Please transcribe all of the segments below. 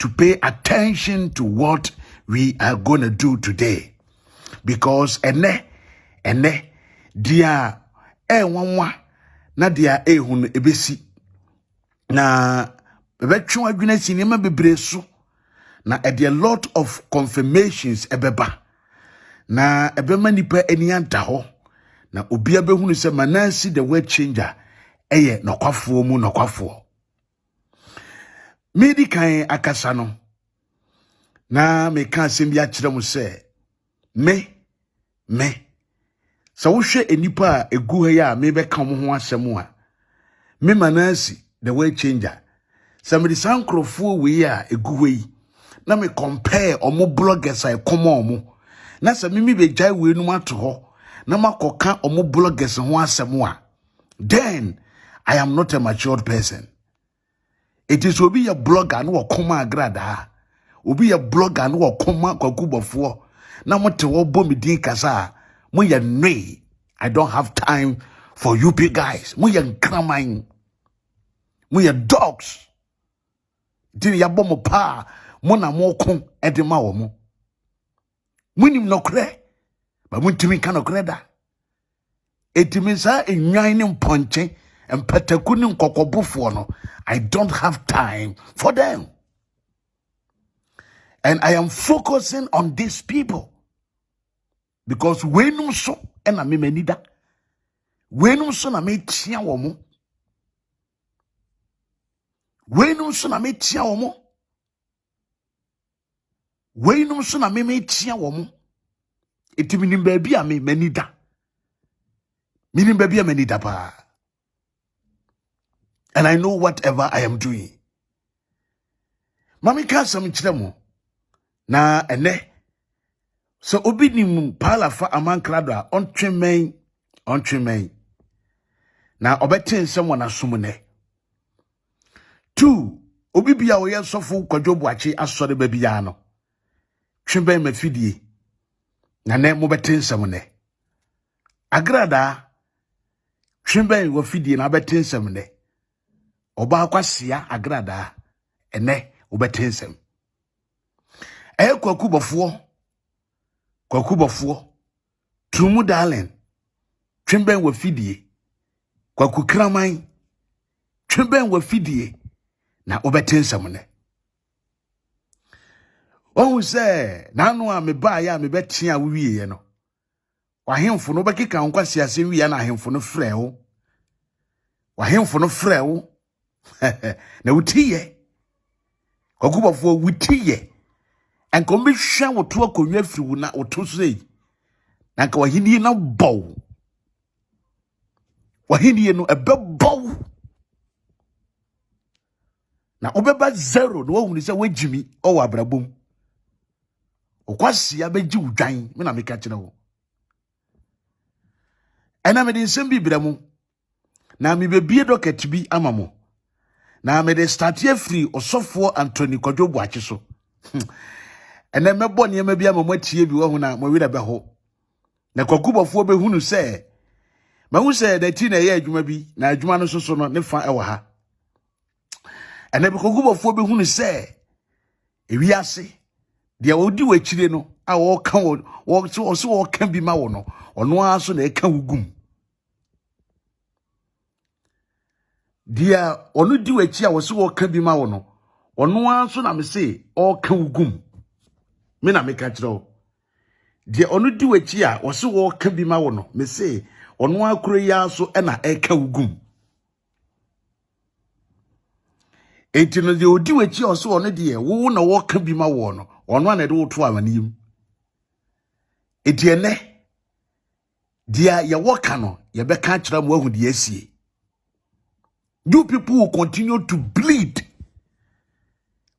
to pay attention to what we are going to do today. Because ene, dia wanwa, na dia hun ebesi. Na betchu adwene sinema bebre so. Na there a lot of confirmations ebeba. Na ebema nipa eni anta ho. Na obia behunu se Manasseh the word changer eye nokwafuo mu nokwafuo. Medi kan akasa no. Na me kan asem bia kire mu se me so wo hwe enipa egu ha ya me be kan mo ho asem a me Manasseh the word changer. Somebody sankrofo we a egu yi na me compare omo bloggers I come omo na se me be jai we nu mato ho na makoka omo bloggers ho asem a then I am not a matured person. It is obi a blogger no koma Agradaa obi a blogger no koma Obofour na mote wo bo me din kasa mo ye nwe. I don't have time for you big guys. Mo ye nkraman mo ye dogs din ya bo mo pa mo na mo kon edema wo mo munim no kre ba mo ntimi kan no kre da etimi sa enwan ne mponche empataku ne nkokobofo no. I don't have time for them. And I am focusing on these people. Because wenum so ena me manida. Wenum so na me tia wo mo. Wenum so na me tia wo mo. Wenum so na me tia wo mo. Etimi nim ba bia me manida. Minim ba bia manida pa. And I know whatever I am doing. Mami ka sam kiremo. Na ene so obi nim pala fa amankradwa ontwemen na obetin someone asumune. 2 obi bia wo ye sofo Kodwo Boakye asore ba bia no tweben mafidie na ne mo betin samune Agradaa tweben wo fidie na betin samune oba kwasia Agradaa ene obetensem Obofour tumu darling twemben wa fidie kwaku kraman twemben wa fidie na obetensem ne ohun se nanu a me ba ya me betia wiye no wahemfo no bekeka nkwasi ase wiye na ahemfo no frɛ wo wahemfo no frɛ wo na utiye Obofour wutiye enko mbe hwa woto akonwa firiwu na woto sei na nka wahini na bow wahini no ebebow na obeba 0 no wahuni se wagimi o abrabom okwasi abeji udwan me na meka kire wo ena me de nsem bibira mu na me bebie docket bi amamo na me de start here free Osofo Anthony Kodwo Boakye so ene mebo ne ma bia mamatie bi wo hu na mo wira be ho na Obofour be hunu se mahu se da ti na ye adwuma bi na adwuma no soso no ne fa e wa ha ene be Obofour be hunu se ewi ase de odi wachire no a wo kan wo so kan bi ma wo no ono aso na e kan wugum dia onu di wachi a wo so wo kan bi ma wo no ono aso na me se o kan wugum me na me ka kire o dia onu di wachi a wo so wo kan bi ma wo no me se ono akuro ya so e na e kan wugum etino de odi wachi o so ono de wo na wo kan bi ma wo no ono na de wo to amanim etiene dia ye wo ka no ye be ka kire mo ahu de asie. You people will continue to bleed.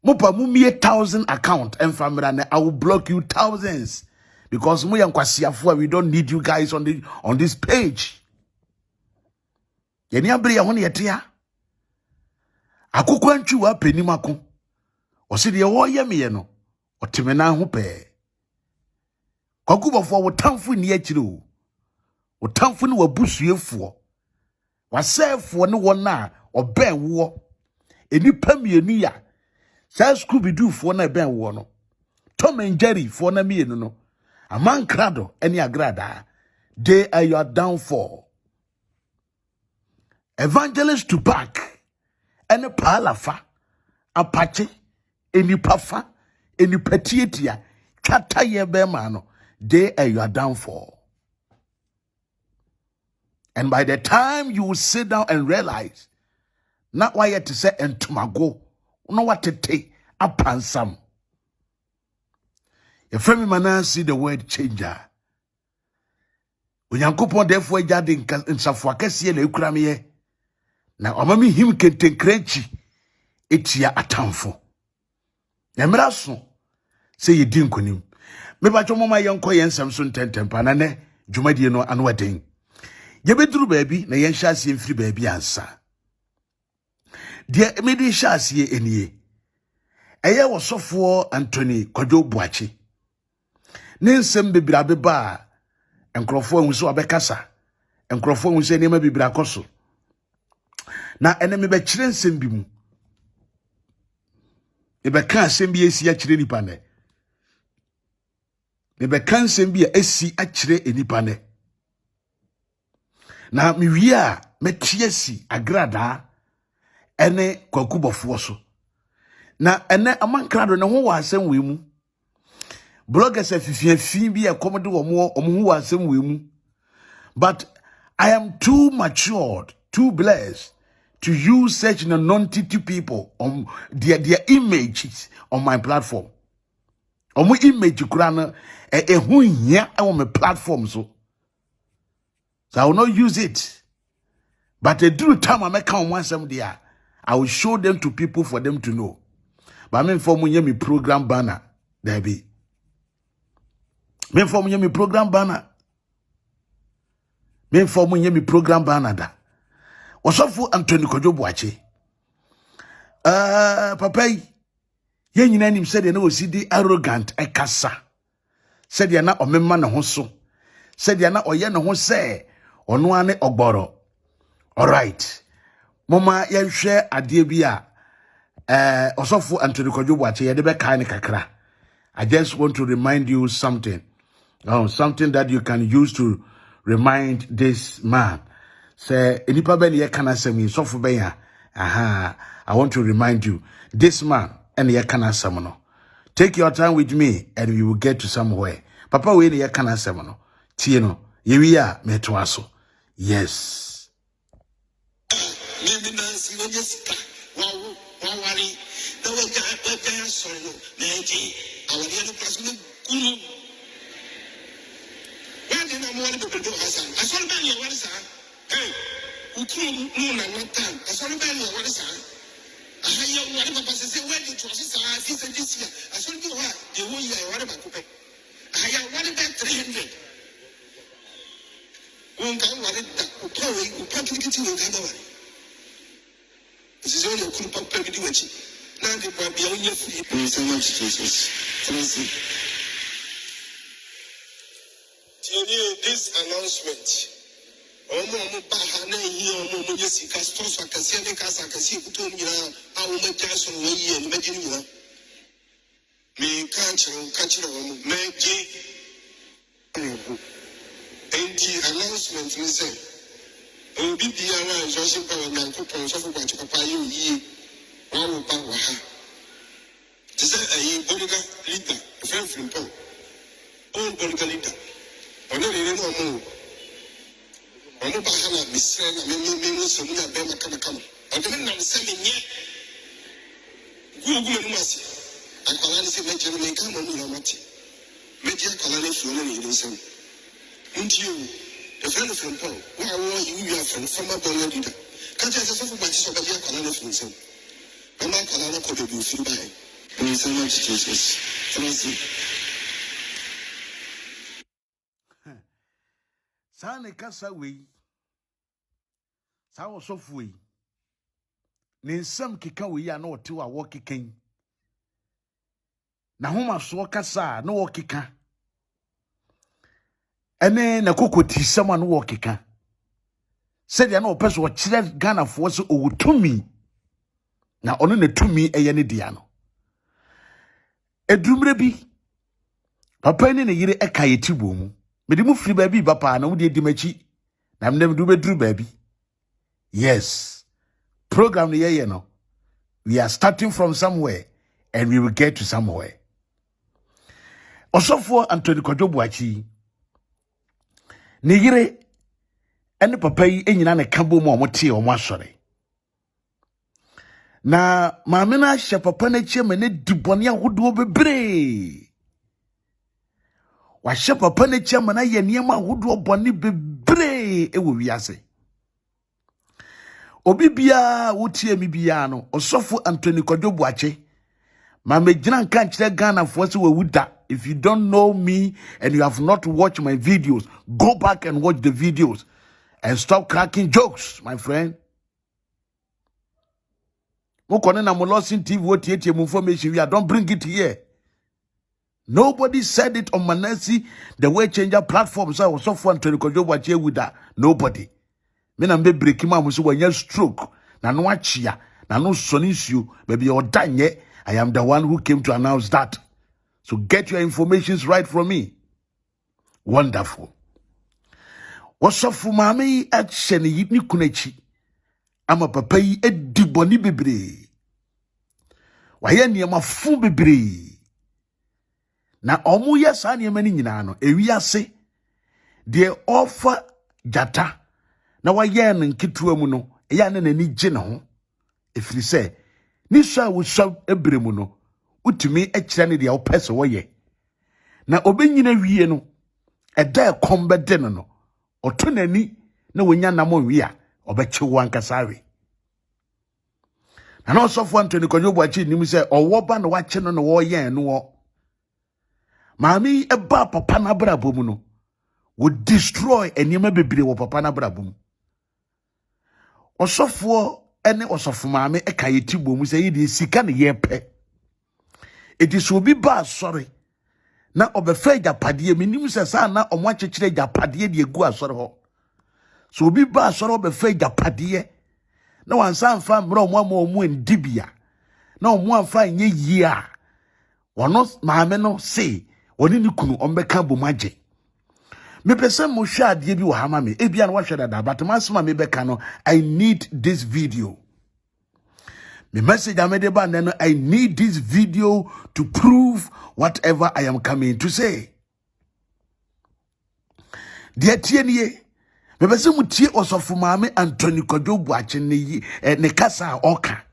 Mopa mumie 1,000 account and family, I will block you thousands because we don't need you guys on this page. Yeni abri ya honi yetia. Akukwanchu wa penimako. Osidi ye wo ye me no. Otimena ho pe. Obofour wo tamfo ni akire o. Wo tamfo ni wabusuefo. Wasefo ne wona oben wo enipa mienu ya Sa Scooby Doo for na ben wo no. Tom and Jerry for na me no. A man Krado any Agradaa. They are your downfall. Evangelist to back. Any palafa. Apache. Any pafa. Any petietia. Kata ye bemano. They are your downfall. And by the time you will sit down and realize, not why you to say and to my go, no what to take upon some. Your friend Manasseh the word changer. When you go therefore jardin in Safwakesi le Ukramie. Now omami him kenten krenchi etia atamfo. Yamraso say ye din konim. Me ba chomo ma yenko yensam so ntentempa na ne dwumadie no anwaden. Ye beduru baabi na yen hyase mfiri baabi ansa. De me di hyase enie. Eye wosofo Anthony Kodwo Boakye. Ne nsem bebira beba enkrofo anwuso abekasa. Enkrofo anwuso enema bebira koso. Na eneme be kire nsem bi mu. Ebe kan nsem bi esi a kire nipa ne. Ebe kan nsem bi esi a kire enipa ne. Na mi wi a metiesi Agradaa ene kwaku Obofour so. Na ene amankrado ne ho wa asem we mu. Bloggers afifiafi bi e komode omo ho wa asem we mu. But I am too matured, too blessed to use such non-entity people on their images on my platform. Omo image kurana hu hia on my platform so. So I will not use it. But at the time I make one some there, I will show them to people for them to know. But I mean for me program banner, there be. Me for me program banner. Me for me program banner da. Obofour Anthony Kodwo Boakye. Papa ye nyina nim said na osidi arrogant ekasa. Said ya na omemma ne ho so. Said ya na oye ne ho se ono ane ogboro. All right. Mama ye hwe ade bi a Obofour Anthony Kodwo Boakye ye de be kai ne kakra. I just want to remind you something. Something that you can use to remind this man. Say enipa be ye kana semi sofo be ya. I want to remind you this man and ye kana no. Take your time with me and we will get to somewhere. Papa we ye kana no. Tie no. Ye wi a meto aso. Yes. This announcement. Omo bahana yi omo yesika stores akase ne kasa akase kuto nyina awo majaso no yi en magini nyina me kanchiro omo meji enti announcement ni say obi biara nso pa Nyankopon so fo kwachi papa yi wawo pa wa ha tise ayi boliga leader from Paul all boliga leader ono ni no omo Omo bahana misre na me so mu na be makama. Odeme na se menye. Gugu me numasi. Akwala ni se meje no me kan mo na mati. Meje akwala ni fu no ni nsem. Untiu. The friend from Paul. Who you are from former born leader. Can't you say for my so be akwala ni fu nsem. Mama akwala na ko do bi fu bai. In so much Jesus. Thank you. Sane kasa we sa Obofour we ne nsam keka we ya na ote wa wo keken na homa so kasa na wo keka ene na kokoti sama na wo keka said ya na opeso kire Ghana fo so owutumi na ono na tumi eye ne dia no Edumre bi papa ni ne yire eka yetibo mu mede mu firi baabi papa na wo de di machi na mnem du bedru baabi. Yes, program ye no, we are starting from somewhere and we will get to somewhere. Obofour Anthony Kodwo Boakye ne yire ene papa yi enyina ne kabo mu omote omo asore na maame na hye papa na chiema ne dibone ahodo bebre. Wa hye papa na chiema na ye niam ahodo bone bebre ewo wiase. Obi bia wotie mi bia no Obofour Anthony Kodwo Boakye ma megina nka nkyere Ghana fo se wawuda. If you don't know me and you have not watched my videos, go back and watch the videos and stop cracking jokes, my friend. TV, don't bring it here. Nobody said it on Manasseh, the way changer platform. So I was so fun to Kodwo with that. Nobody. Me na me break him out when you stroke. Na no achia, na no sonisio, maybe you're done yet. I am the one who came to announce that. So get your informations right from me. Wonderful. Obofour mami action yi ni kunachi. Ama papa yi ediboni bebre. Waye niam afu bebre. Na omu yesa niam ni nyina no ewiase de offer jata na waye nketua mu no eya na nani gye ne ho efiri se ni sha wo sha ebremu no utumi ekira ne de opese woye na obenyina wie no eda ekombede no otonani na wonya namo wi a obeche wankasawe na Obofour Anthony Kodwo Boakye nim se owoba na wache no no wo yen no maami eba papa na brabo mu no would destroy enema bebre wo papa na brabo mu. Obofour ene Obofour maami ekayetibo mu se yidi sika ne yepe. It is will be bad, sorry. Na obefe japade minim se sa na omo akekere japade de egu asore ho. So obi ba asore obefe japade na wansa mfa mra omo ndibia. Na omo amfa nye yi a. Wono maame no say woni ni kunu ombeka bomaje. Me pese mo hwa ade bi wo ha ma me. Ebia na wo hwa dada but masema me beka no I need this video. My message I need this video to prove whatever I am coming to say. Dear TNA, me pese mu tie Obofour maame Anthony Kodwo Boakye ne kasa oka.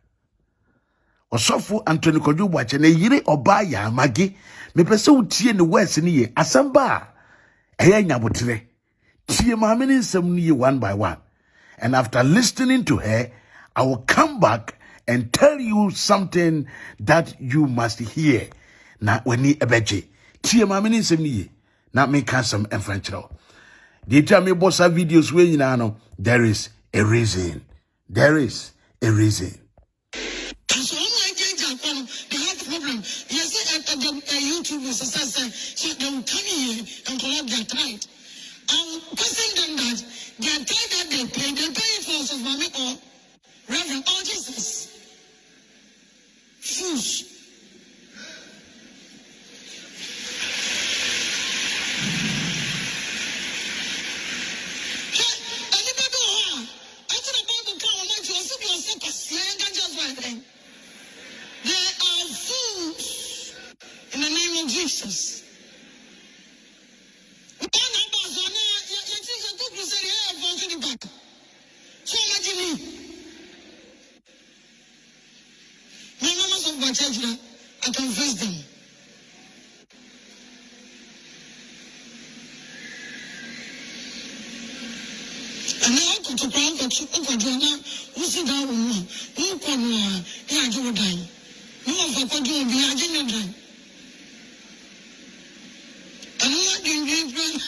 Obofour Anthony Kodwo Boakye ne yire oba ya amage. Me pese mu tie ne words ne ye asamba eya nyabotre. Tie maame ne nsem ne ye one by one. And after listening to her, I will come back and tell you something that you must hear. Na weni ebeje. Tie mame ni nsem ni na me kan some enfranchero. The time me bossa videos we nyina no, there is a reason. There is a reason. So I think they had problem. Yes, YouTube was so they will come here and collect their tithe. I'm questioning them that their tithe that they pay for Obofour mame or Reverend or Jesus. Fools. They are fools in the name of Jesus. I confess them. And now I go to ground for Jana, who sit down with me, who can hear Jordan, who have a Kodwo be a general. And what do you do?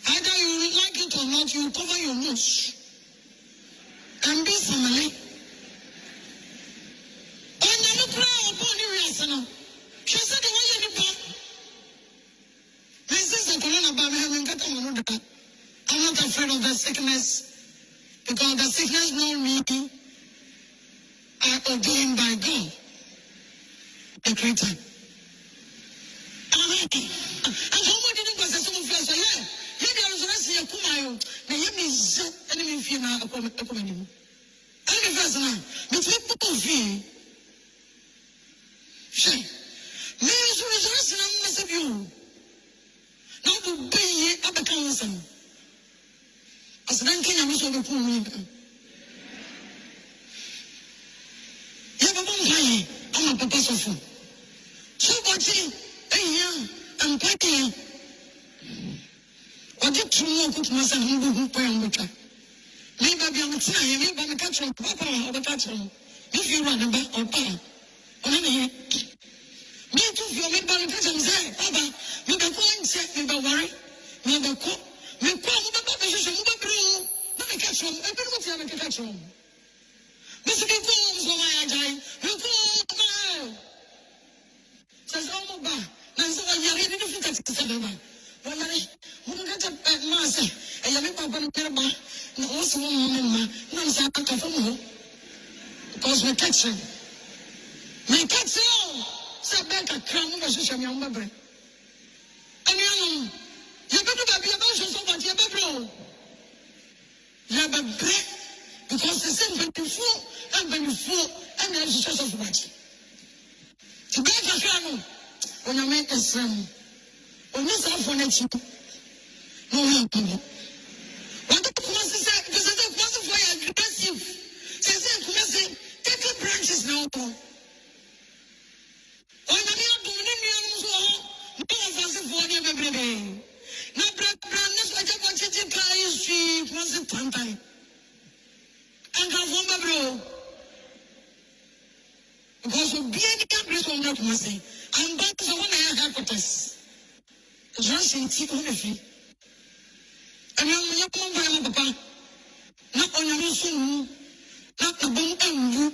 Either you like it or not, but you cover your nose and be somebody. On the prayer upon you, yes, she said, the way you did. My sister Corona Baba having got on. I'm not afraid of the sickness because the sickness know me are ordained by God, the Creator. Amen. And how much didn't possess some flesh? Yeah, there is rest here. Kumayo, the enemy is enemy fear now. I come in. Enemy first now, but people fear. Sure. Me is rest now. Must you. Now to be at the council. As then Kenya was over for me. You have a bomb. I'm a papa sofa. So Boakye, I'm packing. What did you put myself who pay on the car? Maybe I'm saying, maybe I'm catching papa or the catcher. If you run about or papa. Me too, you're made by the person say, Papa, you can go and say, you don't worry. Me the cook, me call the position, you don't let me catch him. I don't want to catch him. Mr. People, so my eye, you go. Says, oh, my God. Now, so you're ready to catch the seven. Well, who got up at Manasseh? And you make up on the table. No, also, no, I'm not from home. Because we catch him. Me catch him. Say, back a crown of a social member. And you better be about yourself, you better. You have a break because the same before, and there's a source of what. To back a crown when you make a son, when you start for nature, no help. What the Kumasi said, because the Kumasi for aggressive. Says, Kumasi, take the branches now. When you are doing it, no offensive for you, baby. No brandness like a bunch of guys, she was a time. And her former bro. Because of being campus on that Kumasi, I'm back to the one I have headquarters. The Russian tea on the fee. And you're my papa. Not on your son, not the bomb and you.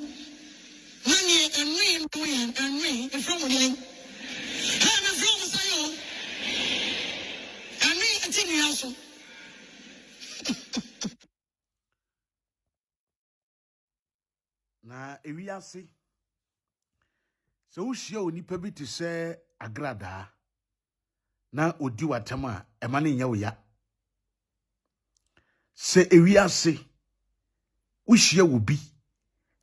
Money and me, in front of you. I'm in front of you. And me, I tell you also. Na ewiase so ushia onipa bi te se Agradaa na odi watam a ema ne nya wo ya se ewiase ushia wo bi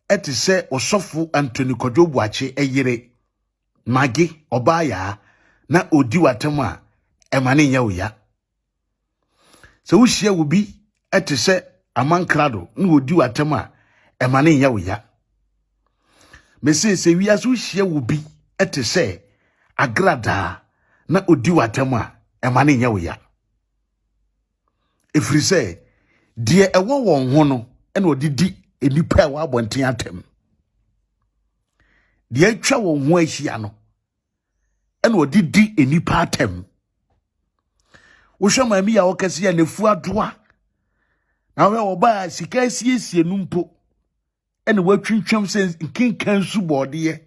ete se osofo Anthony Kodwo Boakye eyire magi obaya na odi watam a ema ne nya wo ya se ushia wo bi ete se amankrado na odi watam a ema ne nya wo ya me se wiase ushia wo bi ete se Agradaa na odi watam a ema ne nya wo ya efiri se de ewo won ho no ena odidi enipa a wa bonten atem de atwa won ho ahia no ena odidi enipa atem wo hwe mami ya wokase ya nefu adoa na we oba sika siesie numpo ena watwintwam se nkinkan su bode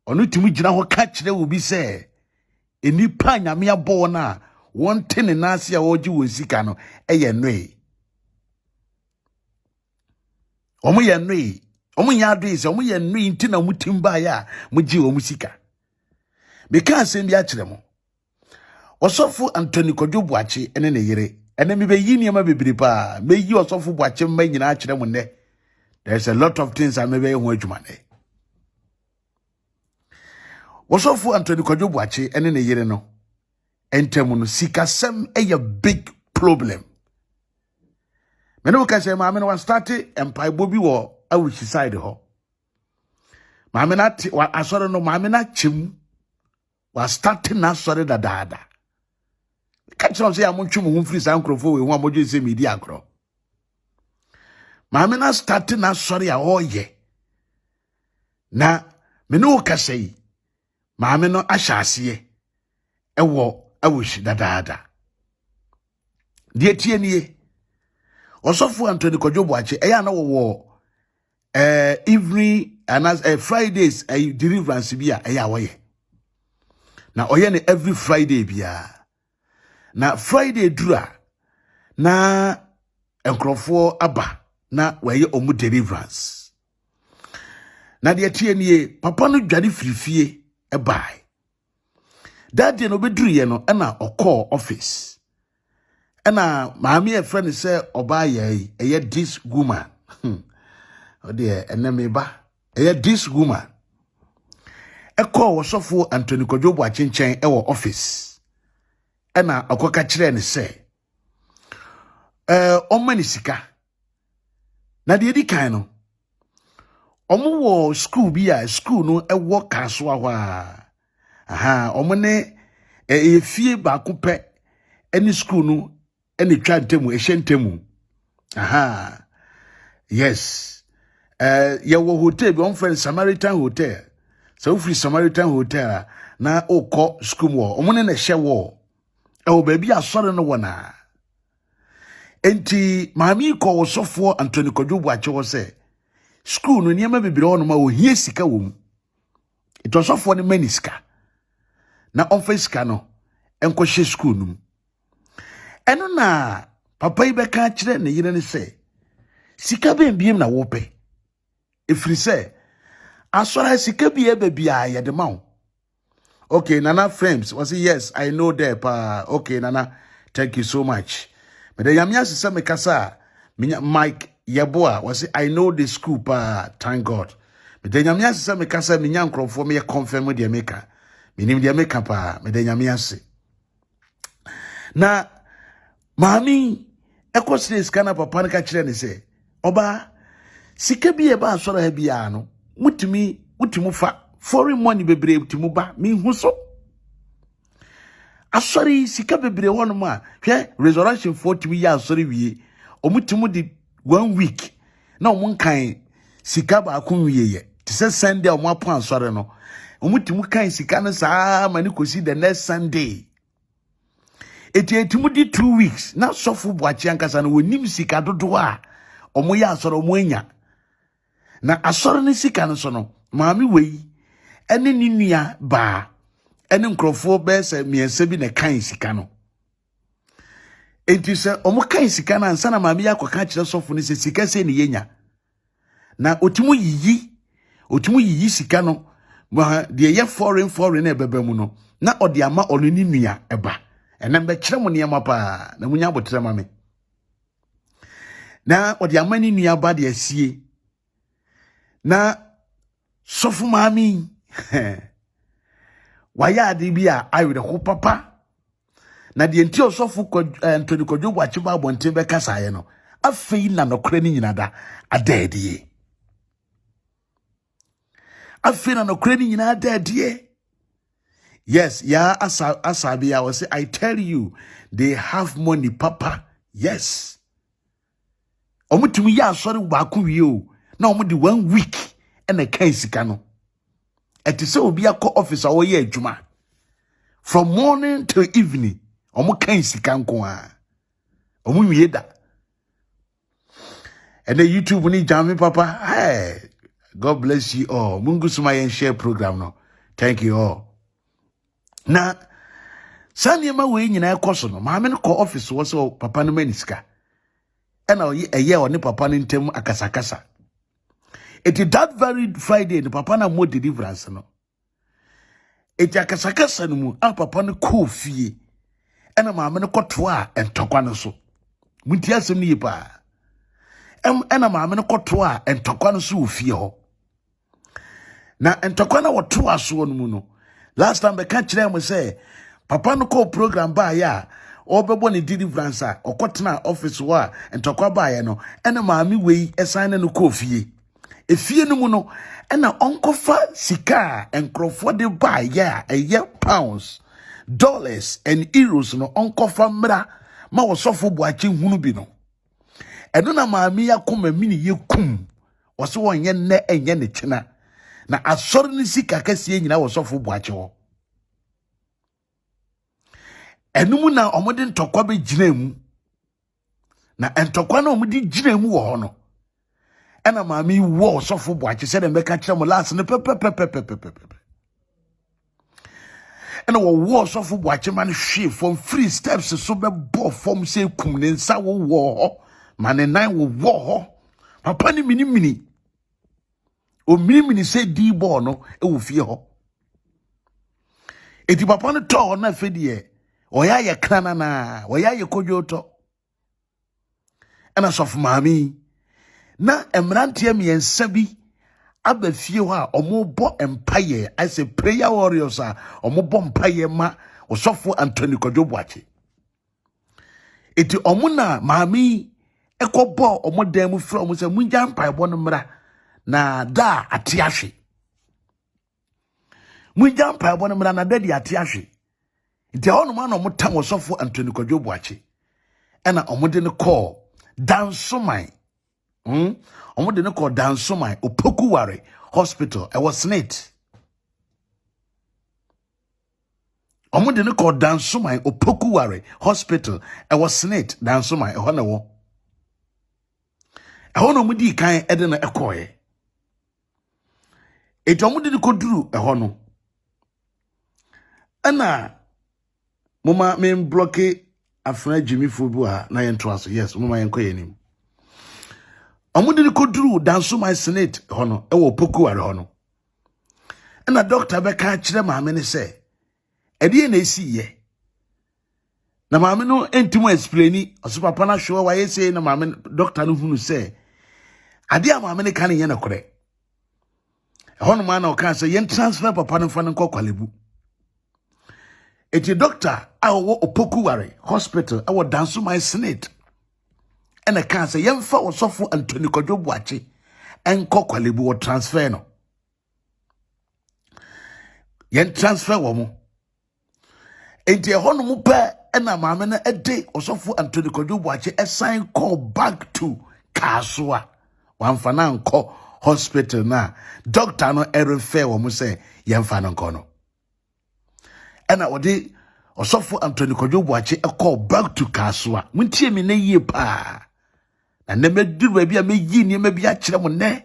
onu timi gina ho ka kire wo bi se enipa nyame abo na won tene na ase a woji won sika no eye noe omo ye noe omo nya ado se omo ye noe ntina mutimba ya muji wo musika me ka asem bi a kire mo osofo Anthony Kodwo Boakye ene ne yire ene me be yi niam bebere pa me yi osofo Boakye mma nyina a kire mo ne. There's a lot of things I may be able to manage. Osofo Anthony Kodwo Boakye ene ne yire no entemu sikasem a big problem. Me no ka say maame no wan start empire bobi wo awichi side ho. Maame na asore no maame na chim wa start na asore dadaada. Ka kire say amontwe mo humfiri san krofo we ho amojo se media akro. Maame na start na asore a oye. Na me no ka say maame no ahyase ewo awichi dadaada. die tie nie Obofour Anthony Kodwo Boakye eya na wo evening and as Fridays deliverance bia eya wo ye na oye ne every Friday bia na Friday dura na enkrofo aba na waye omu deliverance na de tie nie papa no dware firifie e bai that day no beduru ye no na okọ office ena maami e friend say oba ye eye this woman o de eneme ba eye this woman e call Obofour Anthony Kodwo Boakye nchen e wo office ena akoka kire ne say omani sika na de edi kan no omo wo school bia school no e wo kaso ahwa omo ne efie ba kopɛ any school no any twa ntemu ehyentemu yes ye wo hotel bi on friend Samaritan hotel so free Samaritan hotel na okọ school wo omo ne na hye wo e wo ba bi asore no wona enti maami ko Obofour Anthony Kodwo Boakye wo se school no niam bibire ono ma wo hie sika wo mu ito Obofour ne mani sika na onfa sika no enko hye school no eno na papa ibeka kire ne yire ne se sika bembiem na wo pe efiri se asora sika bia bia ye de ma wo okay Nana frames was yes I know there pa okay Nana thank you so much but the yamia se me kasa Mike Yeboa was I know the school pa thank God but the yamia se me kasa me nyankrofo me confirm the maker me nim the maker pa me the yamia se na mami ekosire skana papa ne ka kire ne se oba sika bi e ba asoro ha bia no mutumi fa foreign money bebre mutumi ba mi hu so asori sika bebre wono ma hwe resurrection 40 ya asori wie omutumi di 1 week na omunkan sika ba akon wie ye ti se Sunday omo apon asori no omutumi kan sika no saa mani kosi the next Sunday etimu di 2 weeks na Obofour Boakye ankasa no wonim sika dodo a omo ya asoro omo anya na asoro ne sika no so no maami wei ene ni nua ba ene nkrofo be se miense bi ne kan sika no enti se omo kan sika na ansa na maami yakoka kire Obofour ne se sika se ne yenya na otimu yiyi sika no de ye foreign e beba mu no na ode ama ono ni nua eba ena be kire mo niam pa na munya botre ma me na ode ama ni nua ba de asie na sofu maami waya ade bi a ayure ho papa na de enti Obofour Anthony Kodwo Boakye ba bonten be kasa ye no afei na nokra ni nyina da adadie afei na nokra ni nyina adadie yes ya asabi I was say I tell you they have money papa yes omutumi ya asori ba ku wie o na omudi 1 week ena kan sika no etise obi akọ office awo ye adwuma from morning till evening omo kan sika nko a omo wie da and the YouTube ni jam papa hey God bless you all mungu suma yen share program no thank you all na sani ma we nyina ekoso no maame no ko office wo so papa no mani sika ena eye oni papa no ntem akasakasa it is that very Friday the papa na mo deliverance no eti akasakasa no mu a papa no ko fie ena maame no koto a entokwa no so munti asem ni pa ena maame no koto a entokwa no so ofie ho na entokwa na woto aso no mu no last time be can kire am say papa no call program ba ya obebo ni deliverance a okotena office wa entokwa ba ya no ena maami wei esan no ko fie efie no mu no ena onkofa sika enkrofo de ba ya eye pounds dollars and euros no onkofa mra ma Obofour Boakye hunu bi no eno na maami ya koma mini ye kum wose wonye ne enye ne kyena na asori ni sika kase nyina Obofour Boakye ho enumu na omode ntokwa be gina mu na entokwa na omudi gina mu wo ho no ena maami wo osofo Boakye se dem beka kire mo last ne pepepepepepepe ena wo osofo Boakye man hwe from free steps so be bo form se kum ne nsa wo ho mane nan wo ho papa ni mini o mini se di bo no e wo fie ho eti papa no to na fedie oya ye krana na oya ye Kodwo to ena sof maami na emrantie miensa bi aba fie ho a omobo empaye I say prayer warriors a omobo empaye ma osofo Anthony Kodwo Boakye eti omuna maami ekobo omodan mu fra omo se munja mpaebo no mra na da ate ahwe munja mpaebo no mra na da di ate ahwe nti ono ma no motam osofo Anthony Kodwo Boakye ena omode ne call dansoman omode ne call dansoman Obofour hospital e was snate omode ne call dansoman Obofour hospital e was snate dansoman e ho na wo e ho no mudi kan e de na ekoye e to omode ne koduru e ho no ana mama me block afra Jimmy Fubu a na yen toaso yes mama yen koye nim omudi ne koduru danso my senate hono e wo Obofour hono na doctor be ka kire maame ne se ede na esi ye na maame no entimu explaini oso papa na hwe wa ye se na maame doctor no hunu se ade a maame ne ka ne ye na kore hono ma na o ka se yen transfer papa no fa ne kokwalebu eti doctor awo Obofour hospital awo danso my senate ena kan se yemfa osofo Anthony Kodwo Boakye enko kwalebu wo transfer no yen transfer wo mo enti e hono mu pa ena maame na ede osofo Anthony Kodwo Boakye assign call back to Kasua wamfa na nko hospital na doctor no refer wo mo se yemfa no nko no ena odi osofo Anthony Kodwo Boakye call back to Kasua muntie mi na yie pa na ne medu ba bia meyi ni ma bia kire mo ne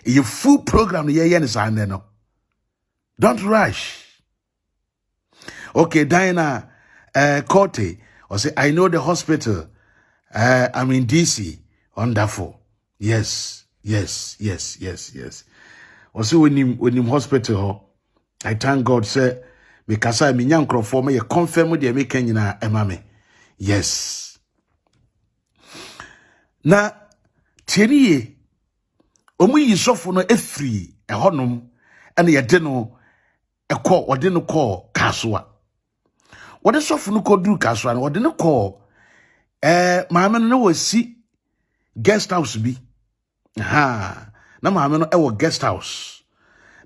e full program ye ne sa ne no don't rush okay Diana Kote or say I know the hospital I'm in DC wonderful yes or say when him hospital ho I thank God say because I mean nkrofo me confirm the make nyina emame yes na tieniye omu yisofo no efri ehonom ene yede no ekọ wode no kọ Kasua wode sofo no koduru Kasua no wode no kọ maame no wasi guest house bi na maame no ewo guest house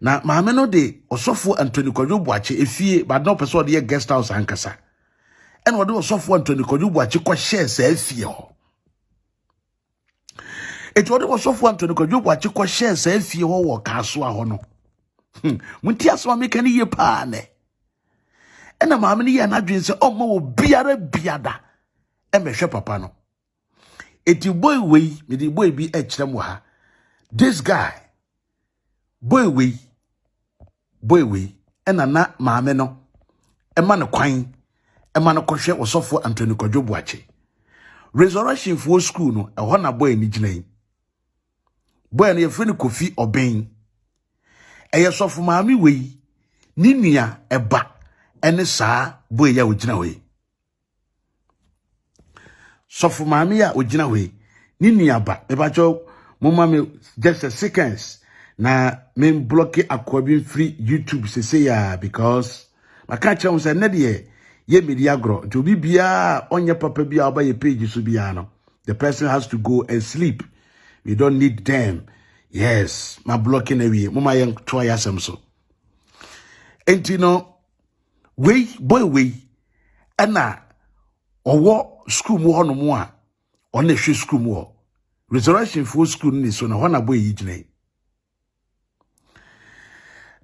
na maame no de osofo Anthony Kodwo Boakye efie but no person de guest house ankasa ene wode osofo Anthony Kodwo Boakye kọ share sa efie ho eti wode osofo Anthony Kodwo Boakye kọ share sa efie ho wo Kasua ho no munti asoma meka ne ye pa ne ena maame ne ye na dwen se omma wo biara biada e mehwe papa no eti boy we me di boy bi e kire mo ha this guy boy we ena na maame no e ma no kwan e ma no kɔhwe osofo Anthony Kodwo Boakye resurrection for school no e ho na boy ni gina boy no ye fri ni Kofi Oben eye sofo maami we ni nua eba ene saa boy ya ogina we sofo maami ya ogina we ni nua ba e ba jo mama me just a seconds na me block akwabi free YouTube say ya because maka chere say na de ye media agro to bi bia onye papa bia oba ye page so bia no the person has to go and sleep. We don't need them. Yes, my blocking away. Mama yang try asem so. Enti no boy we ana owo school mu hono mu a ona hwe school mu resurrection for school ni so na hona boy yi gine.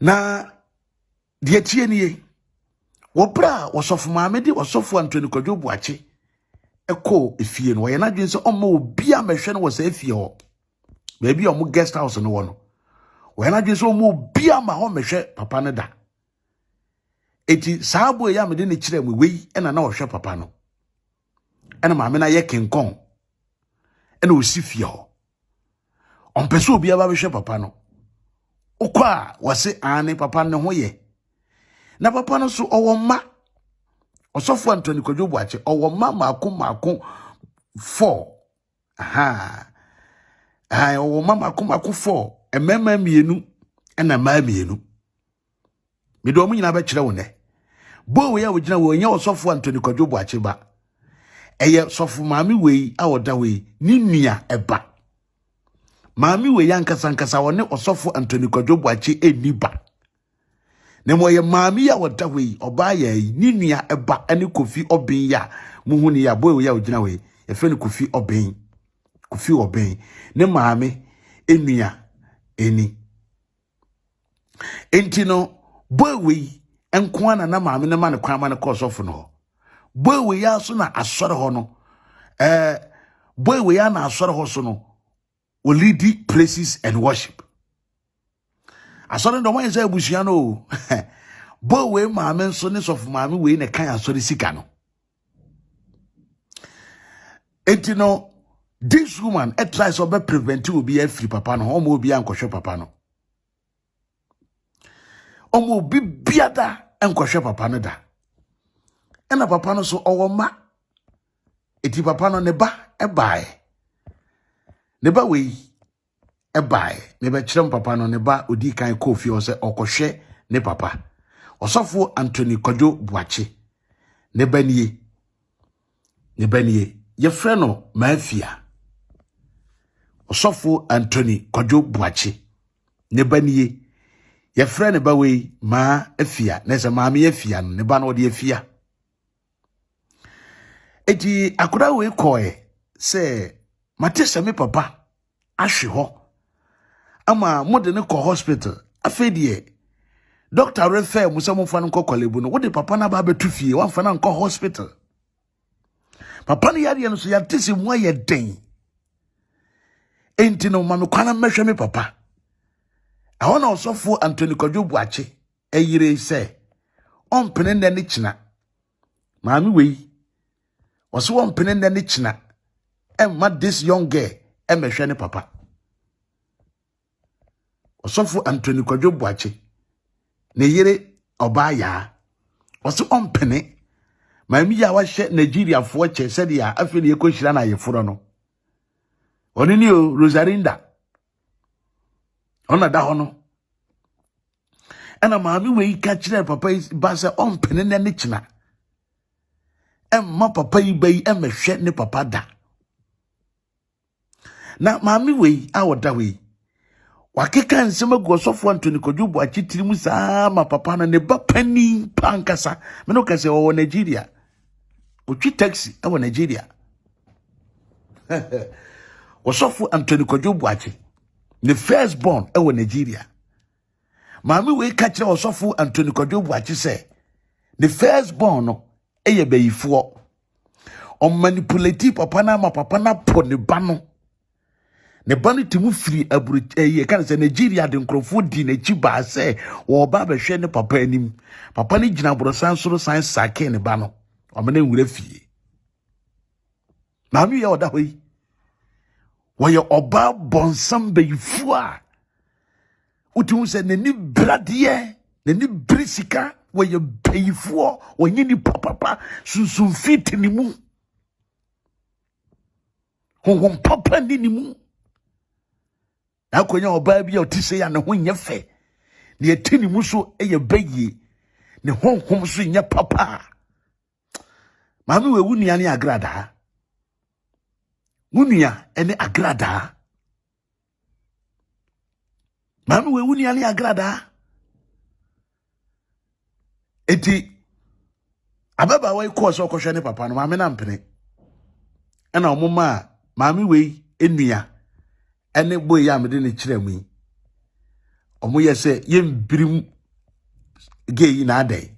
Na de tie nie wo bra wo sofu maame di wo sofu Anthony Kodwo Boakye eko efie no ye na dwen se omo obi a mehwe no wo se efie ho baby omo guest house no wo no we na dwen se omo obi a ma ho mehwe papa no da eti saabo ya me de ne kire mu wei ena na wo hwe papa no ena ma me na ye kenkon ena osi fie ho onpese obi a ba hwe papa no okwa wase ane papa ne ho ye na papa no so owo ma Obofour Anthony Kodwo Boakye owo ma mako 4 owo ma mako 4 emema mienu ena ma mienu me do mu nyina ba kire wo ne bo we ya wo gina wo nya Obofour Anthony Kodwo Boakye ba eye sofo maami wei a oda wei ni nua eba maami wei yankasa wo ne Obofour Anthony Kodwo Boakye eni ba ne moye maami ya oda wei oba ya ni nua eba ene Kofi Obin ya muhu ni ya bo we ya wo gina wei e fe ni Kofi Obin ne maami enua eni enti no bo we enko ana na maami ne ma ne kwan ma ne ko Obofour no boy we ya so na asore ho no boy we ya na asore ho so no o lead praises and worship asore ndo wan say abusia no boy we maame nso ne sof maame we ne kan asore sika no etino this woman tries to be prevent obi a free papa no omo obi ankohwe papa no omo obi biada ankohwe papa no da ena papa no so owo ma eti papa no ne ba ebae ne ba we ebae ne ba kirem papa no ne ba odi kan Kofi o se okohwe ne papa Obofour Anthony Kodwo Boakye ne ba nie ye frɛ no Mafia Obofour Anthony Kodwo Boakye ne ba nie ye frɛ ne ba we ma afia ne se ma me afia no ne ba no de afia eti akura we koe se matese me papa ahwe ho ama mode ne ko hospital afedie doctor refer musa mo fa no kokolebu no wode papa na ba betu fie wan fa na nko hospital papa ne yare no so ya tese mu aye den enti no ma me kwana mehwe me papa ahona Obofour Anthony Kodwo Boakye eyire se ompene ne ne kina maami wei Oso won pene ne kina emma this young girl emehwe ne papa Obofour Anthony Kodwo Boakye ne yire oba ya oso on pene maami ya wa hye Nigeria fo che se dia afi ne ekohira na yeforo no oni ni o Rosarinda ona da ho no ena maami we ka kire papa ba se on pene ne kina emma papa yi bai emehwe ne papa da na maami we awoda we wakeka nsema gu Obofour Anthony Kodwo Boakye tirimu saa ma papa na ne ba pani pankasa me no kase wo Nigeria otwi taxi wo Nigeria Obofour Anthony Kodwo Boakye ne first born wo Nigeria maami we ka kire Obofour Anthony Kodwo Boakye se ne first born no eye bayifo o manipulate papa na ma papa na po ne ba no timu free aburu ye kan se Nigeria de nkrofo di na chi ba se wo ba ba hwe ne papa anim papa ne gina brosan soro san sake ne ba no o me na nwura fie na mi ya oda hoyi wo ye oba bonsam bayifo a uti se ne ni brade ne ni brisika wo ye bayifo wo nyini papa sunsun fit ni mu hon papa ni mu akonya oba bia otise ya ne ho nya fe ne etini mu so eye bayi ne honhom so nya papa maami we wunua ne Agradaa wunua ene Agradaa maami we wunua ne Agradaa eti ababa we ko so kohwe ne papa no maami na mpene ena omoma maami we enua ene boy ya me de ne kire mu omo ye se ye mbirim gay na adai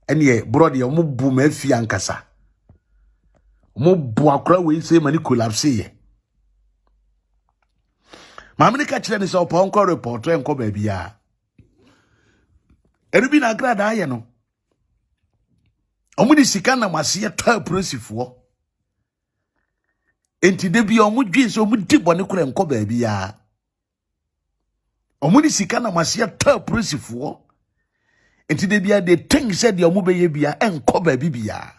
ene ye brother omo bu ma afia nkasa mo boakra we say mani collapse ye maame ne ka kire ne se opa onko report enko ba bia erubi na Agradaa ye no omudi sika na mase ye twa prosifo enti de bia omudwi se omudi bone kura enko ba bia omudi sika na mase ye twa prosifo enti de bia de think said the omubeye bia enko ba bia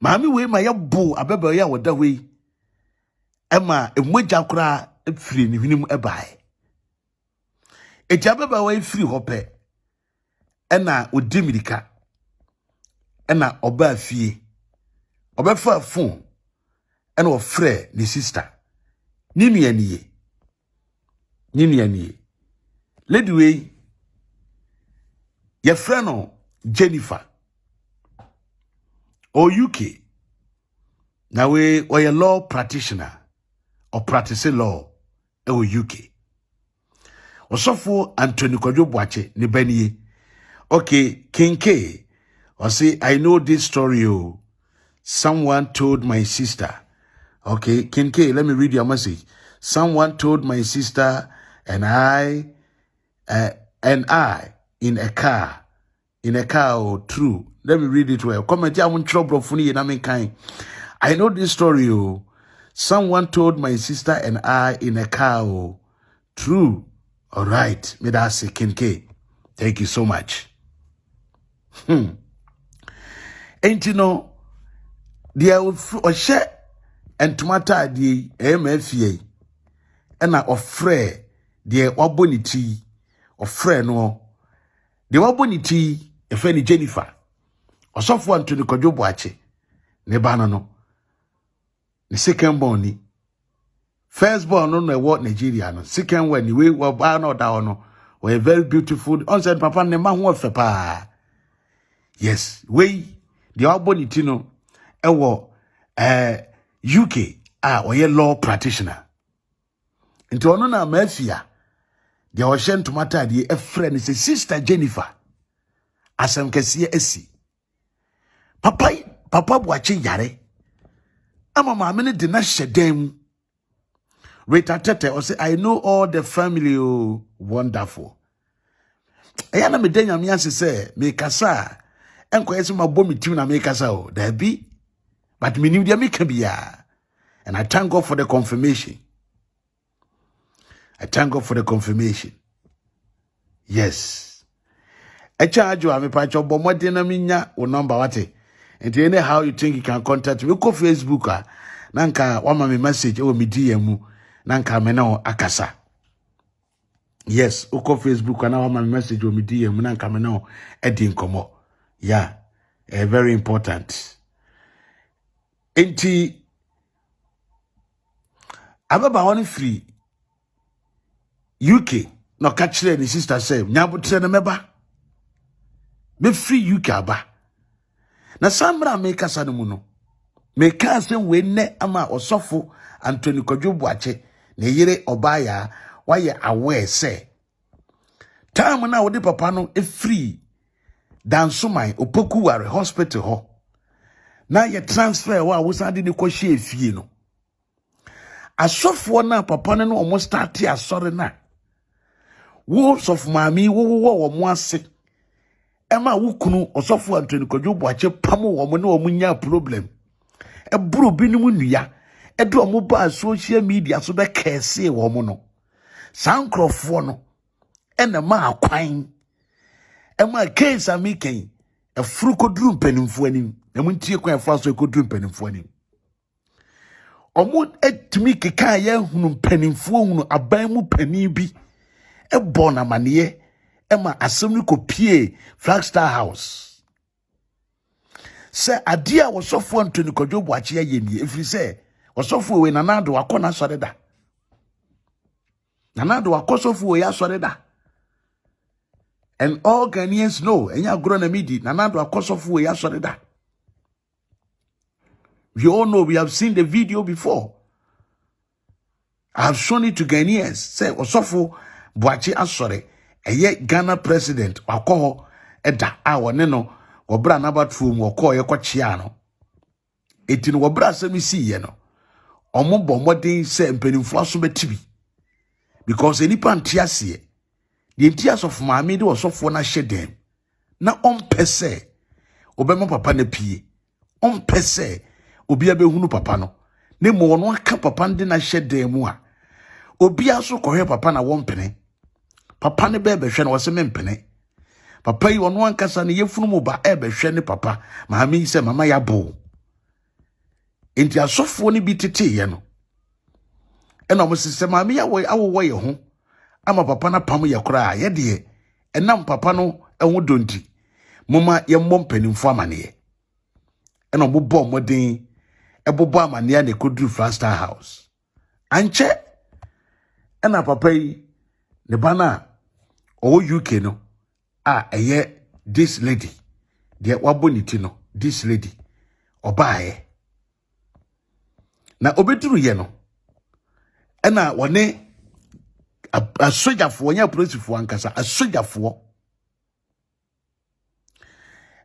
maame we ma ye bo abeba ye woda we ema emoja kura efiri ni hwinim ebae eti abeba we efiri hope ena odimirika ena oba fie obefa phone ena ofre ni sister ni nuaniye lady we your friend Jennifer or UK now we or a law practitioner or practice law or UK Obofour Anthony Kodwo Boakye ni baniye okay King K or say I know this story oh someone told my sister okay King K let me read your message someone told my sister and I in a car oh true let me read it well comment ya mun trouble funi na men kind I know this story oh someone told my sister and I in a car oh true all right me da say King K thank you so much ain't you know there o share and tomato die MFA and I ofre the oboniti ofre no the oboniti e fe ni Jennifer Obofour Anthony Kodwo Boakye ne bana no the second born ni first born no e wo Nigeria no second one ni we wo ba no da no we very beautiful on said papa ne ma ho fe pa yes we the oboniti no e wo UK oye law practitioner into ono na mafia the ocean tomato the a friend is sister Jennifer asem kese esi papa Boakye yare ama maame ne de na hyedem Rita Tete or say I know all the family oh wonderful eyana me denya me ase say me kasa enko yesi mabɔ me tim na me kasa oh there be but me nim dia me ka bia and I thank God for the confirmation yes a charge you am patch of bomode na minya o number wate and anyhow you think you can contact me go Facebook nanka wama me message o me DM nanka me na akasa yes go Facebook na wama me message o me DM nanka me na edi nkomo yeah very important enti ababa one free UK no catch the sister say nyabotre na meba me free UK aba na samra me kasa no mu no me ka asem we ne ama Obofour Anthony Kodwo Boakye ne yire obaya waye aware say time na wo de papa no e free dansoman opoku ware hospital ho na ye transfer wa wo san de ne ko hye fie no Obofour na papa no omo start asore na wolves of mami wo mo ase ema wo kunu Obofour Anthony Kodwo Boakye pam wo mo na wo nya problem e buru binim nua e do mo ba social media so be kese wo mo no sankrofo no ena ma akwan e ma case amiken e furu koduru mpanimfo anim e mo ntie kwan fa so koduru mpanimfo anim omo etimi keka ya hunu mpanimfo hunu aban mu pani bi e bona mane e ma asem ko pie Flagstaff House se adia Obofour Anthony Kodwo Boakye ye ni efiri se Obofour we nanado akona soreda nanado akosofu we asoreda and all Ghanaians know enya gro na midi nanado akosofu we asoreda. We all know, we have seen the video before. I have shown it to Ghanaians. Say Obofour Boakye asore eye Ghana president wakoho eda awo ne no obra na batfum wako ye kwachia no eti no wobra asem si ye no omo bo modern se mpanimfo aso betibi because enipa ntiase the ntiase of maame de osofo na hyedem na ompese obema papa na pie ompese obi abehunu papa no ne mo no aka papa de na hyedem mu a obi aso kohwe papa na wompene papa ne be hwe na wo se mempene papa yi ono ankasa ne yefunu mu ba hwe ne papa maame se mama ya bo enti asofo ne bi tete ye no ena mo sese maame ya awo ye ho ama papa na pam ye kora ye de enam papa no eho donti moma ye mmom panimfo amane ye ena mo bo modin ebobo amane ya ne Kodwo Flaster House anche ena papa yi ne bana o UK no eye this lady de waboniti no this lady obaye na obeduru ye no ena wone asojafo nya polisifo ankasa asojafo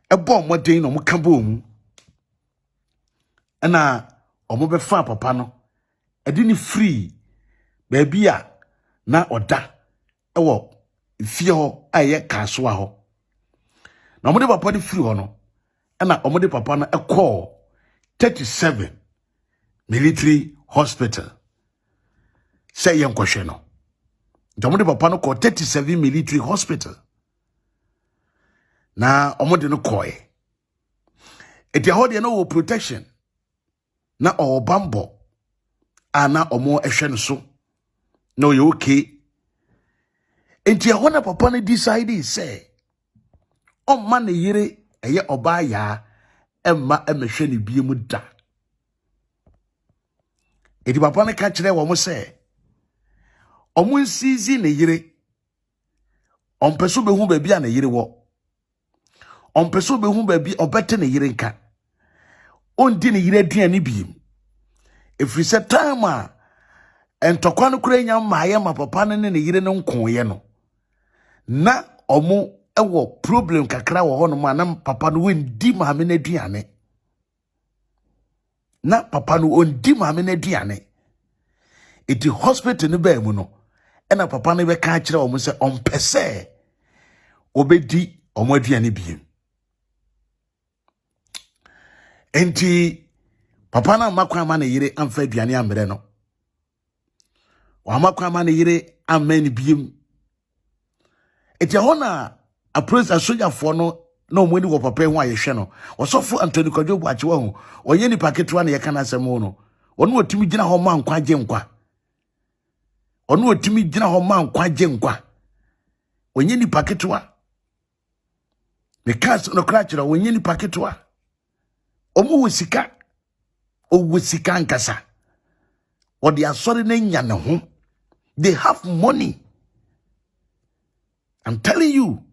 ebo modin no muka bo mu ena omo be fa papa no edi ni free baby na oda ewo fie ho aye kasoa ho na omo de papa de free ho no ena omo de papa no call 37 military hospital say yen kwhwe no omo de papa no call 37 military hospital na omo de no call eti ho de no wo protection na o bambo ana omo ehwe no so no you okay enti ho na papa no decide say o ma ne yire eye oba ya emma emehwe ne biemu da edi papa no ka kire wo mo say omo nsizi ne yire ompeso behu ba bia ne yire wo ompeso behu ba bi obete ne yire nka ondi ne yire aduane biem efri se time a entokwa no kura nya maaye ma papa no ne yire no nkoye no na omo ewo problem kakra wo hono ma na papa no wendi maame na aduane na papa no ondi maame na aduane iti hospital no ba mu no ena papa no be ka kire omo se ompese obedi omo aduane biem enti papa na makwa ma na yire amfa aduane amre no wa makwa ma na yire amen biem eti hona a praise asoja for no na omweni wo papa ho ayehwe no osofo Anthony Kodwo Boakye ho onye ni paketwa na ye kana asem no ono otimi gina ho ma nkwa je nkwa ono otimi gina ho ma nkwa je nkwa onye ni paketwa me kas no krachira onye ni paketwa omo wosika nkasa o de asori na nya ne ho they have money. I'm telling you.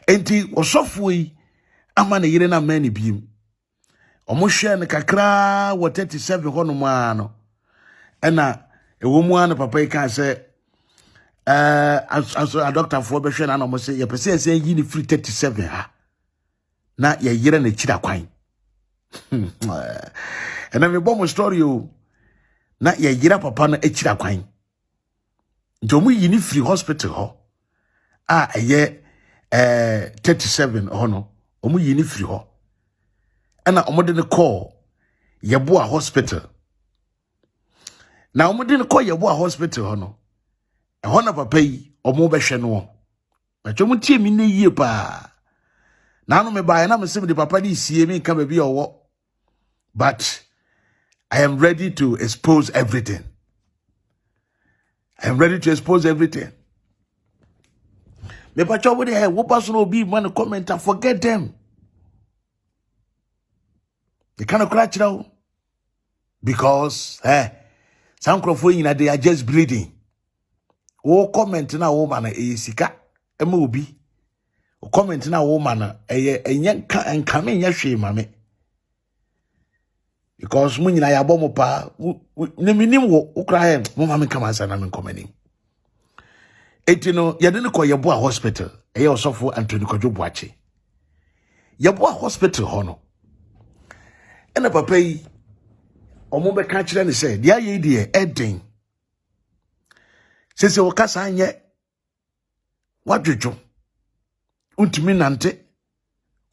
Enti osofo yi ama ne yire na mani biem omo hwe ne kakra wo 37 hono ma no ena ewo mu an papa yi kan se as a doctor for be hwe na no mo se ye pese se yi ni free 37 ha na ye yire na kira kwan ena me bom story o na ye yire papa no akira kwan ntomu yi ni free hospital ho eye 37 hono omu yi ni free ho ana omode ne call yeboa hospital na omode ne call yeboa hospital hono na papa yi omu be hwe no na twomu tie mi ne yie pa na no me ba na me se me de papa di sie mi nka ba bi owo but I am ready to expose everything. I am ready to expose everything. Me pacho wo dey wo pass no be man comment and forget them. They cannot crash now because some crofo they are just bleeding. O comment na wo man sika ema obi. O comment na wo man enye nka me nya hwe mame. Because mun nyina ya bomo pa ne minim wo ukra mo mame kama sa na men komani. Etino yade ne ko yeboa hospital osofo Anthony Kodwo Boakye. Yeboa hospital hono ena papa yi omo be ka kire ne say dia ye die eden sese wo kasa anye wadwedwo untimi nante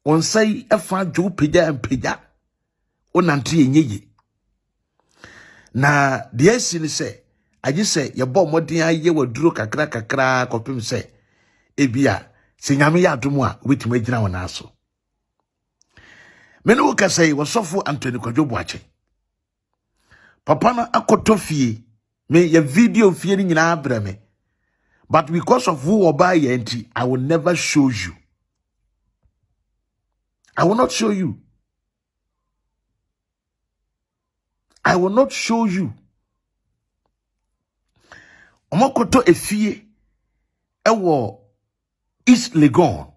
onsai efa dwo pagya empagya onante yenyeyi na dia si ne say agi say ye bo modin aye waduro kakra kopim say ebia se nyame ya adomu a obetimi agina wona aso me no wo kasa yi wosofo Anthony Kodwo Boakye papa na akotofie me ye video fie ni nyina abrame but because of who oba ye enti I will never show you. I will not show you. I will not show you. Omokoto efie ewo East Legon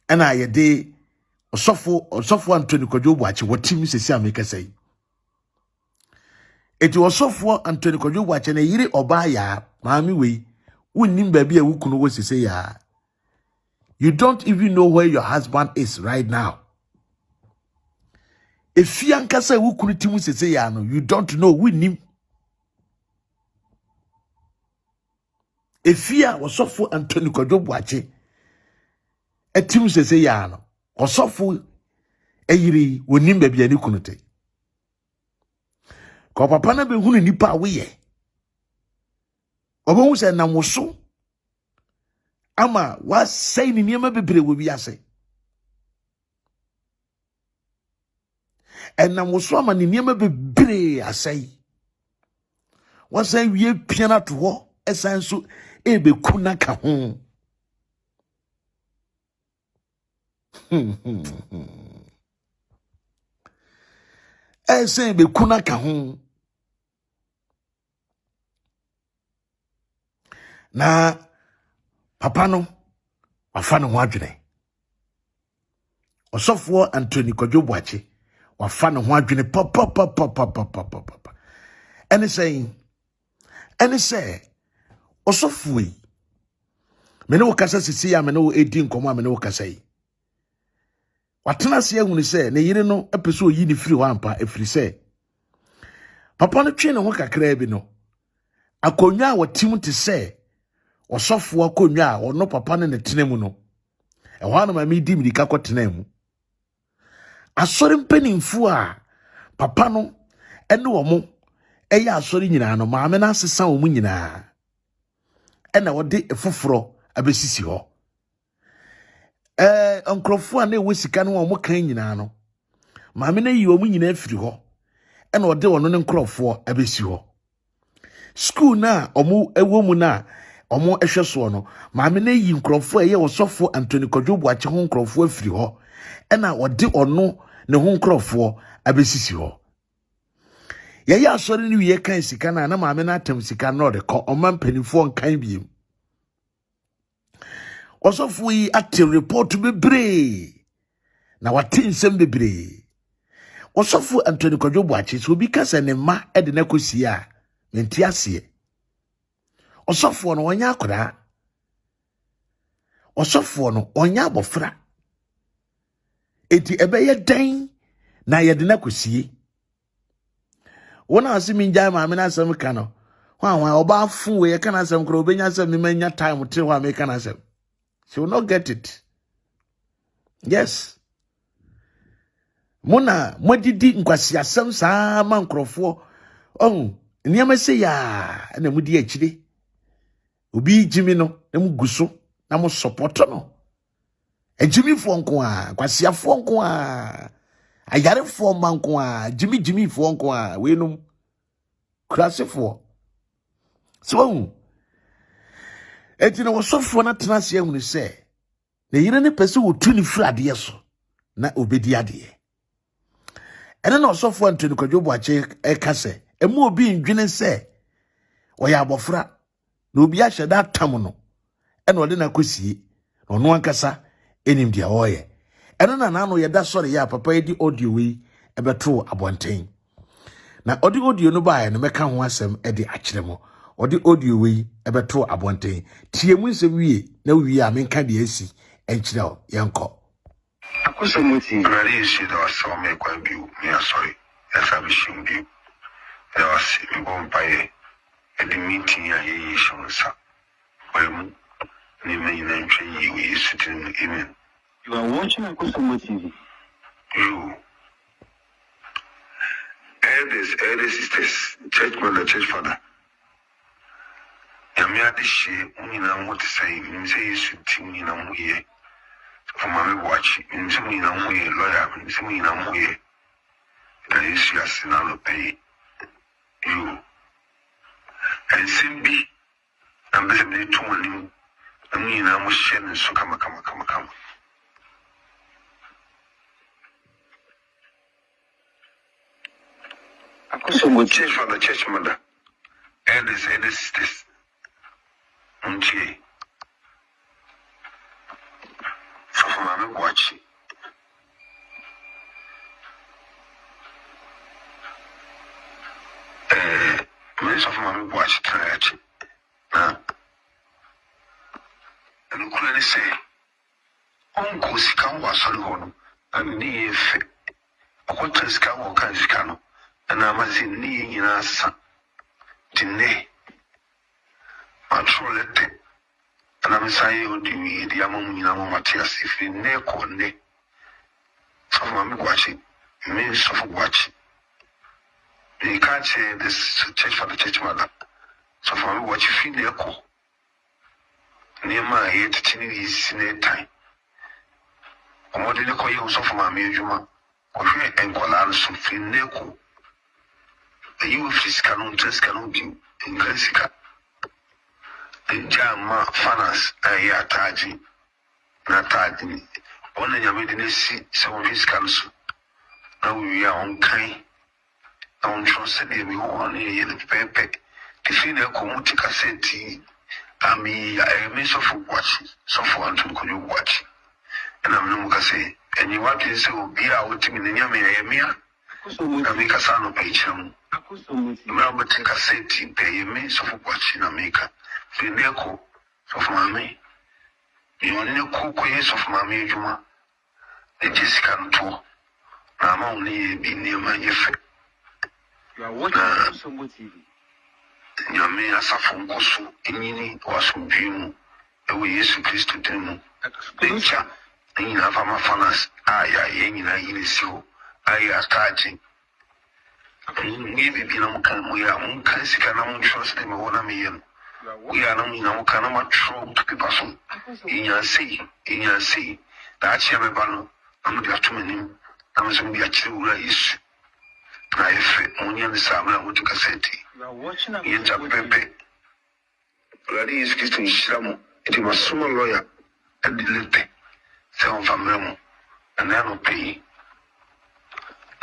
ena ye de osofo Anthony Kodwo Boakye wotim sesi ameka say eti osofo Anthony Kodwo Boakye na yiri oba ya maami we wunnim baby a wukunu wo sese ya. You don't even know where your husband is right now. If you ankasa wukunu timu sese ya no, you don't know wunnim. If you osofo Anthony Kodwo Boakye etimu sese ya no, osofo eyiri wunnim baby ani kunute. Ko papa na be hunu nipa we ye. Obo se na woso ama wa say ni niema bebre wo bi ase en na woso ama ni niema bebre asai wa say wie piana to ho esan so ebe kuna ka ho esan ebe kuna ka ho na papa no wafa no ho adwene osofo Anthony Kodwo Boakye wafa no ho adwene papa ene say osofo yi me ne wo kasa sisi ya me ne wo edi nkomo me ne wo kasa yi watena se ehunu say ne yire no epeso yi ni firi ho ampa efiri say papa no twe ne ho kakra bi no akonwa a watim te say osofo akonwa a ono papa ne tenemu no ehwa na mami di midika ko tenemu asori mpanimfu a papa no ene wo mo eye asori nyina no maame na asesa wo mu nyina ena wode efoforo abesisi ho onkrofo a na ewo sika no wo mo kan nyina no maame na yi wo mu nyina afiri ho ena wode wono ne nkrofo abesi ho school na omo ewo mu na omo ehweso no maame na yi nkrofo eye osofo Anthony Kodwo Boakye ho nkrofo afiri ho ena wode ono ne ho nkrofo abesisi ho ye asori ni wiye kan sika na maame na atam sika no de ko omam panifo nkan biem osofo yi ate report bebre na wate nsem bebre osofo Anthony Kodwo Boakye so bi kasa ne ma e de na kosi a menti ase osofo no onya akora osofo no onya abofra eti ebeye dan na ye de na kosie wona asemi njai maame na asem ka no hwan oba fu we ka na asem kro obenya asem me manya time te hwan me ka na asem she will not get it. Yes, mona modidi nkwasi asem saa ma nkrofo niam se ya na mudi akire obi jimi no na muguso na mo support no ejimi fo nko a kwasi afo nko a ayare fo man nko a jimi fo nko a we num krase fo so eti na wosofo na tenase ehunu se na yire ne pese wotu ni frade yeso na obedi ade ene na osofo Anthony Kodwo Boakye ekase emu obi ndwene se oya abofra na obi ahye da tam no ene ode na kosie na ono ankasa enim dia oye ene na no ye da sori ya papa edi audio wi ebeto abonten na odi audio no ba no meka ho asem edi akyeremo odi audio wi ebeto abonten tie mu nsem wie na wie a menka de asi enkyerɛ yenko Akosomoti. Already said I saw me quite view. Me sorry. Yes, I wish you view. There was a bomb by at the meeting. I shown sir. Well, name you sitting in. You are watching Akosomoti. You. Elders sisters, church mother, church father. Yamia this shit, what to say, you say you should team me now here. For my watch, you say me now here, lawyer, you say me now here. That is just another pay. You. And Simbi, I'm busy to one, and me now was shedding, so come. Church father, church mother. Elders sisters. Unche. So for my watch. Many of my watch trash. And you couldn't say, Uncle Scan was on, and near effect. A quarter scan or can. And I was in knee in us. Dinay. I troll it. And I'm saying, the among Matthias, if you neck or neck. So, I'm watching, means of watching. You can't say this church for the church mother. So, for me, what you feel the echo. Near my 18 is in a time. What did you call you so for my museum? Or you and Colano something neck. You fiscal test cannot be in Jessica. The Jama Fanas, I attaching, not attaching. Only your midness, some fiscal. Now we are on kind. I won't trust any one in the paper. The female community cassette. I mean, I may suffer watching, so for until could you watch. And I'm no say, and you want to say, be out in the Yamia. I make a son of page. Remember, take a set pay me so for watching America. Fineco of mammy. You only cook ways of mammy, Juma. The Jessica too. I'm only be near my effect. You are watching some TV. Yammy as a phone gosu, in was from Jim. Away is Christ to them. Nature, in Havama Fanas, I in so. I attaching. Maybe we are on trust them one a million. We are no canama true to people soon. In your sea, that's your banner. I'm the afternoon. I'm going to be a chill race. I have only on the summer with the cassette. Yet a pepe. Bloody is Christian Shamo. It was small lawyer and the late. Sound from Remo. And I don't pay.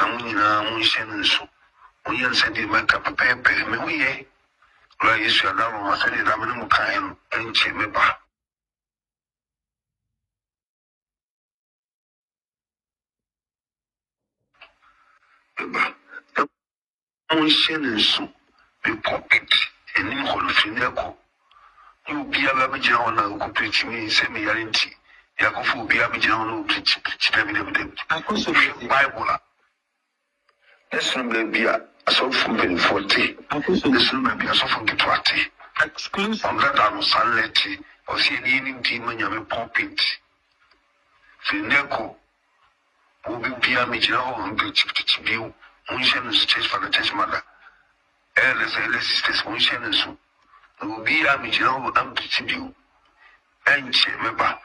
I'm in so. We answered the bank up a paper, me, like you should have was any Raman kind and Chimeba. I'm sending so, be pocket, and in Hall of Fineco. You be a Babijan who preach me, send me a linty. Yakofu be a Babijan who preach them. I could say Bible. This will be a so from 40. This will be a so from 20. Exclusive on that I was sanity or see any demon you have popping. Fineco will be a major and to view. Munchen is church for the church mother. Elders sisters, Munchen and so. Will be a major and to view. And Chemeba.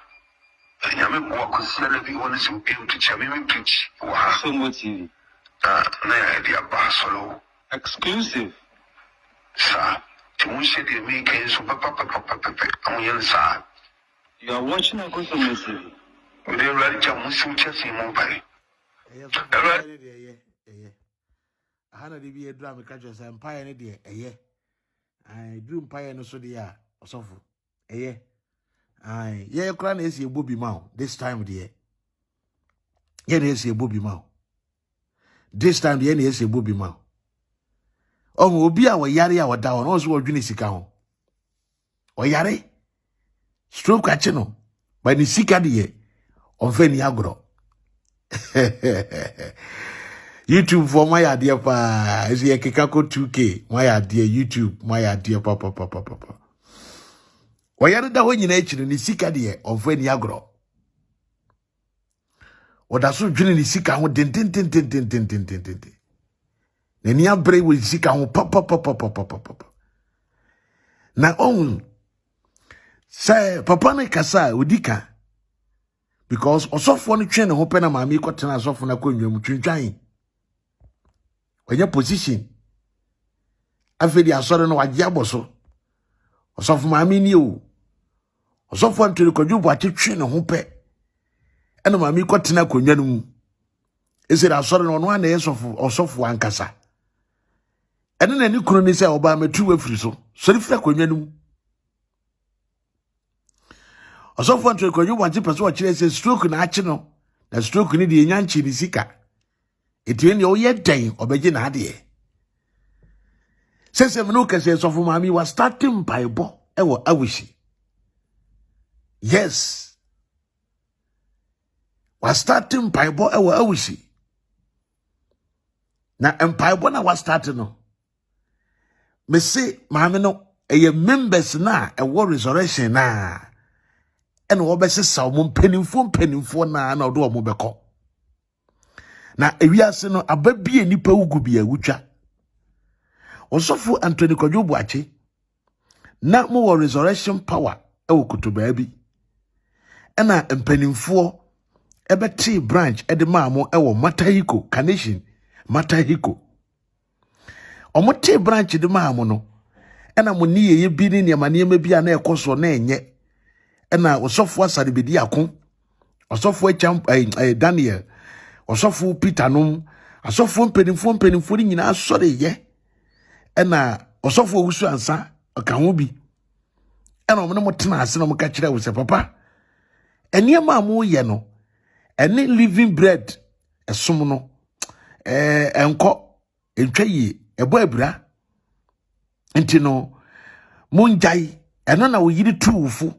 And Yamin walk with Saturday one is in to Chamin preach. Wow, so much. Exclusive. Sir, to say the making so papa, you are watching a good movie. We didn't write a Muslim church in Mumbai. I had a DB drum catchers and pie any day, a year. I drew pie and so dear, or so for a year. I crown is your booby mouth this time of the year. Yet is your booby mouth. This time the NS will be ma. Oh, will be our yari our down, also will drink sicao. Or yari? Stroke catching by the sicadi on Feni Agro. YouTube for my idea pa is ye kekako 2K my idea YouTube my idea papa. Wayare da ho nyina echi ni sika de ofani agro. Oda so dwene ni sika ho den. Na ni abre we sika ho papa. Na on say papa na kasa odika because osofo no twen ne ho pe na maami kwotena asofo na kwanwam twintwan. Onya position afedi asore no wagye aboso. Osofo maami ni o. Osofo antoni Kodwo Boakye twen ne ho pe. Ena maami kwotena kwanwa no mu. Ese da asore no no ana osofo ankasa. Ena na ni kunu ni se oba metu wafiri so. Sori fira kwanwa no mu. Osofo antoni Kodwo Boakye peso wa kire se stroke na ache no. Na stroke ni de nyanchi ni sika. Etieni o ye den obeje na ade. Sese me no kese sofo maami was starting Bible ewo awishi. Yes. Was starting Bible ewo awishi. Na Bible na was starting no. Me say maami no eye members na ewo resurrection na. Ene wo be sesa o mpanimfo na odo o mo beko. Na ewiase no ababie nipa ugu bia wutwa. Osofo Anthony Kodwo Boakye na mo resurrection power ewo kutuba bi. Ena mpanimfo ebeti branch edema ewo Matahiko Carnation Matahiko. Omote branch edema no. Ena mo niye bi ni niamaniema bi na ekoso na enye. Ena osofo asare bedi akon. Osofo Daniel. Osofo Peter nom. Osofo mpanimfo ni nyina asore ye. Ena osofo wusu ansa aka ho bi. Ena omne mo tena ase no mo ka kire wo se papa. Eniema mo ye no. Eni living bread esom no. Enko entwaye ebo abura. Enti no monjai eno na wo yiri tuufo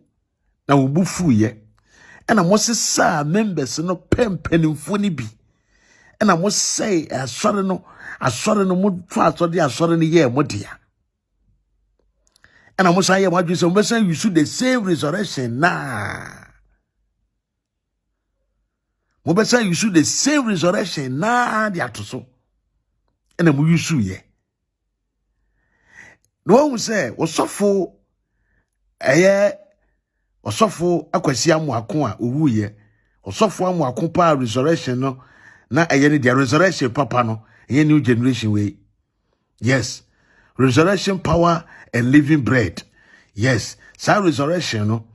na wo bufu ye. Ena mo sesa members no pempanimfo ni bi. Ena mo say asore no mo fa asore no ye mo dia. Ena mo say ye mo adwese mo say you should the same resurrection na. Mo be say you should the same resurrection na dia to so. Ena mo yusu ye. No one say osofo osofo akwasi amuako a owu ye. Osofo amuako pa resurrection no na ni their resurrection papa no new generation way. Yes. Resurrection power and living bread. Yes. Sa resurrection no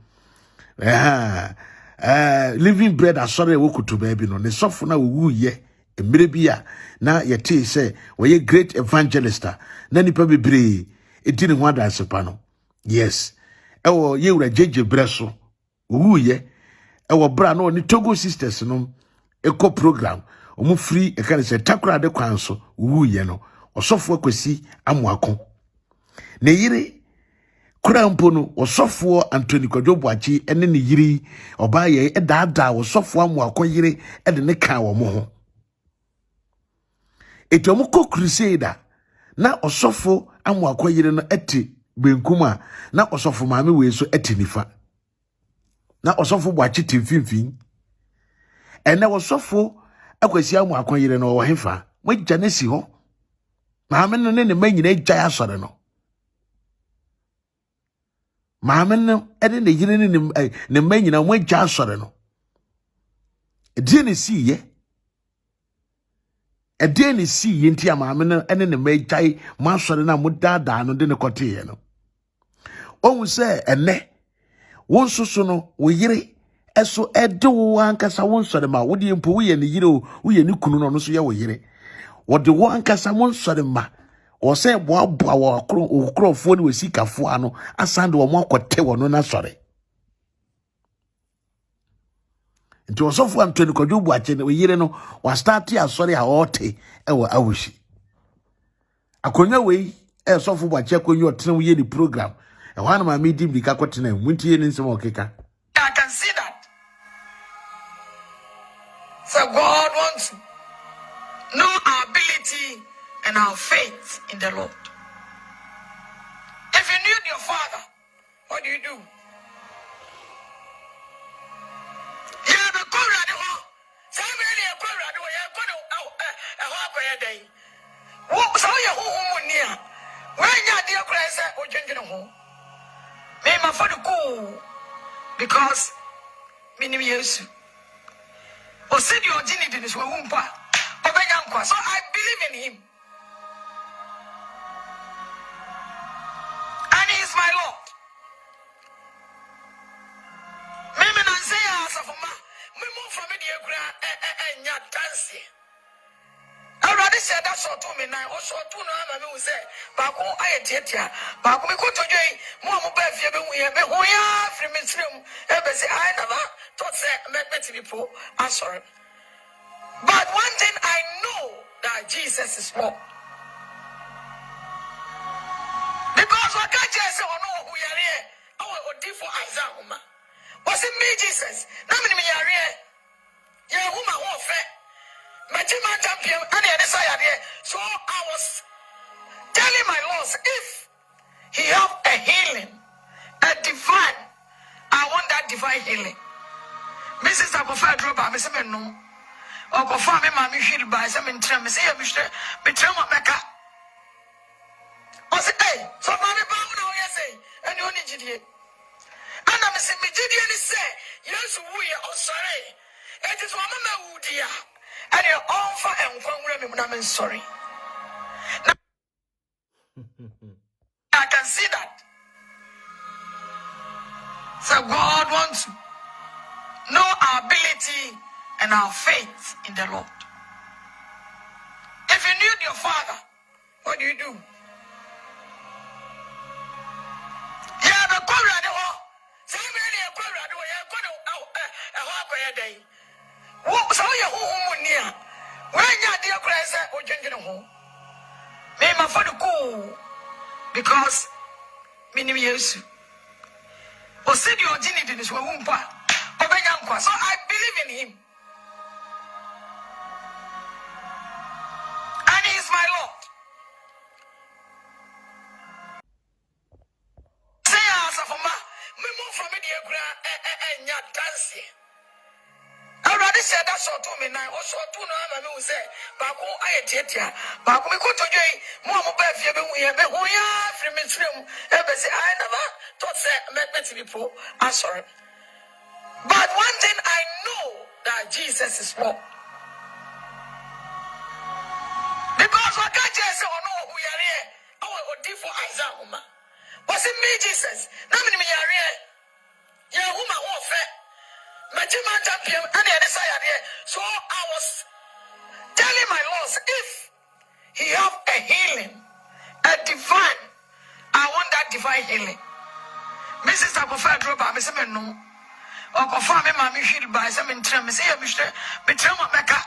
living bread asore wo kutuba bi no ne sofo na owu ye emire bia na yete say we great evangelist na nipa bebre etini ho adanse pa no. Yes. Ewo ye wura jeje breso owu ye ewo bra no ni Togo sisters no eco program omu free e kan se takura de kwan so owu ye no osofo akwasi amuako ne yiri kura mpo no osofo Anthony Kodwo Boakye ene ne yiri oba ye edaada osofo amuako yiri ede ne kan wo mo ho etomu ko crusade na osofo amuako yiri no eti benkuma na osofo maame we so eti nifa na osofo Boakye timfimfin ene osofo akwasi amuako yiri no wo hefa mo gya na si ho maame no ne manyina gya asore no maame no ede ne yiri ne manyina mo gya asore no edi ne si ye ede ne si ye nti maame no ene ne magyai mo asore na mo daadaa no de ne kote ye no ohun se ene won soso no wo yiri eso ede wo ankasa won sore ma wo de mpo wo ye ne yiri wo ye ne kunu no so ye wo yiri wo de wo ankasa won sore ma o se boaboa wo okrofo ne wesikafo ano asande wo makote wo no na sore nti osofo Anthony Kodwo Boakye ne yire no wa start asore a ote ewo awushi akonya we osofo Boakye akonya otena wo ye ni program e hwana ma medim di ka kotena muntie ni nsem okeka. I can see that. So God ability and our faith in the Lord. If you knew your father, what do? Yeah, the Colorado. Somebody a Colorado. You're going to a harbor day. What saw your home near? When you're dear Christ or drinking home? May my father go because many years. Or said your dignity in his womb. So I believe in him. And he is my Lord. Maybe not say as of ma. We move from India and your dancing. I already said that's all to me now. Also, to know I'm going to say, Baku, I did ya. Baku, we go to Jay. Mom, Beth, you have been we are from his room. I never thought that met me to be poor. I'm sorry. But one thing I know that Jesus is Lord. Because what God just said, no, we are here. I will do for Isaiah. Was it me, Jesus? Now, me are here. Yeah, whom I want fair. My champion, and the other side here. So I was telling my Lord, if he have a healing, a divine, I want that divine healing. Mrs. Obofour drop by Mr. No. Obofour me mama healed by some in terms. Say, Mr. Betrayal Mecca. I said, hey, so mommy bow now, yes, and you only did it. And I'm saying, me did you say, yes, we are sorry. It is one of my dear. And you're all for and one I'm sorry. Now, I can see that. So God wants to know our ability and our faith in the Lord. If you knew your father, what do? Yeah, the Colorado. Somebody a Colorado. You're going to a harbor day. What saw your home near? When you're dear Christ or drinking home? May my father go because many years. Or said your dignity in his womb. So I believe in him. And he is my Lord. Say as of ma, we move from India and your dancing. I already said that's all to me now. Also, to know I'm going to say, Baku, I did ya. Baku, we go to Jay. Mom, Beth, you have been we are from his room. I never thought that met me to be poor. I'm sorry. But one thing I know that Jesus is Lord. Because what God just said, no, we are here. I will do for Isaiah. Was it me, Jesus? Now, me are here. Yeah, whom I want fair. My champion, and the other side here. So I was telling my Lord, if he have a healing, a divine, I want that divine healing. Mrs. Obofour drop by Mr. No. Obofour me mama healed by some in terms. Say, Mr. Betrayal Mecca.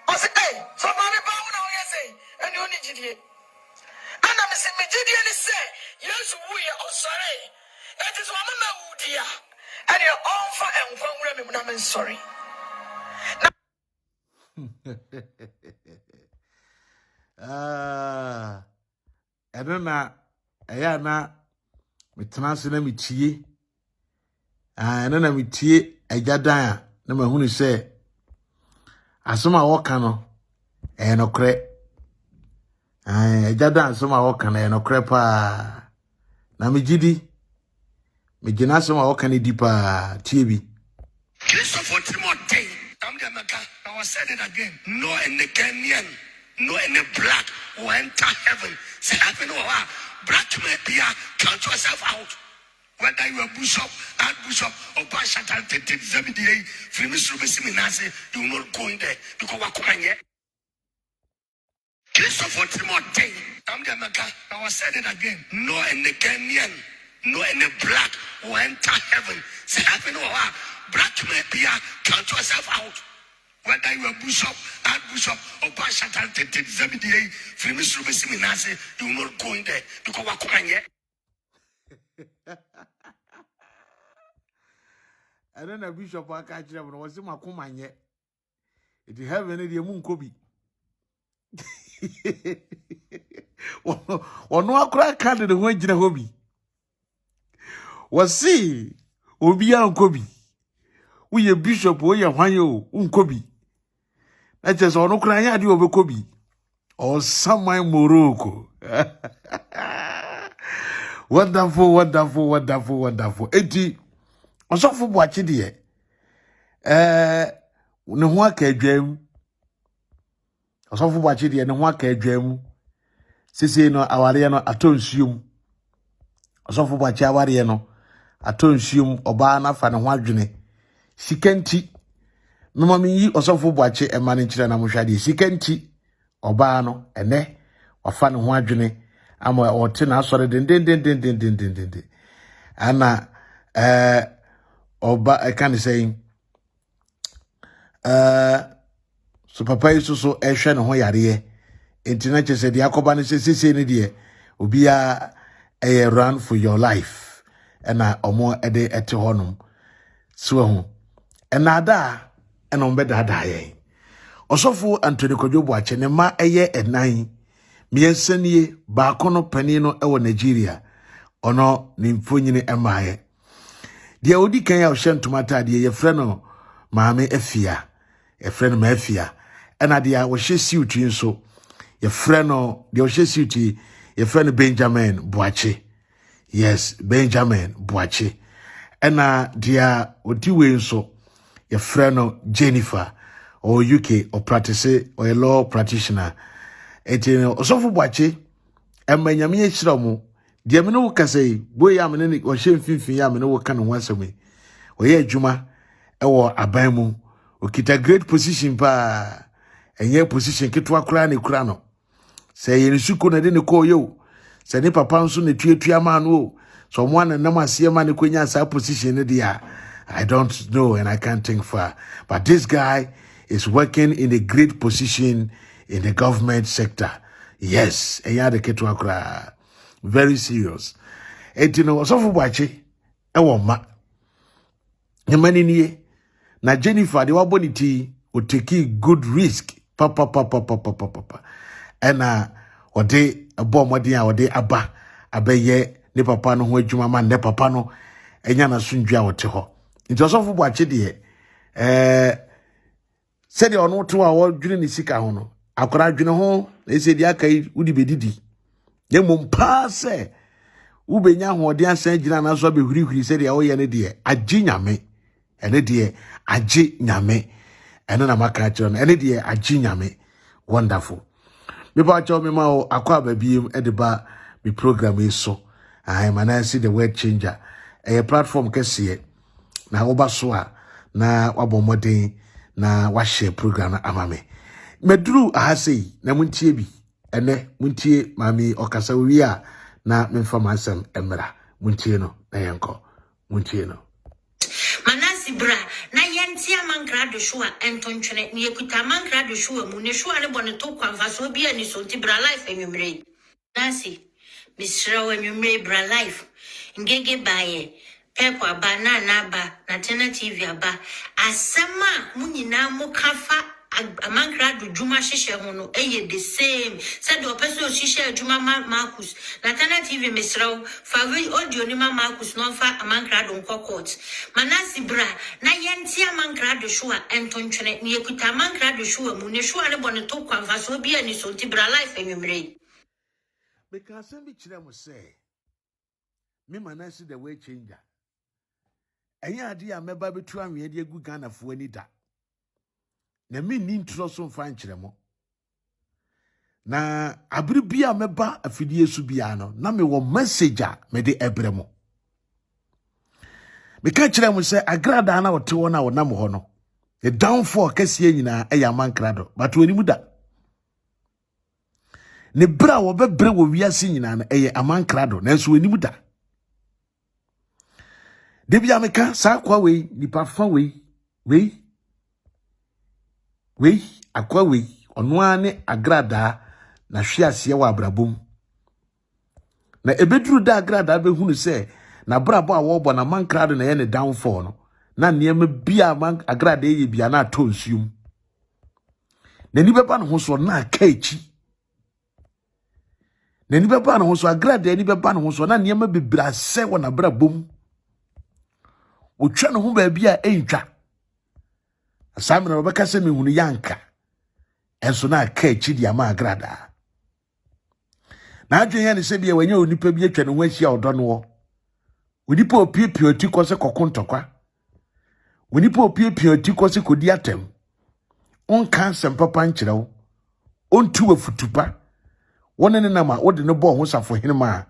I said, hey, so mommy bow now, yes, and you only did it. And I'm saying, me did you say, yes, we are sorry. It is one of my dear. And you're all for and one I'm sorry. I don't know. I na me transi na me tie. I na me tie Agradaa na me hunu say asoma woka no no kre. Agradaa asoma woka no kre pa. Na me gidi me gina asoma woka ne dipa tie bi. Christopher Timothy, I'm the Mecca. I was said it again. No any Kenyan, no any black who enter heaven. Say, I know black may be count yourself out. Whether you are bishop, archbishop, or pastor, 78, free Mr. Manasseh, you will not go in there because what come here. Christopher Timothy, I'm the Mecca. I was said it again. No any Kenyan, no any black who enter heaven. Say, I know black may be count yourself out. Whether you are bishop, archbishop, or pastor, 78, free Mr. Manasseh, you will not go in there because what come here. I don't know bishop I catch them was my kumanye. It heaven the moon kobi. Ono akura kan de ho agina ho bi. Wasi obi ankobi. Uye bishop oye hwanyo unkobi. Na chese ono kura anya de obekobi. O samai Morocco. Wonderful, wonderful, wonderful, wonderful. Eti Obofour Boakye de ne ho aka adwam. Obofour Boakye de ne ho aka adwam. Sisi no aware no atonsuom. Obofour Boakye aware no atonsuom oba na fa ne ho adwene. Sikanti memami yi Obofour Boakye e ma ne kire na mohwade sikanti oba no ene wafa ne ho adwene ama ote na asore den ana oba I can say so papa yi so ehwe ne ho yare entina chese de akoba ne sese ne de obia run for your life ena omo ede ete honum so ho ena da ena ombeda da ye Obofour Kodwo Boakye ne ma eye enan miensanie ba kono pani no ewo Nigeria ono ni mfonyine emaye de odi kan ya ohye ntomata de ye frɛ no maame afia ye frɛ no maafia ena de ya ohye siuti nso ye frɛ no de ohye siuti ye frɛ no Benjamin Boakye. Yes, Benjamin Boakye. Ena de ya odi we nso ye frɛ no Jennifer or UK or practice or a law practitioner. Obofour Boakye emanyame ehira mo de me no kase boy am ne o hye mfimfin ya me no wo kan ho asemi oye adwuma ewo aban mu okita great position pa enye position ketwa kura ne kura no se ye nsuko na de ne ko yo se ne papa nso ne tuatua ma no so mo an nam ase ma ne kwanya sa position ne dia I don't know and I can't think far, but this guy is working in a great position in the government sector. Yes, the ketwa kura very serious. Etino Obofour Boakye ewo ma. Nyamani niye na Jennifer de waboniti o take good risk. Papa. Ena ode abo modin a ode aba abeye ne papa no ho adwuma ma ne papa no enya na sundua wote ho. Nti Obofour Boakye de said you no to our dwene ne sika ho no akora dwene ho e se di akai udi bedidi ye mom pa se u benya ho de asan gina na so be hurihuri said ya wo ye ne de agi nyame ene de agi nyame ene na maka kire no ene de agi nyame. Wonderful. Me ba cho me ma o akwa ba biem e de ba me program e so I Manasseh the word changer a platform kese na wo ba so a na wabomodin na wa share program na amame meduru ahasei na muntie bi ene muntie mami okasa wi a na memfa masem emra muntie no na yenko muntie no Manasseh bra na yenti amankra do shoa entontwene ne yekuta amankra do shoa mu ne shoa ne bone to kwanfa so bia ni so nti bra life enwumre Manasseh bisra wenwumre bra life ngege baye Pekwa ba na ba na tena TV aba asema munyina mo kafa amankra do juma hihye ho no eye the same said the person hihye juma Marcus na tena TV mesraw favi audio ni Marcus no fa amankra do court Manasseh bra na yenti amankra do shoa entontwene ne yekuta amankra do shoa mu ne shoa ne bone to kwanfa so bia ni so nti bra life enwumre because some be kire mo say me Manasseh the way changer. Enya ade a meba betu anwe de egu Ghana fo ani da na me ni ntro so mfa nkire mo na abiri bia meba afidie su bia no na me wo message a me de ebre mo me ka kire mo se Agradaa na wote wona wo nam ho no the downfall kase nyina eya mankrado but woni mu da ne bra wo bebre wo wiase nyina na eye amankrado na so woni mu da Debi ameka sa kwa we nipa fa we akwa we ono ane Agradaa na hwiase wa abrabom na ebeduru da Agradaa be hunu se na brabo a wo bo na mankrado na ye ne downfall no na niam bia man Agradaa ye bia na tonsuum na ni beba no ho so na aka echi na ni beba na ho so Agradaa ni beba na ho so na niam bebrase wona bra bom otwa no ho ba bia entwa asamna obeka se mehunu yanka enso na aka chi dia ma Agradaa na adwen ya ne se bia wanya onipa bi atwa no ho ahia odo no onipa opiepie oti kose kokontokwa onipa opiepie oti kose kodi atem onka sempapa nkyerɛw ontu wafutupa wone ne nama wode ne bo ho safo henema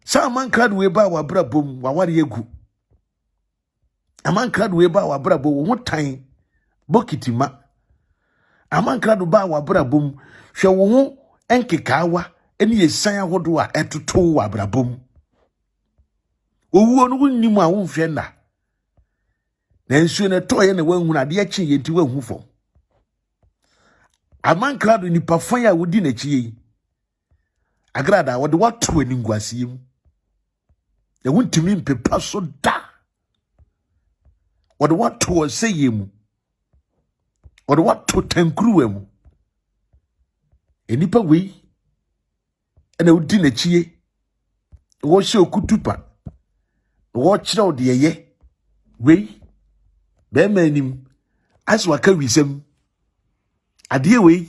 sa man krado we ba wa bra bom wa ware egu aman krado we ba wa bra bom ho tan bokitima aman krado ba wa bra bom hwe wo ho enkekaawa ene yesan ahodo a etoto wa bra bom owuo no wonnim a wonhwe na nsuo ne toye ne wanhunu ade achi yenti wanhu fom aman krado ni pafan ya wodi na chi yi Agradaa wode watu aningwasiem ya wontimi mpepa so da wode watu oseyemu wode watu tankruwemu enipa wei ena wodi na chi wo hye okutupa wo kyerɛ wo de ye wei be manim aswa ka wisem ade wei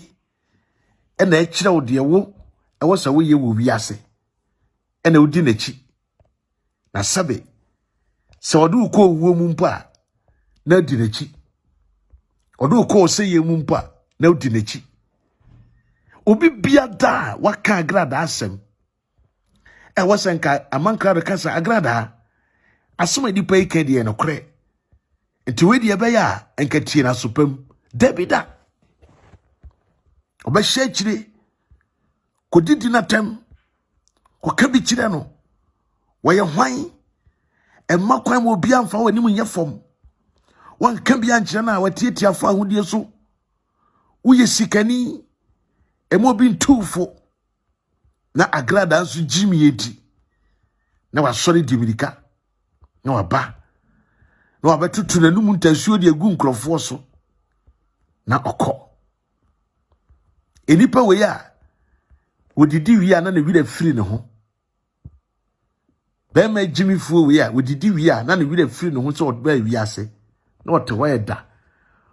ena kyerɛ wo de wo ɛwɔ sa wo ye wo wiase ena wodi na chi na sabe se wode ko wuo mu mpa na di na chi wode ko seye mu mpa na wodi na chi obi bia da waka Agradaa asem ɛwɔ senka amanka kasa Agradaa asoma dipa ike de no kre nti we de be ya enka tie na sopam debida obɛhye kyire kodidi na tem ko kabi kyire no wɔyɛ hwan emma kwan mo bia mfa wani mu nyefom wan ka bia nkyire na watietia fa ahodie so woyɛ sikani emo bi ntufo na Agradaa nso jimi edi na wasɔre dimirika na waba na wabetutu na numu ntasuo de agu nkrofo so na okɔ enipa we ya wodidi wi na wira firi ne ho be ma jimi fuo we ya wodidi wi na wira firi ne ho so odba wi ase na otewa eda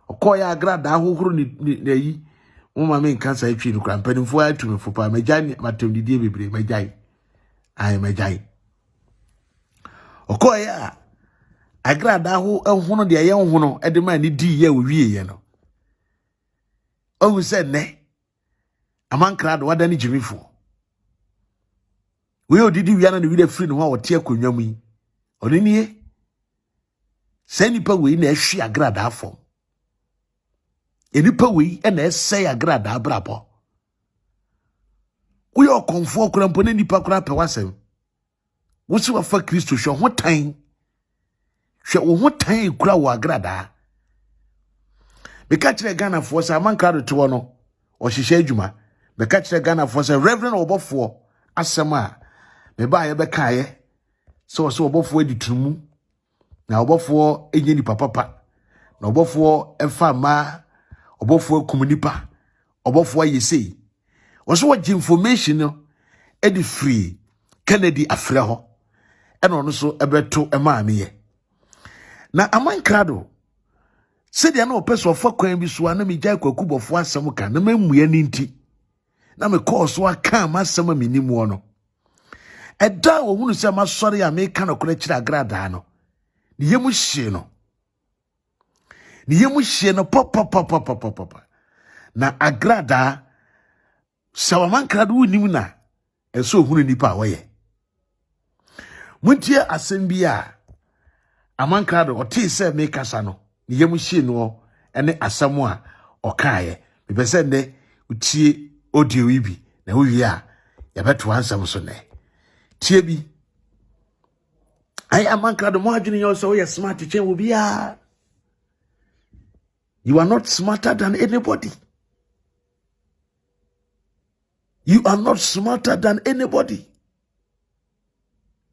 okɔ ya Agradaa hohoro ni yi mo ma me nkansa atwi no kra mpanimfo atumi fopa magyan matem didie bebre magyan ai magyan okɔ ya Agradaa ho ehono de ye hono e de ma ni di ye owie ye no ohu se ne amankrado wada ni jimifo we odidi wi na ne wi da firi no ho wote akonwa mu yi oni nie se nipa we na ehwe Agradaa fo enipa we na ese Agradaa brabo we okonfo okura mpo na nipa kura pe wasem wo si wa fa Kristo hwe ho tan hwe wo ho tan ekura wo Agradaa beka kire Ghana fo sa amankrado to no o hihye adwuma beka kire Ghana fo sa Reverend Obofour asem a me ba ye beka ye so Obofour editumu na Obofour enye ni papa na Obofour efa ma Obofour komunipa Obofour yesei wo so what information no edi free Kennedy afre ho eno no so ebeto emaame ye na amankrado se dia na opeso fa kwan bi so na me gya kwakubofo asem ka na mamua ni nti na me course wa ka ma asem a minimu no eda wo hunu se ma sori ya me ka na kora kira Agradaa no ni yemu hye no pop na Agradaa sawa mankrado unim na eso hunu nipa woye muntie asem bi a amankrado oti se me kasa no ni yemu hye no ene asem a okaaye me pese nde utie audio ibi na wo wi a ya beto ansem so ne tie bi ai amankrado mo adwene yo so we smart chen wo bia. You are not smarter than anybody. You are not smarter than anybody.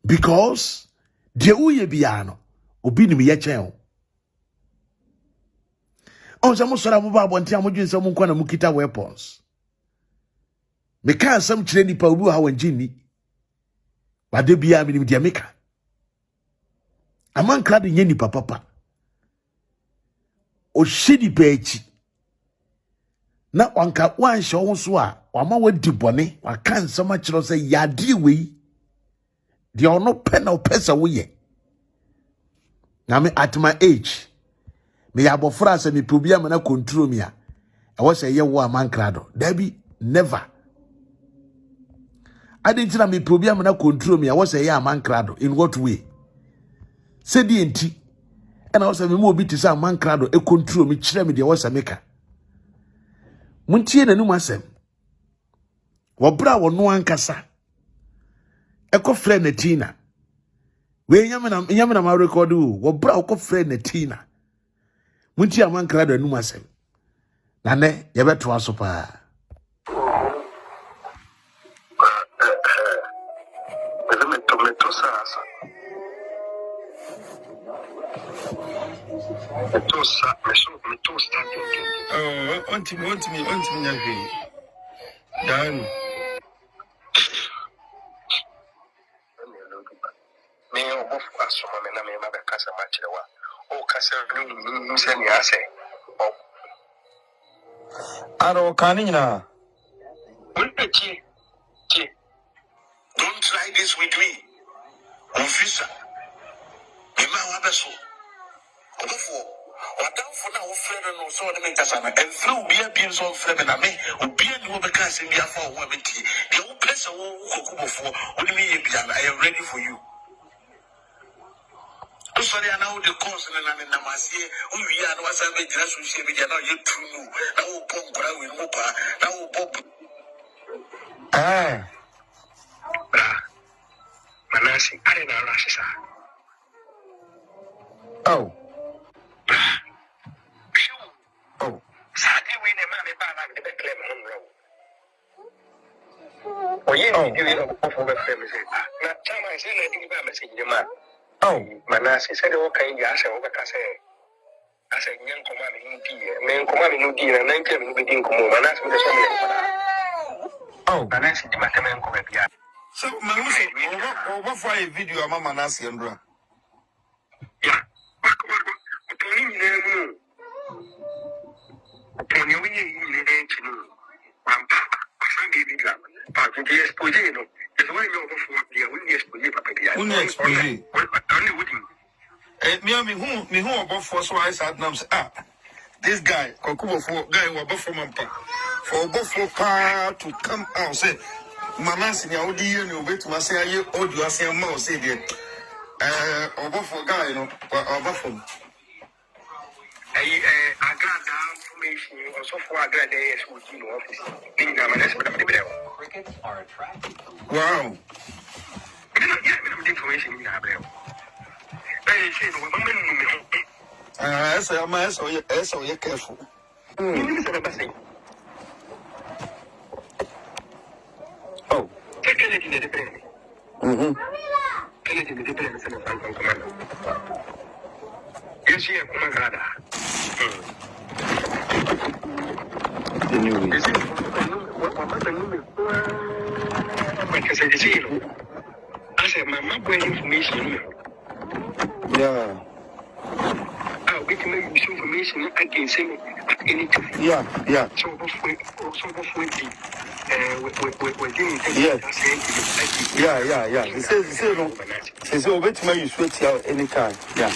Because de uye biano obi ni ye chen. On sa mo sora mo ba bonti amodwen sa mo nkwa na mo kita weapons. Me can't some chilly pawu how and Ginny. But there be a minimum diamica. A man clad in yenny papa. O shitty page. Not one cat one show swa, or my word to bonny, or can't so much say ya dear we. There are no pen or pesa away. Now me at my age. Me Obofour say me problem na control me a. I was a year one man crado. Debbie never. I didn't tell me problem na control me. I was a year man crado. In what way? Say DNT. And I was a me bit to say man crado e control me chire me the was a maker. Muntie na numa sem. Wo bra wo no ankasa. E ko frɛ na Tina. We nyame na ma record wo bra wo ko frɛ na Tina. Muntie man crado numa sem. Na ne ye beto aso pa. Want me, Dan. Me Obofour asoma me na me ma be kasa ma kirewa. O kasa no se ni ase. Aro kanina. Chi. Don't try this with me. Officer. Me ma wa be so. Obofour. Wadam for now friend no so de me kasa na. And through be so friend na me. Obi ani wo be kasa bi afa wo me ti. The wo person wo Obofour. O de me ye bi I am ready for you. Sorry, I know the course and Namasie, who we are no as I made dress with you, now you true. Now, Pop, with Mopa, now, Pop. Manasseh, I didn't know Rashisa. Oh, Saturday, we never like the Becklem home road. Oh, yeah, you know, for the family. Now, time I say, I think about message your man. Oh, Manasseh said, okay, yes, I say. I said, young command in dear, men command in dear, and then came with the income, Manasseh with the oh, Manasseh, you might come and come here. So, Manasseh, Obofour a video of Manasseh and Bra. Yeah, upon your winning in the engine, I'm 𝐊xposes. It's why you're Obofour, the 𝐊xposes. Only with you. Me who Obofour so I said now this guy Obofour guy Obofour mampa for Obofour to come out say Manasseh ya odi ye no betu say aye audio say ma say there Obofour guy you know Obofour Agradaa information also for Agradaa is with you office in the crickets are attracted. Wow. Yeah, information in the so you're careful. Oh, take it in the dependent. Take it in the dependent and the commander. Yes, you have Agradaa. Is it what I said? I said, my mom information. Yeah. I'll get this information against him at any time. Yeah. So Obofour yeah. He says no. He says you switch out anytime. Yeah.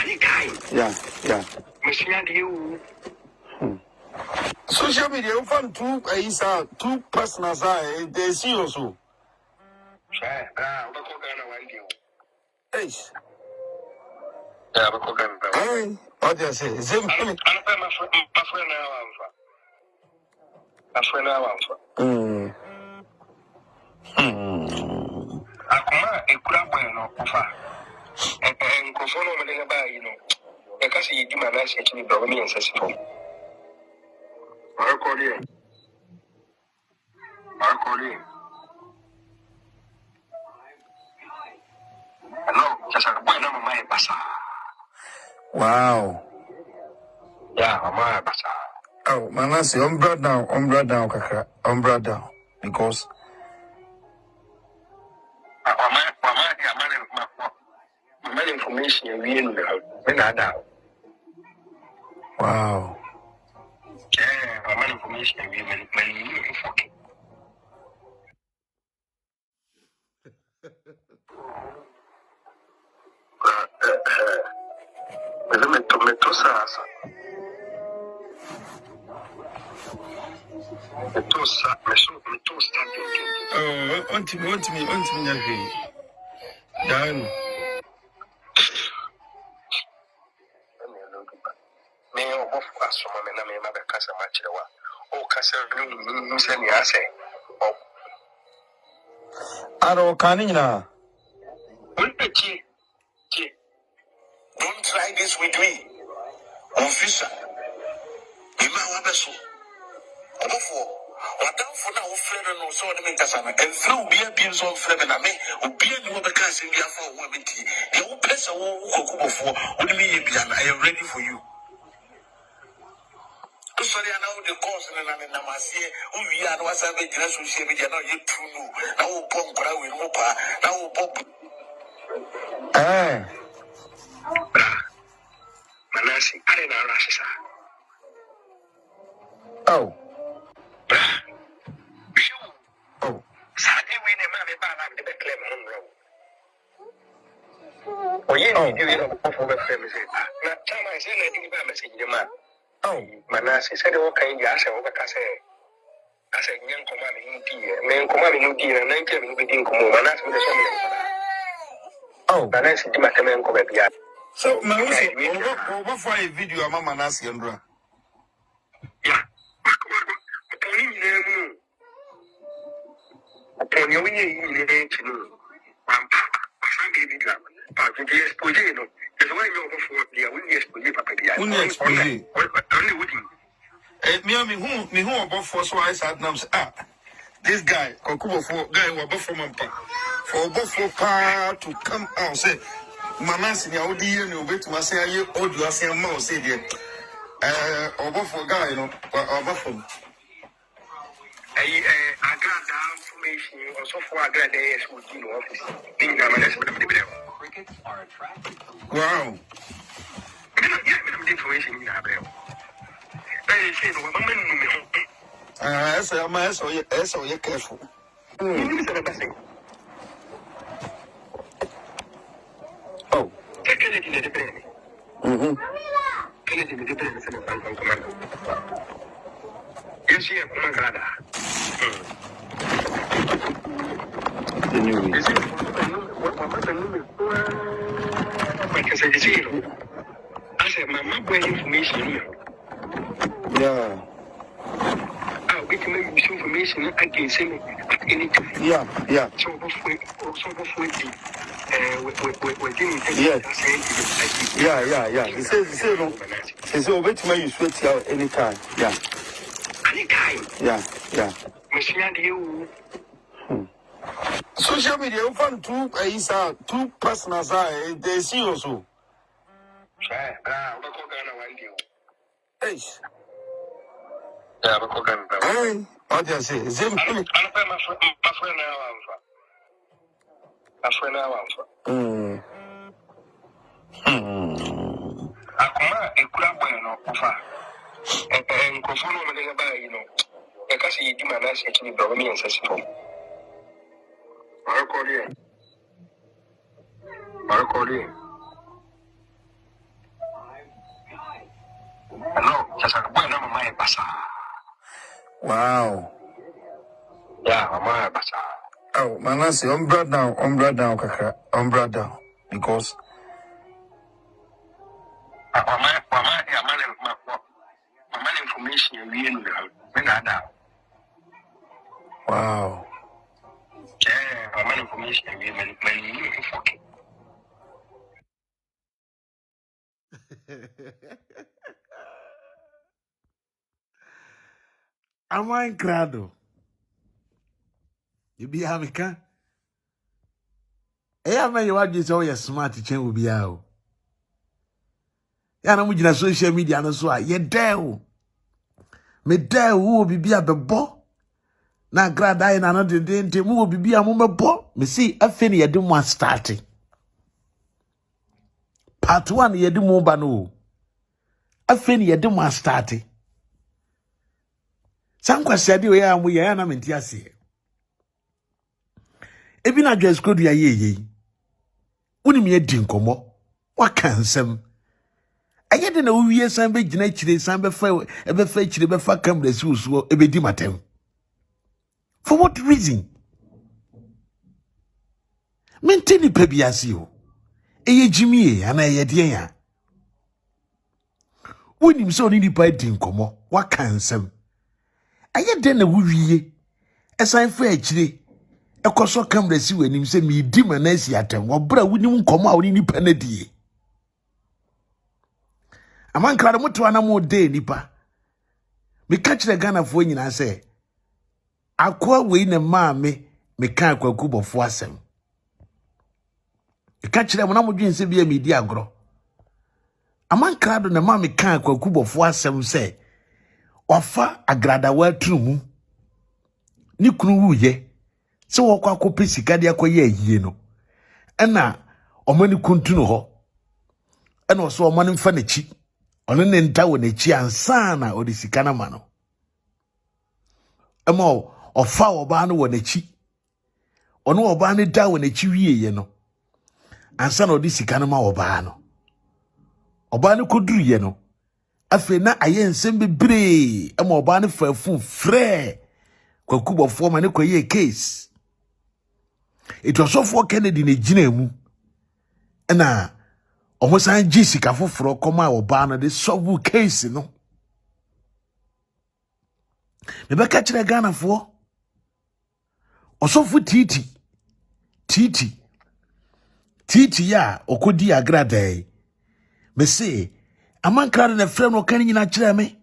Anytime. Yeah. Machine you. Social media open two personal side. They see also. Hey. Yeah, hey, what do you say? My friend now. I could have been offer. And Kofono Madanga, you know, because he did my nice actually, but me and Sessifor. I'll call you. Hello, just a boy number my basa. Wow. Yeah, my basa. Oh, Manasseh, umbra down, kakra. Umbra down. because my information and we in the wow. Yeah, my information and we in fucking. Oh, want me, done. Me Obofour asoma me na me ma be kasa ma kirewa. O kasa no se ni ase. I don't canina. Don't try this with me. Officer. Ima wa beso. Obofour. Wadam for now friend no so de me kasa na. Enfra obi abi so friend na me. Obi ani wo be kasa bi afa wo menti. Ye wo pesa wo Obofour. Wo de me ye bia na I am ready for you. Sorry, I know the course and Namasie, who we are was a bit social media, now you true. Now, Pom, with Mopa, now, Pop. Manasseh, I didn't know Rashisa. Oh. Oh. Saturday, when a man about the Becklem home road. Oh, yeah, you know, for the family. Now, time I said, I think about message the man. Oh, Manasseh said, okay, yes, I said, young command, men command, and then came within Manasseh with the oh, Manasseh, my command, come back. so Obofour a video of Manasseh and bra. Yeah. Upon your way, Me who Obofour so I said now this guy Obofour guy Obofour mampa for Obofour to come out say Manasseh ni audi you bet to say aye audio say ma say there Obofour guy you know Obofour Agradaa information also for Agradaa is with the office. Being a Manasseh. wow. I'm information in Abreu. I say, no woman, So you're careful. Oh. Take it in the brain. Take it in the brain and command. Yes, here, Agradaa. The new Is it what I said? I said, my mother information. yeah. We can make information I can send at any time. Yeah. So before Yeah. He says no. He says wait till you sweat here anytime. Yeah. Anytime. Yeah. Social media open two personal side they see also. Hey. Yeah, but Hey, what do you say? Is it my friend now. Akoma ekura boy no ofa. Nkofo no me dey ba yi no. E ka se yidi Manasseh kini bro me ensesifo. Marcoli. Hello, just a boy no my pasa. wow. Yeah, mama pasa. Oh, Manasseh, umbra down, kakra, umbra down, because Mama information and we in the wow. Yeah, mama information and we in fucking. Am I incredible? You be Hamika? I may you are so your smart chain will be out. Yana mujina social media no so ye dare. Me dare who be a bebo. na Agradaa na no de mu obibi a mo mebo me see afi ne yede mo start part 1 yede mo ba no afi ne yede mo start sankwasiade we ya mo ya na menti ase ebi na dress code ya ye unim ye di nkomo waka nsem ayede na uwie san be gina chire san be fa chire be fa camera si usuo e be di matem. For what reason? Mentini pebiasi o. Eye jimie ana ye de ya. Wonim so ni nipa di nkomo waka nsem. Ayede na wuwie esan fa chire ekoso camera si wanim se mi di Manasseh atem wo bra wonim nkomo a woni nipa na die. Amankra moto ana mo de nipa. Me catch the Ghana fo nyina se akwa we ne maame me kan kwaku bofo asem. Me catch them na mo dwen se bia me di agro. Amankra do ne maame kan kwaku bofo asem se ofa Agradaa wa tumu ni kunu wuye se wo kwa kopi sika de akoye ayie no ena omani kuntuno ho ena so omani mfa na chi ono ne nta wo na chi ansa na odi sika na ma no ema ofa oba no wo na chi ono oba ne da wo na chi wie ye no ansa na odi sika na ma oba no oba ne koduru ye no afi na aye nsem bebre ema oba ne fafu frɛ kwaku bofo ma ne koye case. It was so for Kennedy ne gina mu na omosan jisika foforo koma oba no de solve case no. Me be ka kire Ghana fo osofu titi ya okodi Agradaa me say amankra na frɛ no kan nyina kire me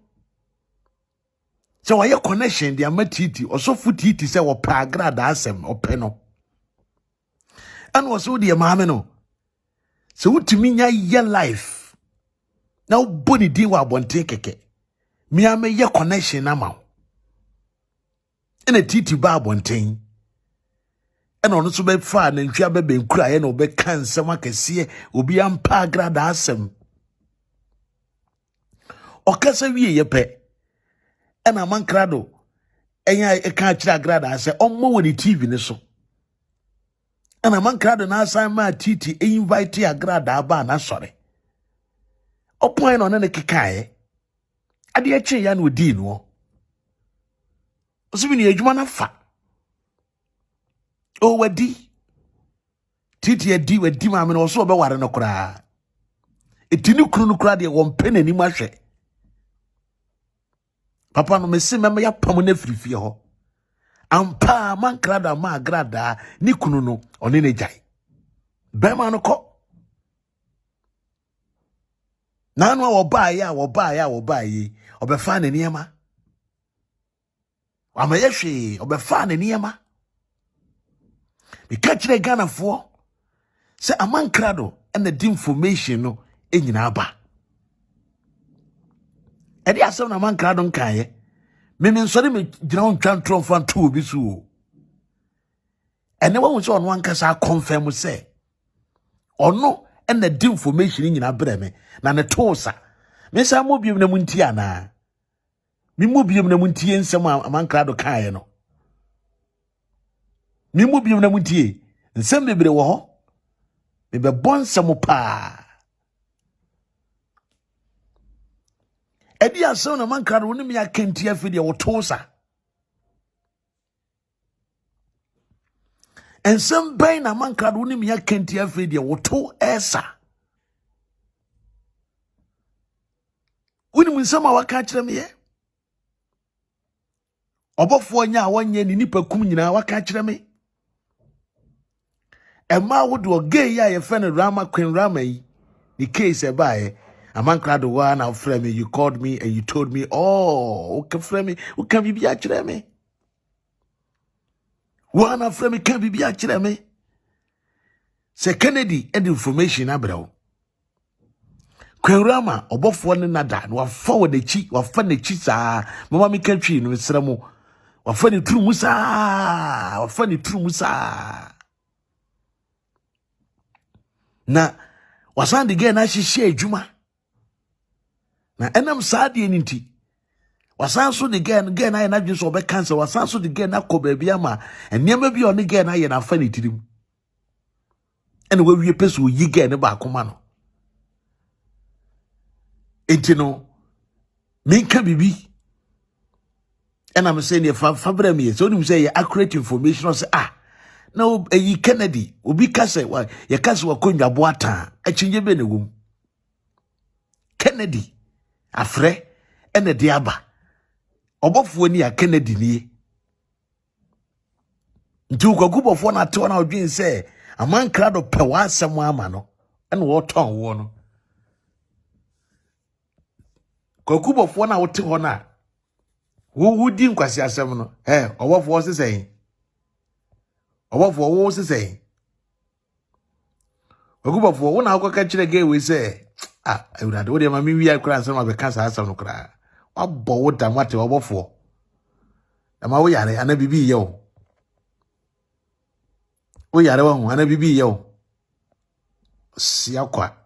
so why connection dia ma titi osofu titi say wo pa Agradaa asem ope no and was so the maame no so utimi nya ye life now body di wa bonten keke mi ame ye connection na ma ena titi ba bonten ena ono so be fa na ntwa be nkura ye na obe kan nsem akese obi ampa Agradaa asem okasa wie ye pe ena mankrado enya e kan kira Agradaa se ommo woni TV ne so. And a man crowd na assign my titi invite Agradaa ba na sorry. O point on any kikae. Adi eche ya no di no. Osimi ni adwuma na fa. O wadi. Titi wadi ma me no so be ware no kra. Etini kunu no kra de won pena ni mahwe. Papa no me se me ya pam na frifie ho. Ampa man Agradaa ma Agradaa ni kunu no oni ne jai bema no ko na no wo ba ya obefa ne niema amayehwe obefa ne niema bi ka kire Ghana fo se amankrado and the information no enyina ba e dia asem na amankrado nkan ye me sorry me gina on twan tron fan to bi so ene wo so on kasa confirm say ono and the information nyina bere me na ne tosa me sa mo biom na munti ana me mo biom na munti ensem amankrado kan no me mo biom na munti ensem bebre wo ho me be bonsam pa edi aso na mankrado wonim ya kenti afide wo tosa ensem bain na mankrado wonim ya kenti afide wo to esa wonim nsem a waka kire me ye Obofour nya wonye ni nipa kum nyina waka kire me ema wodo gay ya ye friend Rama Queen Rama yi the case e bae amankrado wa na frame me, you called me and you told me, oh, okay, frame me, who can be actually me? One of frame can be actually me. Say Kennedy and information abro. Kwerama Obofour ne nada no forward the chi wa fa na chi sa mama me country no sramo Wafani turu musa. Wafani turu musa. Na wasandi gen na shishe juma. Na enam saadi eninti. Wasanso de gen na na dwuso obe cancer. Wasanso de gen na ko baabi ama. Enema bi oni gen na ye na afani tirim. Ene we wie peso yi gen ne ba akoma no. Enti no minka bibi. And I'm saying if Fabre me, so you say accurate information. Say no, you Kennedy, Ubi Kase, why your case will come your boata, a change your benegum. Kennedy, a fre, and a diaba. Obofour ni a Kennedy ni. Do go group of 1 or 2 hours being say a man crowd of power somewhere mano, and what tongue one. Go group of 1 or 2 hours. Who didn't kwasi asem no Obofour se saying Obofour wo se saying Obofour wo na akoka kire ge we say Agradaa wo de ma mi wi akura asem ma be kasa asem no kra wa bo wo da mate Obofour da ma wo yare ana bibi ye wo yare wo ana bibi ye wo si akwa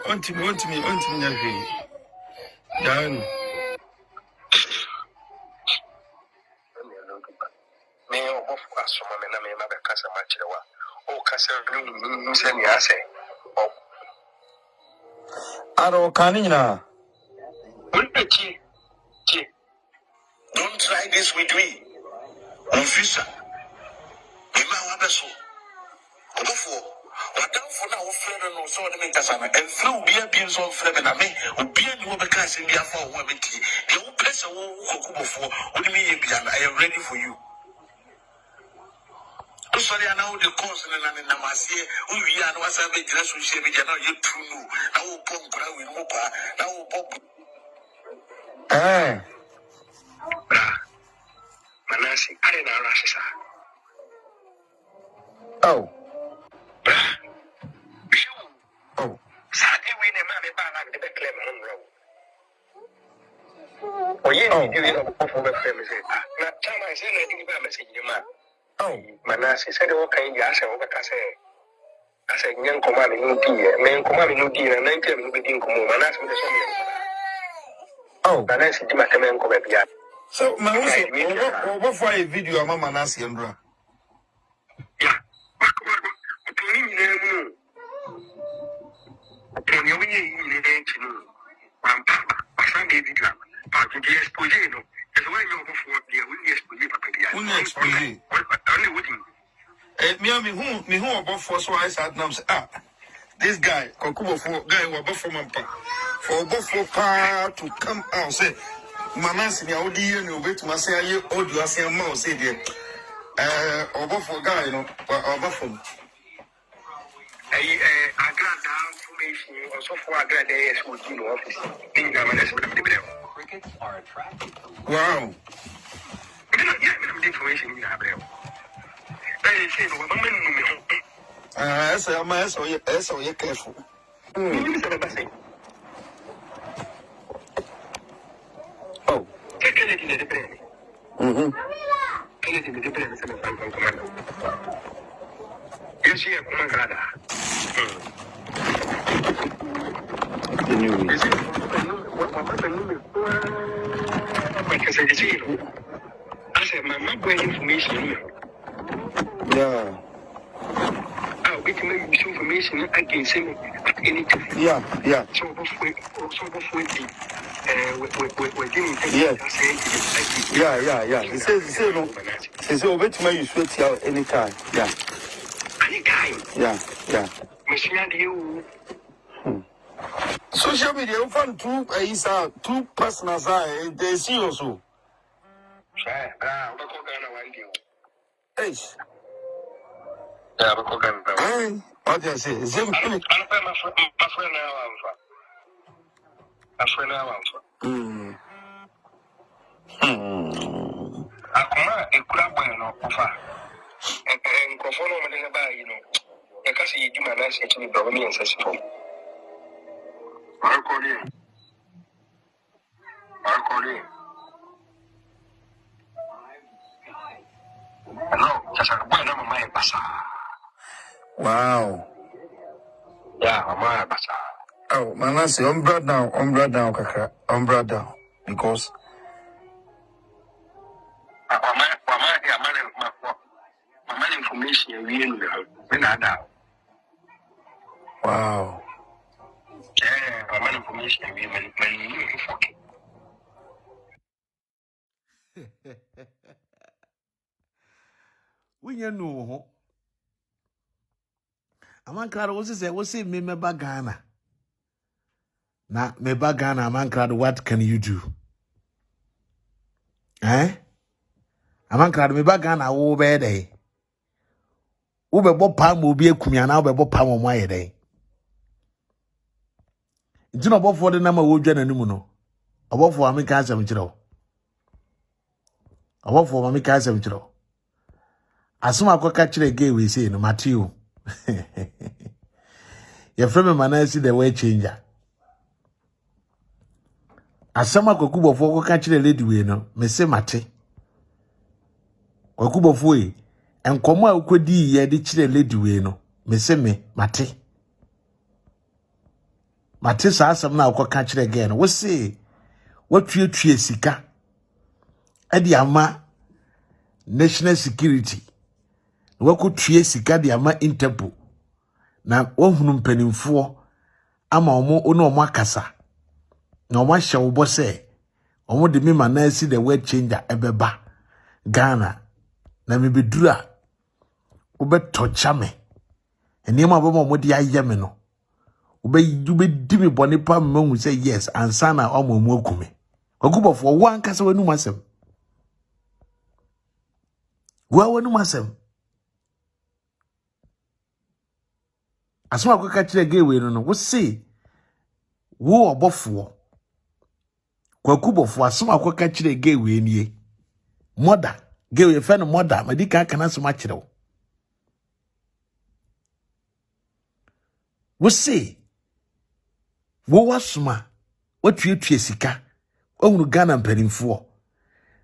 Want me, Down. Me, Obofour, so my name, my casa machiwa. Oh, Casa, send me, I say. Aro Canina. Don't try this with me. Officer. Obofour. What down for now, friend and so the Mentasana, and through being so friend and me, who be in Wobacas in the after women tea. The old person who Obofour, what do you mean? I am ready for you. Sorry, I know the cause and Namaste, who we are, was a big dress with Shabby, and now you true. Now, Pop, with Mopa, now Pop. Manasseh, I didn't know. Oh. Oh. Sadly, we never had the Clement Road. Oh, yeah, you know, for the family. Not time I said, I didn't message you, man. Oh, Manasseh said, okay, yes, I said, young commanding no dear, man commanding no dear, and 9 will be in command. Manasseh with the same. Oh, Manasseh, you might come and come back. So, Manasseh, what for a video of Manasseh and Bra? Yeah. Upon your way, you need to know. I'm Papa, baby drama. Part of the exposure, no. As well, you're before the only exposure. Only wouldn't. Me who Obofour so I said, this guy, Kodwo guy, Obofour for Obofour to come out, say, Manasseh, the audio, you wait to say, you audio, say, mouse, say, Obofour guy, you know, Obofour. Agradaa information also for Agradaa SOG no office. Crickets are attracted to. Wow. Yeah, information in Agradaa. I say no, I'm you careful. Oh. Take it in the dependent. Take it in the dependent and commander. Yes, you have Agradaa. I said, my mother information. Yeah. I'll get to make some information against him at any time. Yeah. So, Obofour, yeah. He says, no. He says, Obofour, you sweat here anytime. Yeah. Anytime. Yeah. Machine, you. Social media, you find two personal side, they see also. Hey. Yeah, what do I say? My friend microphone on the bar, you know. The castle you do Manasseh to be Buriéd and successful. Marconi. Hello, just a boy, I'm my bassa. Wow. Yeah, I'm my bassa. Oh, Manasseh, I'm brought down, Kaka. I'm brought down. Because. My information, you know, wow. Yeah, my information, When you know, a man crowd was say me bagana. Na me bagana, man crowd, what can you do? Eh? A man crowd me bagana, wo be day. Ube bo pam will be a kumiana, ube bo pam on my day. It's not about for the number of Jen and Numuno. About for Amica Samchero. About for Amica Samchero. As soon as I catch the gay, we say, no, Matthew. Your friend Manasseh, the way changer. As some of Obofour catch the lady, we know, me say Mate. Obofour, and come out could ye the chile lady, we know, me say me, Mate. Mate says some now catch it again. What say? What you sika? Edi ama national security. What could sika di ama Interpol? Na ohunu mpanimfo ama ono makasa. Na omo hye wo bose. Omo de me Manasseh the word changer ebeba Ghana. Na me bedura obetocha me. Eniema baba omo de aye me no. Ube di me boni pa me say yes ansa na omo mu akume. Obofour wan kasa wanu masem. Wanu masem. Asoma ko ka kire gewe no wo say wo Obofour. Obofour asoma ko ka kire gewe nie. Mother gewe fe no mother madika kana soma kire wo. Wo say wo wasoma watue sika ohunu Ghana mpanimfo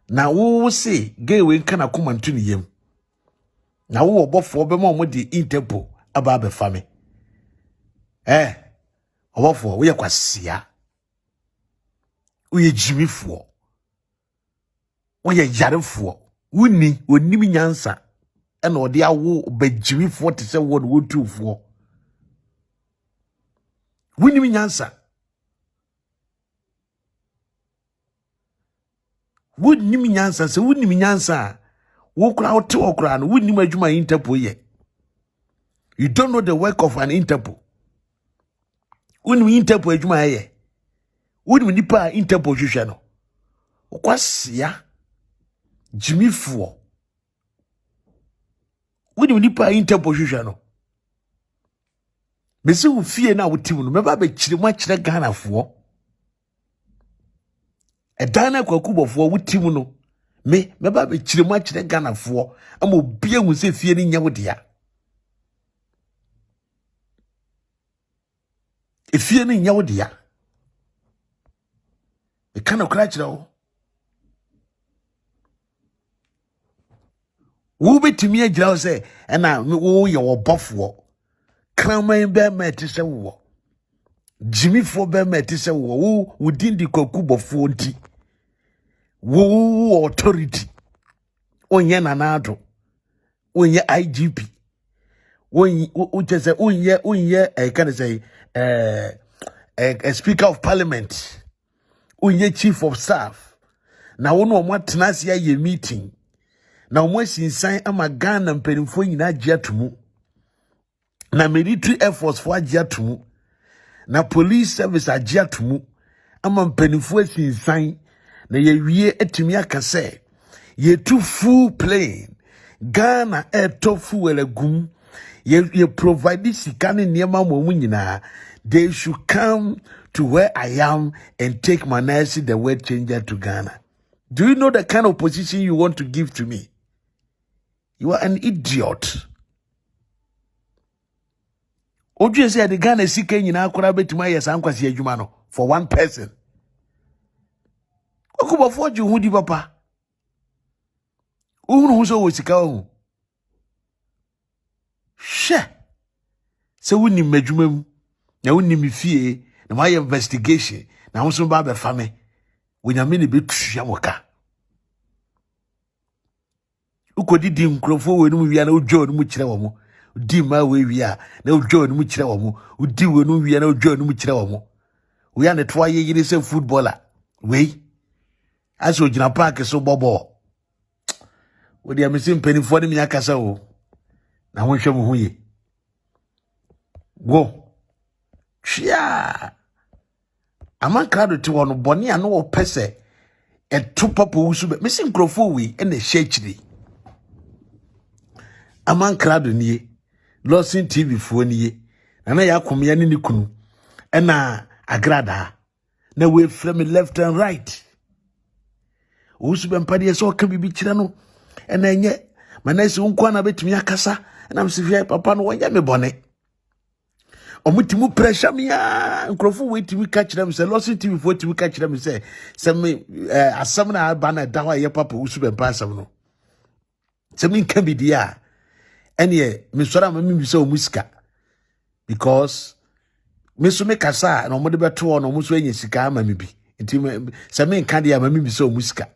na wo say gewe kana komantu ne yam na wo Obofour be ma mo de Interpol aba be fame Obofour wo ye kwasia wo ye jimifo wo ye yarefo wuni onim nyansa ena ode awo be jimifo te se wo no wotufo wuni nyansa wuni nyansa se wuni nyansa wo kura wote okura no wuni adwuma Interpol ye. You don't know the work of an Interpol. Wuni Interpol adwuma ye wuni nipa Interpol hwehwe no okwasia jimifo wuni nipa Interpol hwehwe no Mesi wo fie na wotim no meba be kire mu akire Ghana fo Edana Obofour wotim no meba be kire mu akire Ghana fo ama obi ehu se fie ni nya wodea efie ni nya wodea e kana kra kire wo betimi agira wo se na wo ye Obofour Kraman be meti se wo jimifo be meti se wo within the Obofour nti wo authority onye nanado onye IGP onye can say speaker of parliament onye chief of staff na wo no mo tenase ye meeting na mo sinsan ama Ghana mpanimfo nyina giatumu na military air force for agiatumu na police service agiatumu ama mpanimfo sinsan na ye wie etimi akase ye tu full plane Ghana air to full agum ye provide sikane niema mo nyina. They should come to where I am and take Manasseh the word changer to Ghana. Do you know the kind of position you want to give to me? You are an idiot. Oju say the Ghana sika nyina akora betima yes ankwase adwuma no for one person. Obofour ju hu di papa. Uhunu so wo sika hu. She. Se woni madwuma mu. Na woni mi fie, na my investigation. Na wonso ba be fa me. Wonyame ne betua moka. Ukodi di nkrofo we no wia na odwo no mu kire wo mo. Di ma we wia na odwo no mu kire wo mo. Udi we no wia na odwo no mu kire wo mo. We are the twa yiri say footballer. We as o gina park so bobo. We dey misin penifo ne me akasa o. Na ho hwe mo ho ye. Go. Chia. Amankrado ti wono bone a no wo pese e to papa wusu be. Misin krofo we e na hye Amankrado nie. Losin TV fo nie. Na ya komya ne kunu. E na Agradaa. Na we from left and right. Wusu be mpade so ka bibi kire no. E na enye Manasseh unko na betumi akasa. Na msifia papa no wonya me bone. Omutimu pressure me ya nkrofo we timi ka kire me say Losin TV fo timi ka kire me say me asam na ba na da wa ye papa wusu be mpa asam no. Se me nka bi dia. Ene me sora ma mi bi say omusika. Because me so me kasa na omode beto no muso anya sika ama me bi nti se me nka dia ma me bi so musika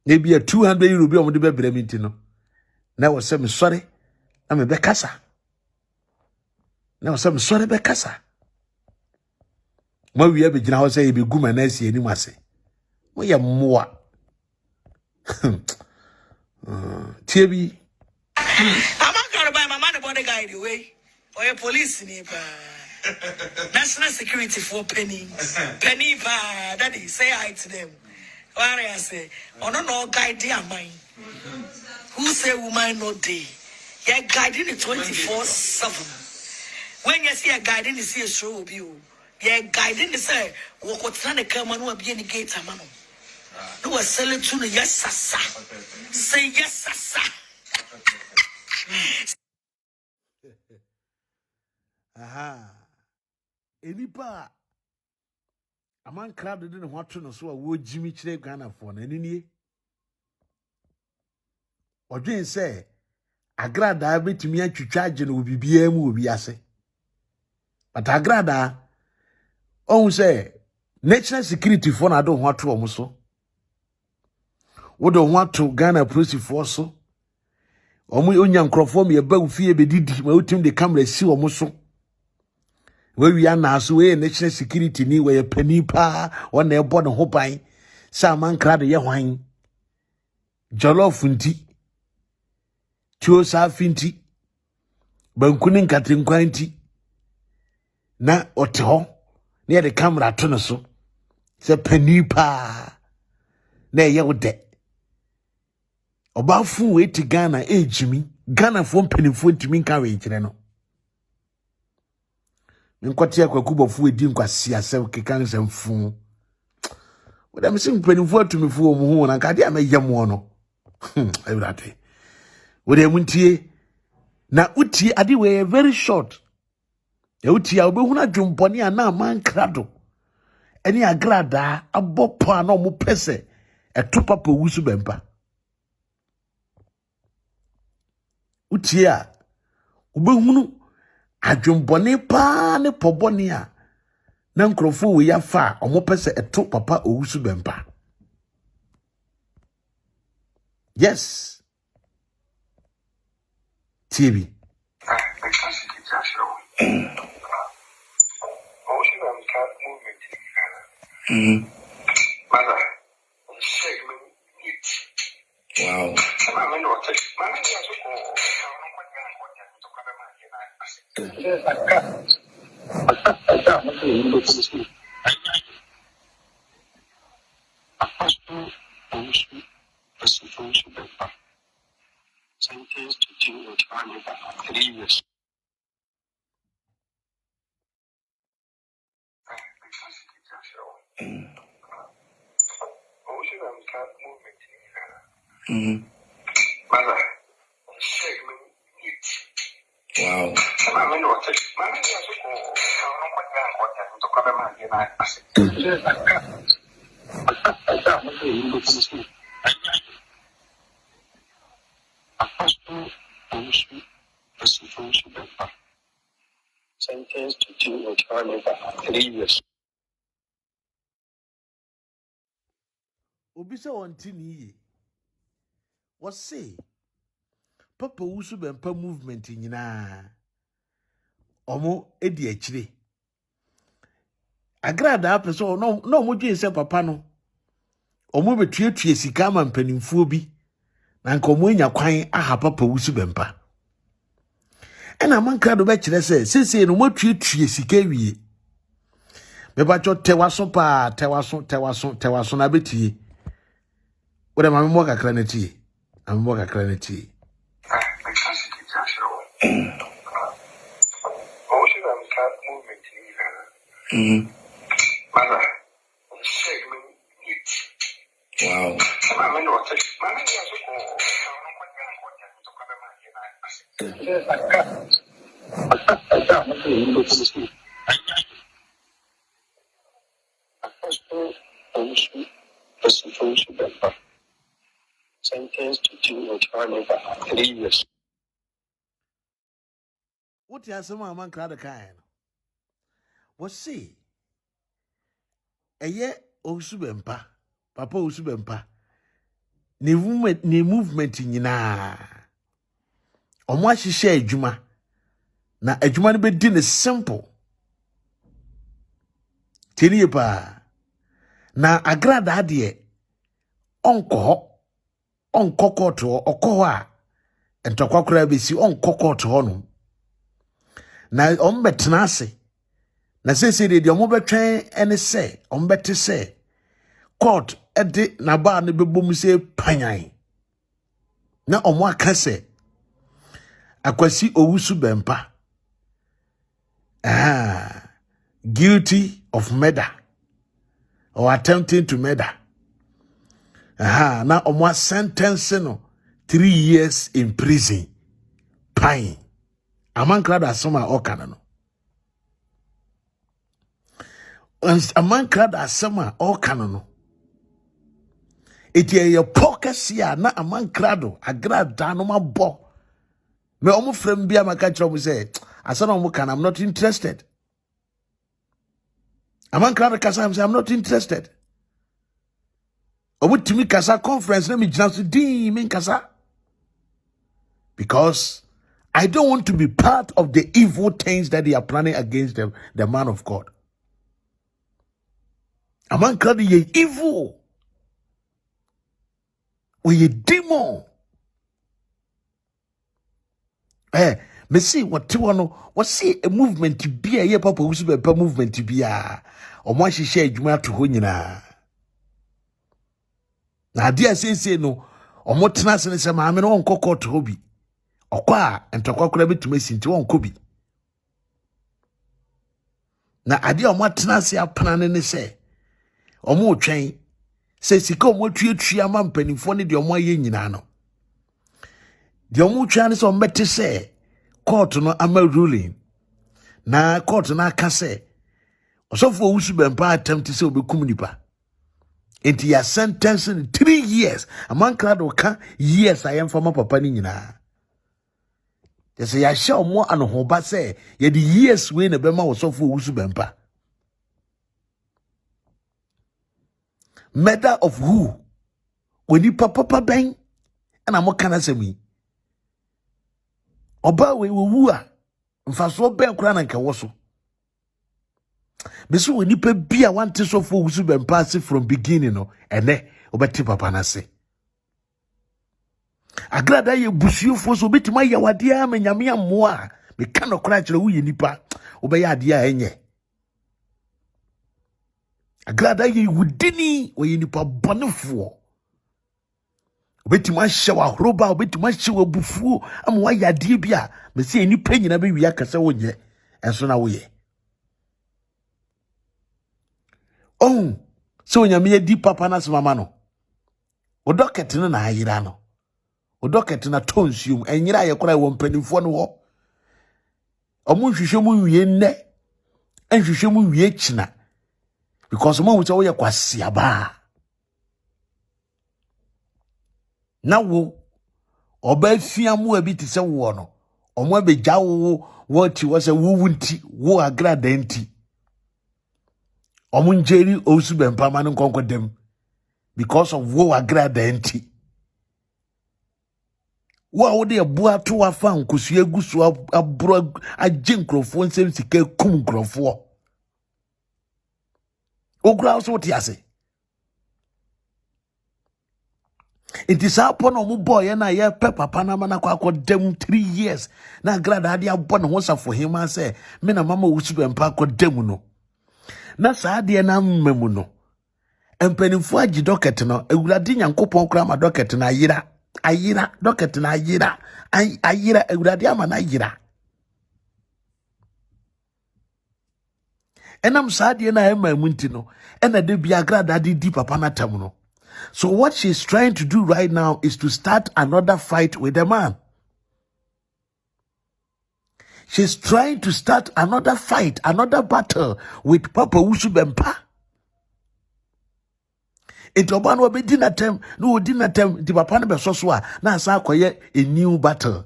na bia 200 euro bi omode bebre me nti no na wo se me sore na me be kasa na wo se me sore be kasa ma wi abegina ho se ye be gu Manasseh ani ase mo ye moa tie bi I'm buy my man body guide away. Or a police neighbor. National security for penny. Penny pa daddy say hi to them. What I say, oh no guide dear mine. Who say woman no day? You're guiding it 24/7. When you see a guiding, you see a show of you. You're guiding the say, what's not a come on be any gate a man. No was selling to the yes, sir. Say yes, sir. aha enipa Amankrado de ne ho ato no so a wo jimi kire Ghana fo na nie odwen se Agradaa betumi atwitwa age no bibia mu obi ase but Agradaa on say national security for na do ho ato o mo so wo do ho ato Ghana police force so omo onya nkrofo me ba ufie bedidi ma utim de camera si o mo so we wi na so we national security ni we pani pa won na ebo ne ho ban sa Amankrado ye hwan jollof nti tuo sa finti bankuni nkatrenkwan nti na ote ho na de camera to no so se pani pa na ye wode Obofour we ti Ghana ejimi Ghana fo mpanifo ntimi nka we nkire no nkwati Kodwo edi nkwasi asem keka nsem fu wada me sim mpanifo atumifo o mu hu na nkade ameyam no Agradaa wada muntie na utie ade we very short ya utie a obehu na dwompone a na Amankrado eni Agradaa abopo a na omo pese etopapa wusu bempa utie a ubehunu adwombone pa ne pobone a na nkrofo we ya fa omo pese eto papa owusu bempa yes TV Wow. Wow. Sentenced to jail or trial over 3 years. Obisa ontini what say Papa Wusu Bempa movement nyina omo edi akire Agradaa person no mo dwen se papa no omo betuetue sika ma mpanimfuo bi na nka omo anya kwan aha Papa Wusu Bempa ena manka do be kire se no mo tuetue sika wie me ba cho tewaso pa tewaso na betie wode ma me mo kakra na tie ammo kakra na tie Wow. Sentenced to jail or trial over 3 years. What ya sama man kra da kan what say eye Wusu Bempa Papa Wusu Bempa ne movement nyina omo ahihye adwuma na adwuma no be di ne simple tini pa na Agradaa de onko koto okọ a entokwa besi onko koto ho no na ombetena ase na sese de omo betwen ene se ombete se court ede na ba ne bebom se panyan na omo aka se akwasi Owusu Bempa guilty of murder or attempting to murder na omo sentence no 3 years in prison pain amankra da soma okana no amankra da soma okana no eti ye pokesia na amankra do Agradaa no mabo me omo frem bia maka kire omo say asana omo kana I'm not interested amankra do kasa I'm not interested omo timi kasa conference na me jina so din me kasa because I don't want to be part of the evil things that they are planning against the man of God. A man called ye evil. We ye demon. Me see what you want what see a movement to be a ye Papa Wusu Bempa movement to be a or one she share juma to hunyina. Na dia say no or more tenacity and say ma me no onko to hobi. Okwa entokwa kura betuma sinti won kobi na ade omo tenase apana ne se omo twen se sika omo tuatua ma mpanimfo ne de omo aye nyina no de omo twa ne se ombete se court no ama ruling na court na aka se osofo Owusu Bempa attempt se obekum nipa enti ya sentence 3 years amankra do ka years ayemfa ma papa ni nyina. They say, I shall more and hoba say, ye the years we ne bema was so for Owusu Bempa. Murder of who? When you papa bang, and I'm what can I say me? Oba we wua, and for so bang cran and kawaso. Miss when you pay beer one to so for Owusu Bempa from beginning, no, and ne, obeti papa na say. Agradaa ye busuo fo so betima ya wade a menyame amoa me ka no kra kire wo ye nipa obeya ade a enye Agradaa ye wudini wo ye nipa bonefo obetima hye wa horoba obetima hye wa bufuo am wa ya ade bia me se nipa nyina be wi akase wo nye enso na wo ye so onyame ye di papa na semama no o docket no na ayira no o docket na tonsium enyira ye kora wo mpanimfo no ho Omu hwehwe mu wie nne. Enhwehwe mu wie china. Because omu wo ye kwasiaba. Na wo oba fiamu abi ti se wo no. Omu abegya wo what was a wunti wo Agradaa nti. Omu njeri osu bempa ma no konkodem because of wo Agradaa nti. Wo de abua to afa nkosu egusu abro agye nkrofo nsem sika kum nkrofo. Ogura so ti ase. It is upon omu boy na ye papa na mana kwa dem 3 years. Na Agradaa de abon ho sa for him and say me na mama wusu bempa kwa dem no. Na saa de na mmemu no. Empanimfo agi docket no Awurade Nyankopɔn kra ma docket na ayira docket na ayira Awurade ama na ayira. Enam saa de na emamu nti no ena de bia Agradaa di papa na tam no. So what she's trying to do right now is to start another fight with the man. She's trying to start another fight, another battle with Papa Usubempa. Into one will be dinner time, no dinner time, the papa be so na sa koye a new battle.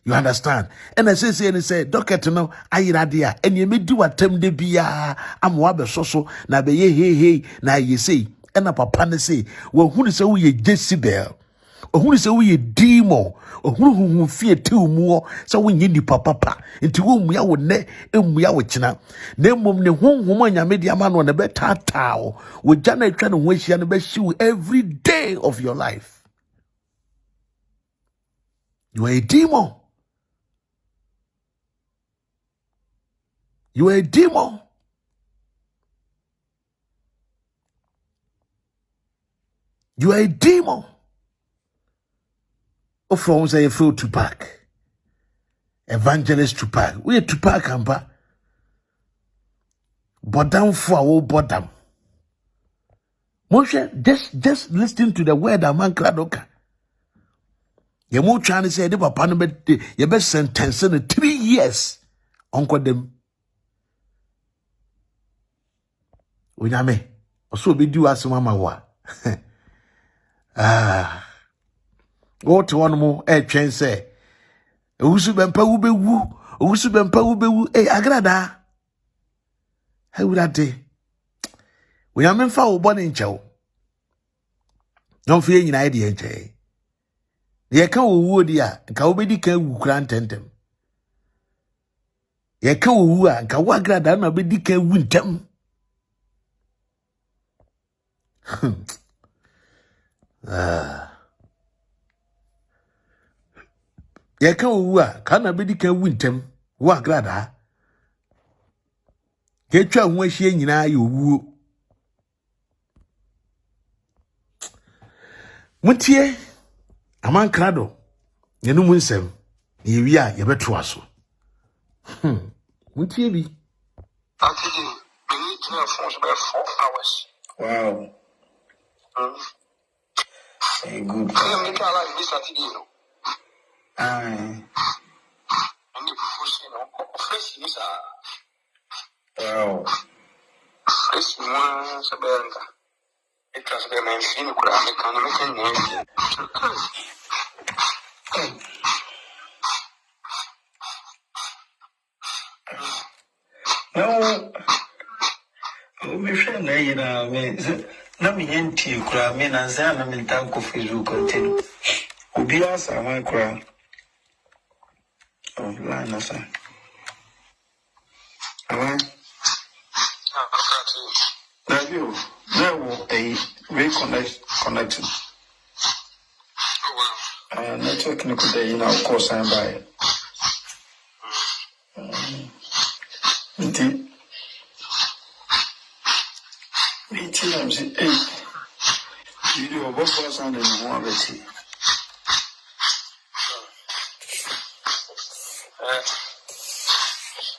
You understand? And I say, Docket no, ayiradia, and you may do a term de bia, am wabe so, na be ye, na ye say, and a papa ne say, well, who is a we Jezebel? Or who is a we demon? Or who fear two more, so we need papa, into whom we are ne, and we are witchina. Name mum ne home woman, ya media man on a better towel, with Janet trying to wish you and best shoe every day of your life. You are a demon. You are a demon. You are a demon. From say feel Tupac. Evangelist Tupac. We are Tupac ampa. Bottom for our bottom. Moshe, just listen to the word a man kradoka. You mo trying to say the papa no be your best sentence in 3 years. Uncle them. Unyame. Also be do as mama wa. What one more train say? Usubempa ubewu, Usubempa ubewu, Agradaa. How would that day? We are meant for born in chow. Don't fear in idea, Jay. The account wood ya, and Kaubedi can grant them. The account woo and Kawagrada no be can win them. Yeka uwa kana bedi kan wintem wa Agradaa ketwa ho ahie nyina ya owuo mutie amankrado yenum nsem yewi a yebeto aso mutie bi Actually, we need to have phones about 4 hours. Wow. Very good. I make our life this Saturday, you know. Aye. And the first, you know, fresh is Wow. fresh one, Sabanka. It was the man in the crowd, No. Oh, my friend, you know, let me empty you, crowd, me, and Zan, I'm in tank of his will continue. Ubias, I might cry. Oh, line, sir. Alright. Now you, now a reconnecting. Oh, wow. Network technical day, you know, of course, I'm by. Indeed. Times 8. You do a book was on the quality.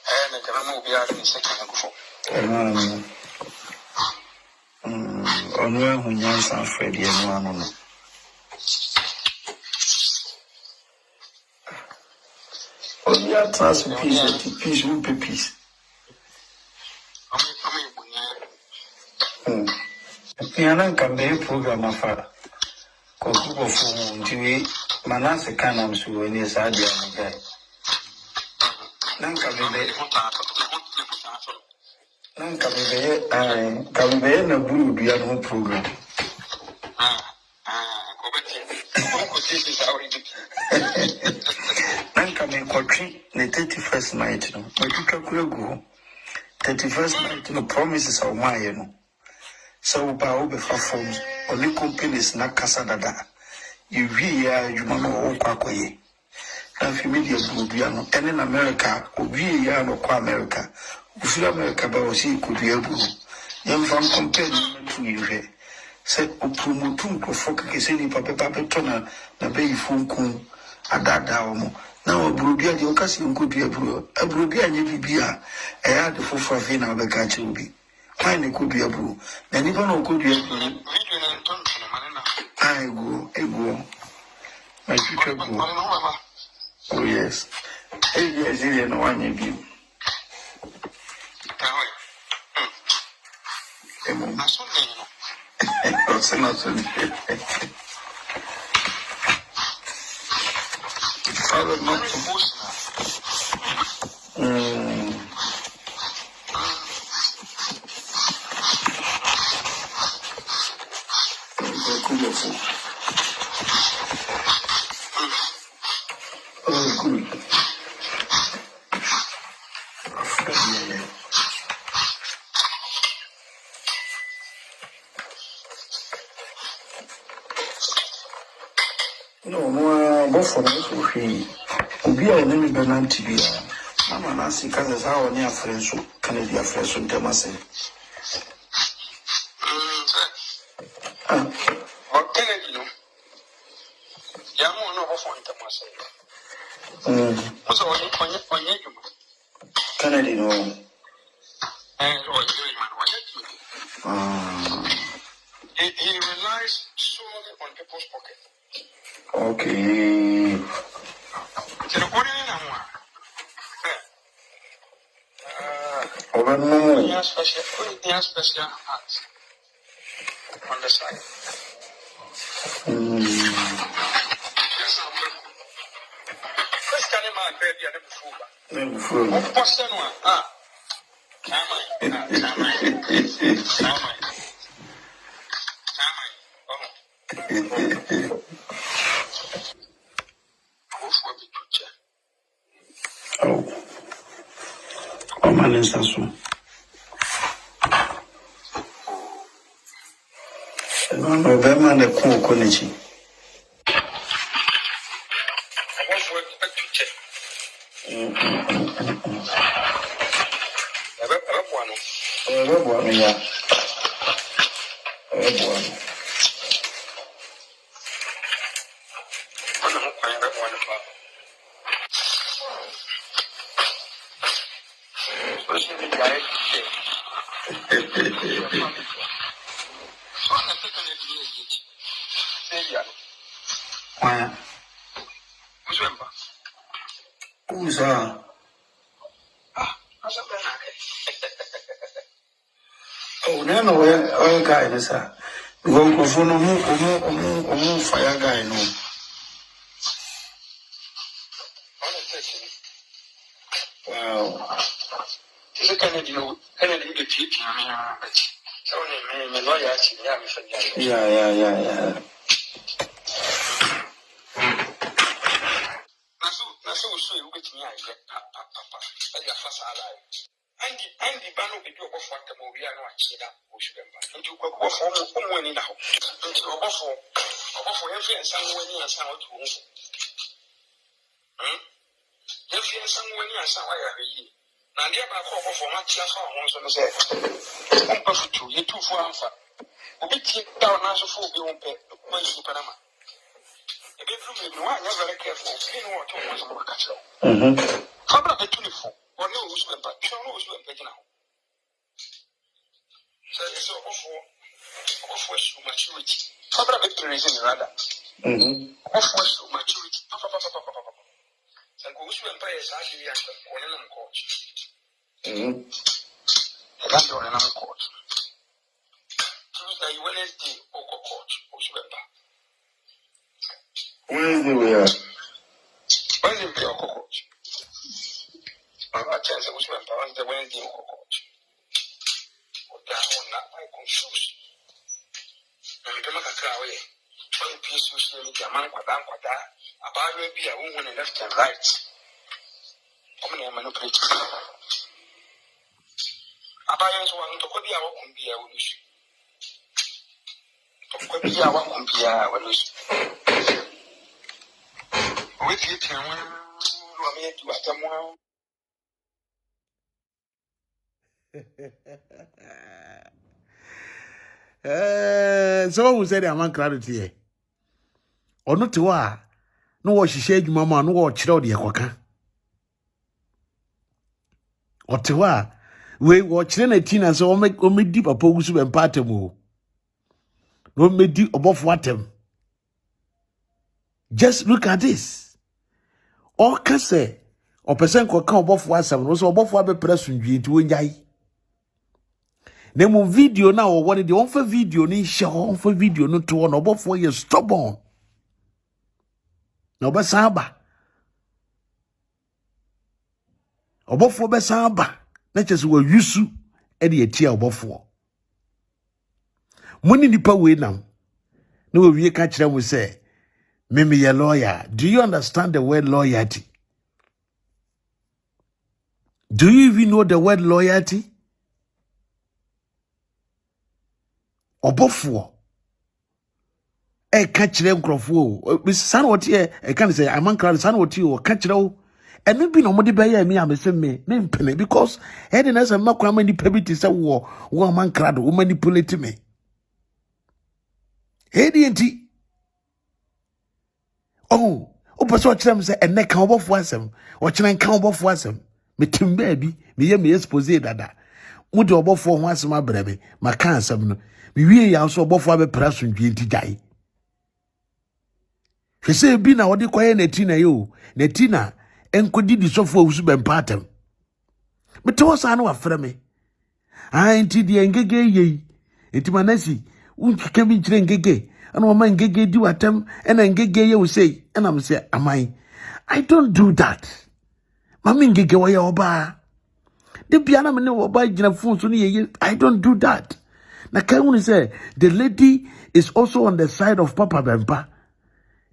And the Gramo be out in the second before. On where when young San Freddy and one. Oh, yeah, trust peace, won't be peace. Piano can be a program of Obofour TV. Manasseh can so in his idea. Nanka be na blue bia no program. Nanka me kwatwi the 31st night no. Matutwa kuragu. 31st night no promises of my no. So ba obefa forms only companies na kasa dada. You hear you know kwakoye. Na media bia no in America, we ya no kwa America. Ufira America ba osi kodua bu. Yem fam compare to you here. Say opromotum krofo keke se ni papa beto na be ifunku adada omo. Na obrobia de okasi nkodua buru. Obrobia nye bibia e ya de fofo afi na be ka che obi. Why ne kodua buru? Na ni ba no kodua buru. Ai go. My future go. Oh yes. Hey, yes, you know one of you. Good. No, Obofour no free. Obi a ne be na TV a. Na Manasseh kaza sa oni afre so kana di afre so ntemase. O Kennedy no. Ya mo no Obofour ntemase. So onye juma. Kennedy no. He relies solely on people's pocket. Okay. So the only thing he has special hands on the side. First time I read the other before. What person one? Oh, Manasseh so. No, be man the cool konichi. Who's Oh, no, where guy is that? Go for no fire guy, no. Wow. Yeah. Andy Bano be your Obofour and Moria no Chida, Bushemba. And you go for money now. Obofour every and someone and sound to home. Every and someone and sound I ye. Now, dear, my call for much less on one said. Obofour, you too for answer. We keep down as a fool, you won't pay the place in Panama. A bedroom, you are never careful, clean water once more catch. How about the 24? Or no, but you know, now. So it's Obofour to maturity. How about the reason rather? Obofour to maturity. And goes should empire Sashi and Conan coach. That's on another court. Tuesday, Wednesday, Oko coach, Oshwemba. Wednesday, we are. Wednesday, we are coach. I chance Oshwemba on the Wednesday, Oko coach. On that, my shoes. And come back a car away. 20 pieces, a man, about maybe a woman left and right. I'm going to manipulate. Abayans want to copy our compia with you. To copy our compia with you. With you, can we make you at a so who said a man crowded here? Or not to her? No, what she said, Mamma, no, what child, dear Quaka. Or to her? We watch a tina so make me deep a pose and partamo. No me deep above water. Just look at this. Or can say, or person could come above was some was above what the person did to enjoy. Name video now or what the on for video ni share on for video no to one above 4 years stubborn. No besaba. Obofour besaba. Not just we yusu edi etia Obofour. Money nipa we now. No we catch them we say, "Mimi a lawyer." Do you understand the word loyalty? Do you even know the word loyalty? Obofour. Catch them crofo. Miss San what here? I can't say I'm uncrowded. San what you catch them. And maybe nobody buy me, I'm saying me, because heading as a macro many pebbles a war, man crowd who manipulate me. Heady oh, watch them say, and neck come off was them, watching and come off was them. Me tim baby, me 𝐊xposes dada. Would you Obofour once my baby, my cancer, we also Obofour a person to die. She say, be now what you call Netina, you, Netina. Enkodi di sofo usu bempatem. Meto sa na wafra me. Enti di engege ye. Enti Manasseh, unki mi nkyire ngege. Ana ma ngege di watem, ena ngege ye wo say, ena me say amai. I don't do that. Mami ngege wo ye oba. De bia na me ne oba gina phone so ne ye. I don't do that. Na kai woni say the lady is also on the side of Papa Bempa.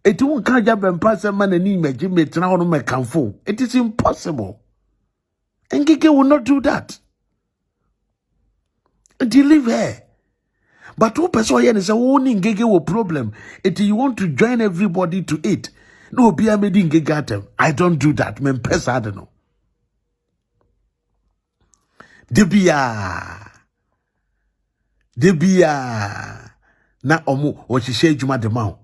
It won't catch up and pass a man and image me on my camfo. It is impossible. And Gege will not do that. And you leave her. But who person is a warning Gege will problem. It you want to join everybody to eat. No be a meeting Gege. I don't do that. Men pesa I don't know. Debia. Na omu what she said juma de mouth.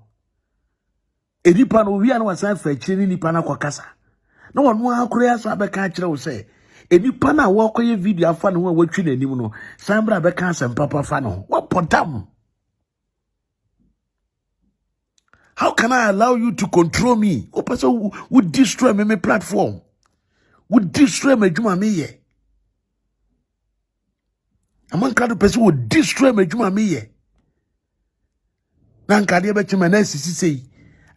Edipa no wi an wasan fa chiri nipa na kwakasa na wonu akure so abeka akire wo se edipa na wo akoye video afa no watwi nanim no sambra abeka asem papa fa no what podam. How can I allow you to control me? O person would destroy me platform, would destroy me juma me ye. Among kind person would destroy me juma me ye. Nanka de be chima na sisi sei.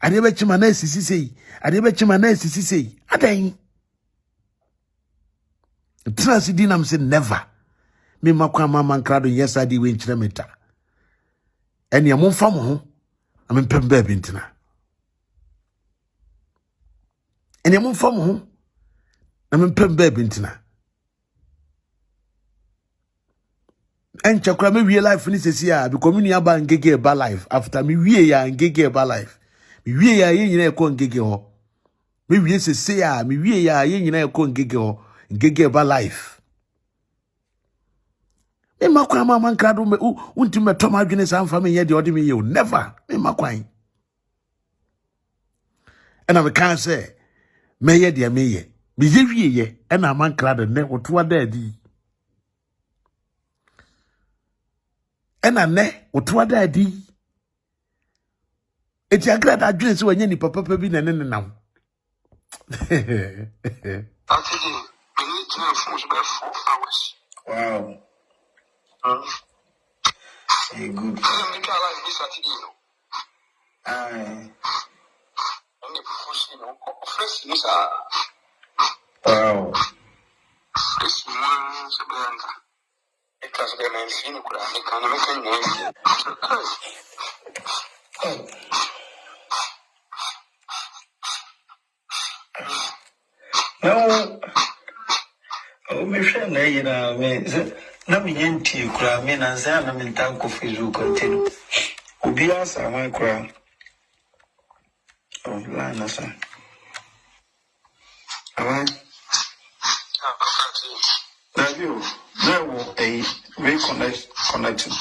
I never chima na sisi sei. I never chima na sisi sei. Adan. Transidin am say never. Me makwa mama krado yes I di we nchire meta. Eni amomfa mo ho. Am mpemba bi ntina. Eni amomfa mo ho. Am mpemba bi ntina. En chakra me wie life ni sesi a because me aba ngege ba life after me wie ya ngege ba life. Me wie ya ye nyina ekọ ngege ho. Me wie sesi a me wie ya ye nyina ekọ ngege ho. Ngege ba life. Me makwa mama nkrado me unti me toma adwene sa mfa me ye de odi me ye never. Me makwan. Ena me kan say me ye de me ye. Me ye wie ye ena man nkrado ne oto ada adi. Ena ne oto ada adi. Eti Agradaa adwene se wanya ni papa bi na ne nam. Saturday, we need to know for about 4 hours. Wow. Very good. I don't think I like this Saturday, no. Aye. And the first, first news Wow. this one, Sabrina. It has been a scene of the economic No. Oh, my friend, you know, let me empty you, cry, me, and say, I'm in town coffee to continue. Ubias, I might cry. Oh, Lana, alright. Now you, there will a reconnecting.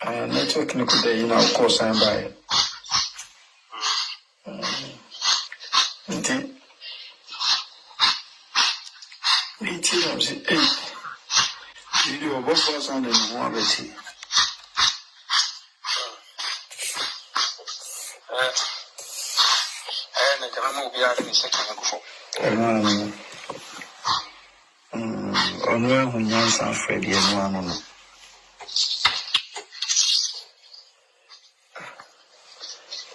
Network today, you know, of course, I'm by. Video of Obofour sound in one of it. And I will be out in a second. On where who knows I'm Freddie and one.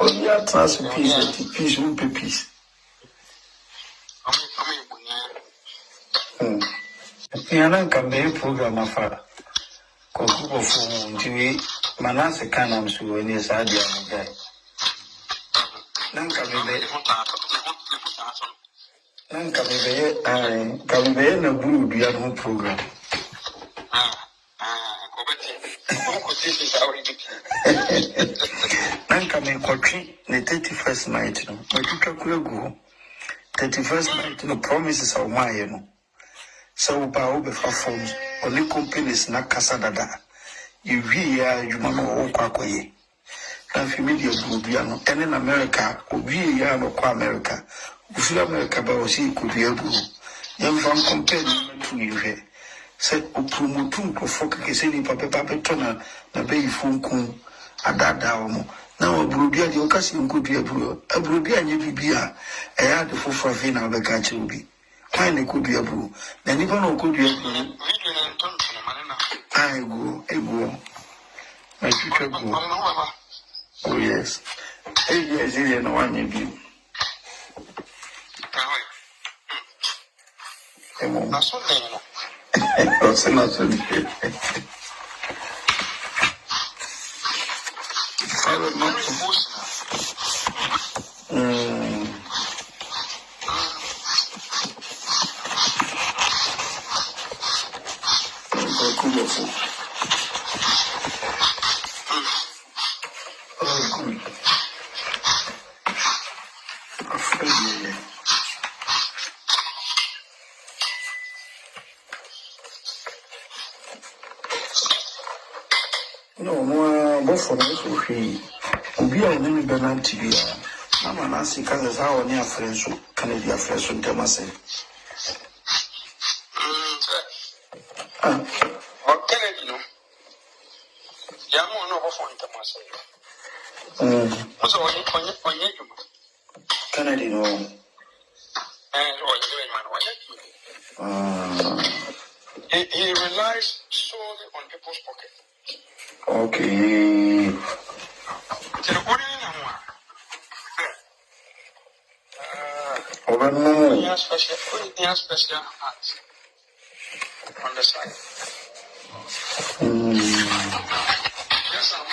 Oh, yeah, trust peace will be peace. Piano can be a program of Obofour TV. Manasseh can so in his idea of guy. Nanka be a blue piano program. Nanka me country the 31st night, no, but you can go 31st night, no promises of my, no. So, Obofour phones, only companies na Casadada. You hear you mamma Boakye. And if you media Bubiano, and in America, Obiano qua America, if America, but see could be a blue. Young from companion to you here. Said Opumutum focus any papa tona, the baby phone coon, Agradaa. Now a Brudia, the occasion could be a brew, a Brudia and you be a had the full for Vina of the country will be. Kindly could be a brew. Then even no could be a brew. I go, my future go. Oh, yes. 8 years here, no one of you. That's what they know. That's not I would not. Kodwo. Oh, good. Afraid. No, more Obofour is free. We are in the Benin TV. Manasseh because how near friends can be a friend from Manasseh. What Kennedy, no? Yamu no Obofour into myself. So on you, Kennedy, no. And what he relies solely on people's pocket. Okay. Special hands on the side. Yes, I'm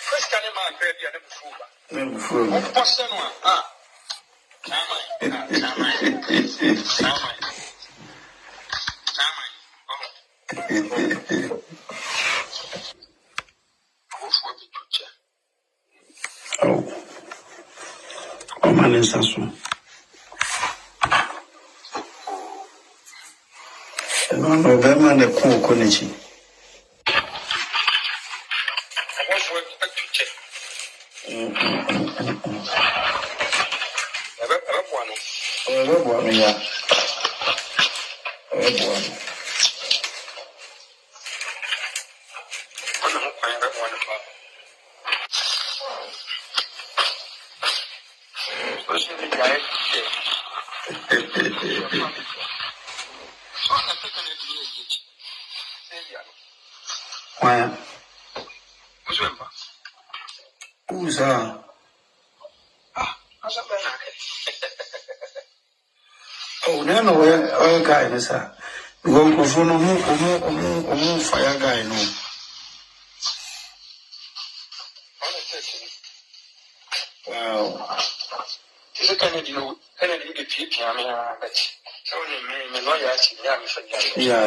first can man baby and the fool. One person one. Oh, Manasseh. No, Bema the cool connection. Why? Who's Ah, oh, no, where guy is that? One of fire guy, no. Wow. Is it Kennedy? Kennedy, the people, I mean, yeah.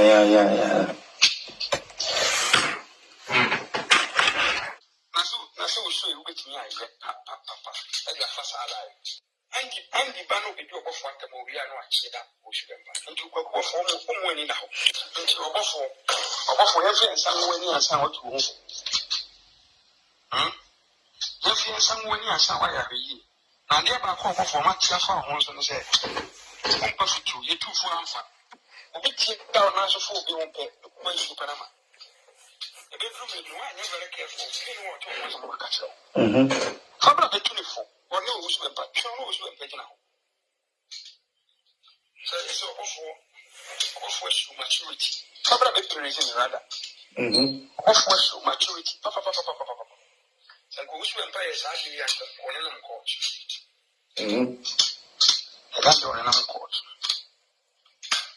Nasu so you get me I get papa. I got fast alive. And the banner with your Obofour and the movie and watch it up. And you go for money now. And you Obofour every someone else out to home. If someone else out where you and the other call for much of our homes and say, I'm perfect to you 2 for alpha. A bit down as a fool beyond Panama. The bedroom is never careful. Clean water was a catcher. How about the 24? Or no, who's been back? Show who's been back now. So it's Obofour to maturity. How about the tourism rather? Obofour to maturity. Papa. So who's been by a sadly and on an coach. That's on another court.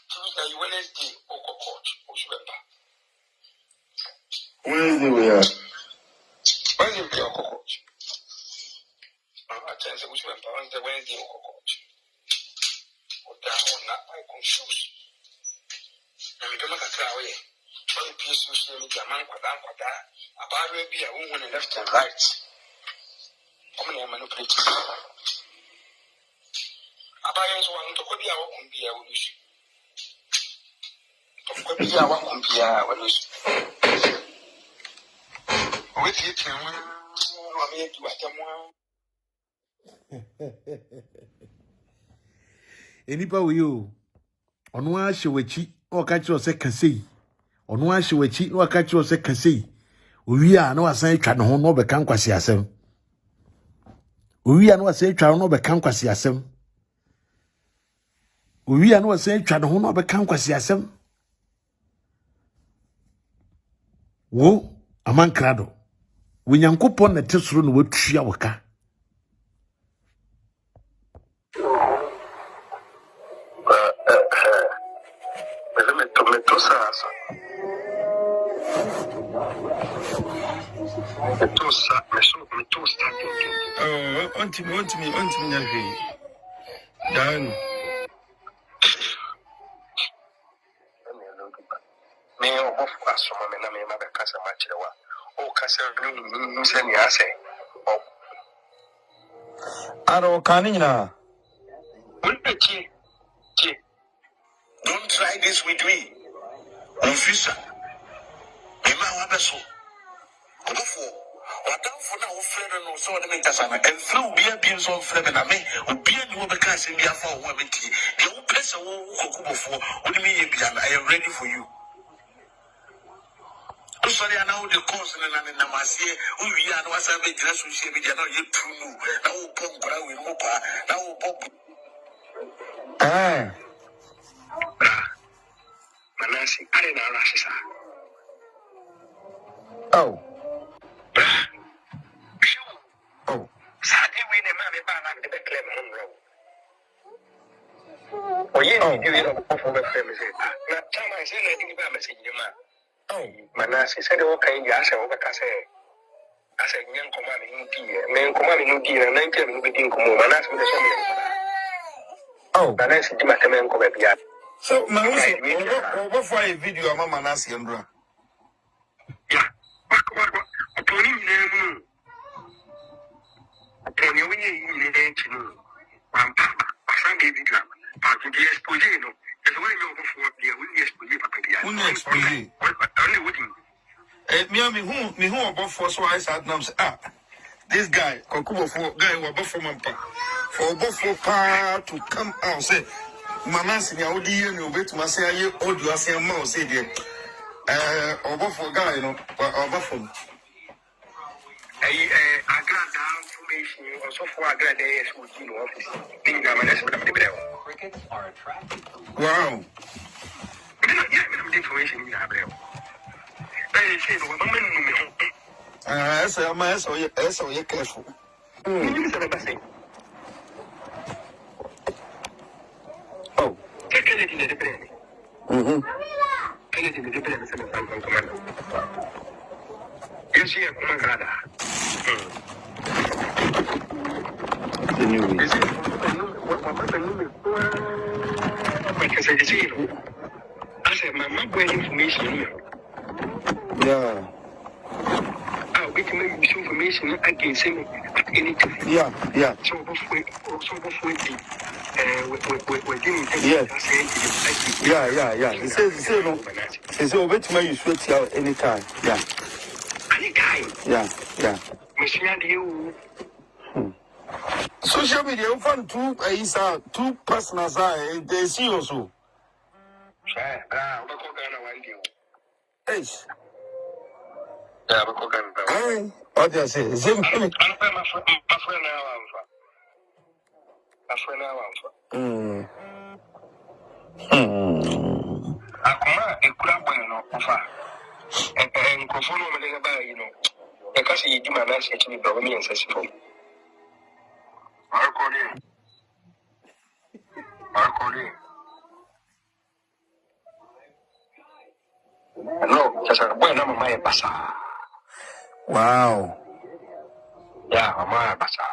Tuesday, Wednesday, Oko court, Oshwemba. Wednesday, we are. Wednesday, we are coach. I tell you, Oshwemba, on the Wednesday, Oko coach. Or down on that, I confuse. And we don't make a cry away. Try to piece you, see me, Jaman, Quada, about maybe a woman left and right. How many manipulate? Abayans want to be our compia when you see. To be our compia when you see. With it, I mean, to Enipa we you. Ono ahye wachi o ka kire o se kasei. Ono ahye wachi o ka kire o se kasei. Owi a na wasan atwa ne ho no be kan kwase asem. Owi a na wasan atwa no be kan kwase asem. Owi a na wasan atwa ne ho no be kan kwase asem. Wo amankrado. Wo nyankopon na tesoro no watua woka. Want me, Dan. Me Obofour asoma me na me ma be kasa ma kirewa. O kasa no se ni ase. Aro kanina. Don't try this with me. Officer. Ema wa beso. Obofour. For now, friend, no, so the Metasana, and through being so friend, and me, who be any other class in the after women tea. The old person who Obofour, what do you mean? I am ready for you. Sorry, I know the course and Namaste, who we are, was a bit dress with you, you know, you true. Now, Pump, with Mopa, now, Pop. Manasseh, I didn't know. Oh. Sadly, we never ban the Becklem Monroe. Oh, yeah, you know, for the family. Now, time I said, I think about message you, man. Oh, Manasseh said, okay, yes, I overcast. I said, young commanding dear, men commanding dear, and 19 within Manasseh with the same. Oh, Manasseh, you might come and come back. So, Manasseh, what for a video of Manasseh and Bra? Yeah, what? Upon your way, you need to know. I'm Sunday, but to be exposed, you know, as well as Obofour, we will expose. Only wouldn't. Me who Obofour, so I said, this guy, Kodwo guy, Obofour, for Obofour to come out, say, Manasseh, I would hear you, but my say, you old, you are saying, Mouse, say, Obofour guy, you know, Obofour. Agradaa from equation also for Agradaa is with you office. Being a Manasseh with the bell. Crickets are attracted. Wow. Yeah, the information you have there. I say the woman. So you're careful. Oh, take it in the dependent. Take it in the dependent and commander. Yes, here, Agradaa. The new week. I said, my mom got information. Yeah. We can make this information against him at any time. Yeah. So before yeah. He says, wait till you switch out anytime. Yeah. Anytime. Yeah. Machine, social media, you find two personals, they see also. Hey. Yeah, what do you say? My friend because he do my last actually brought me and says for no, just a boy number my passa. Wow. Yeah, my passa.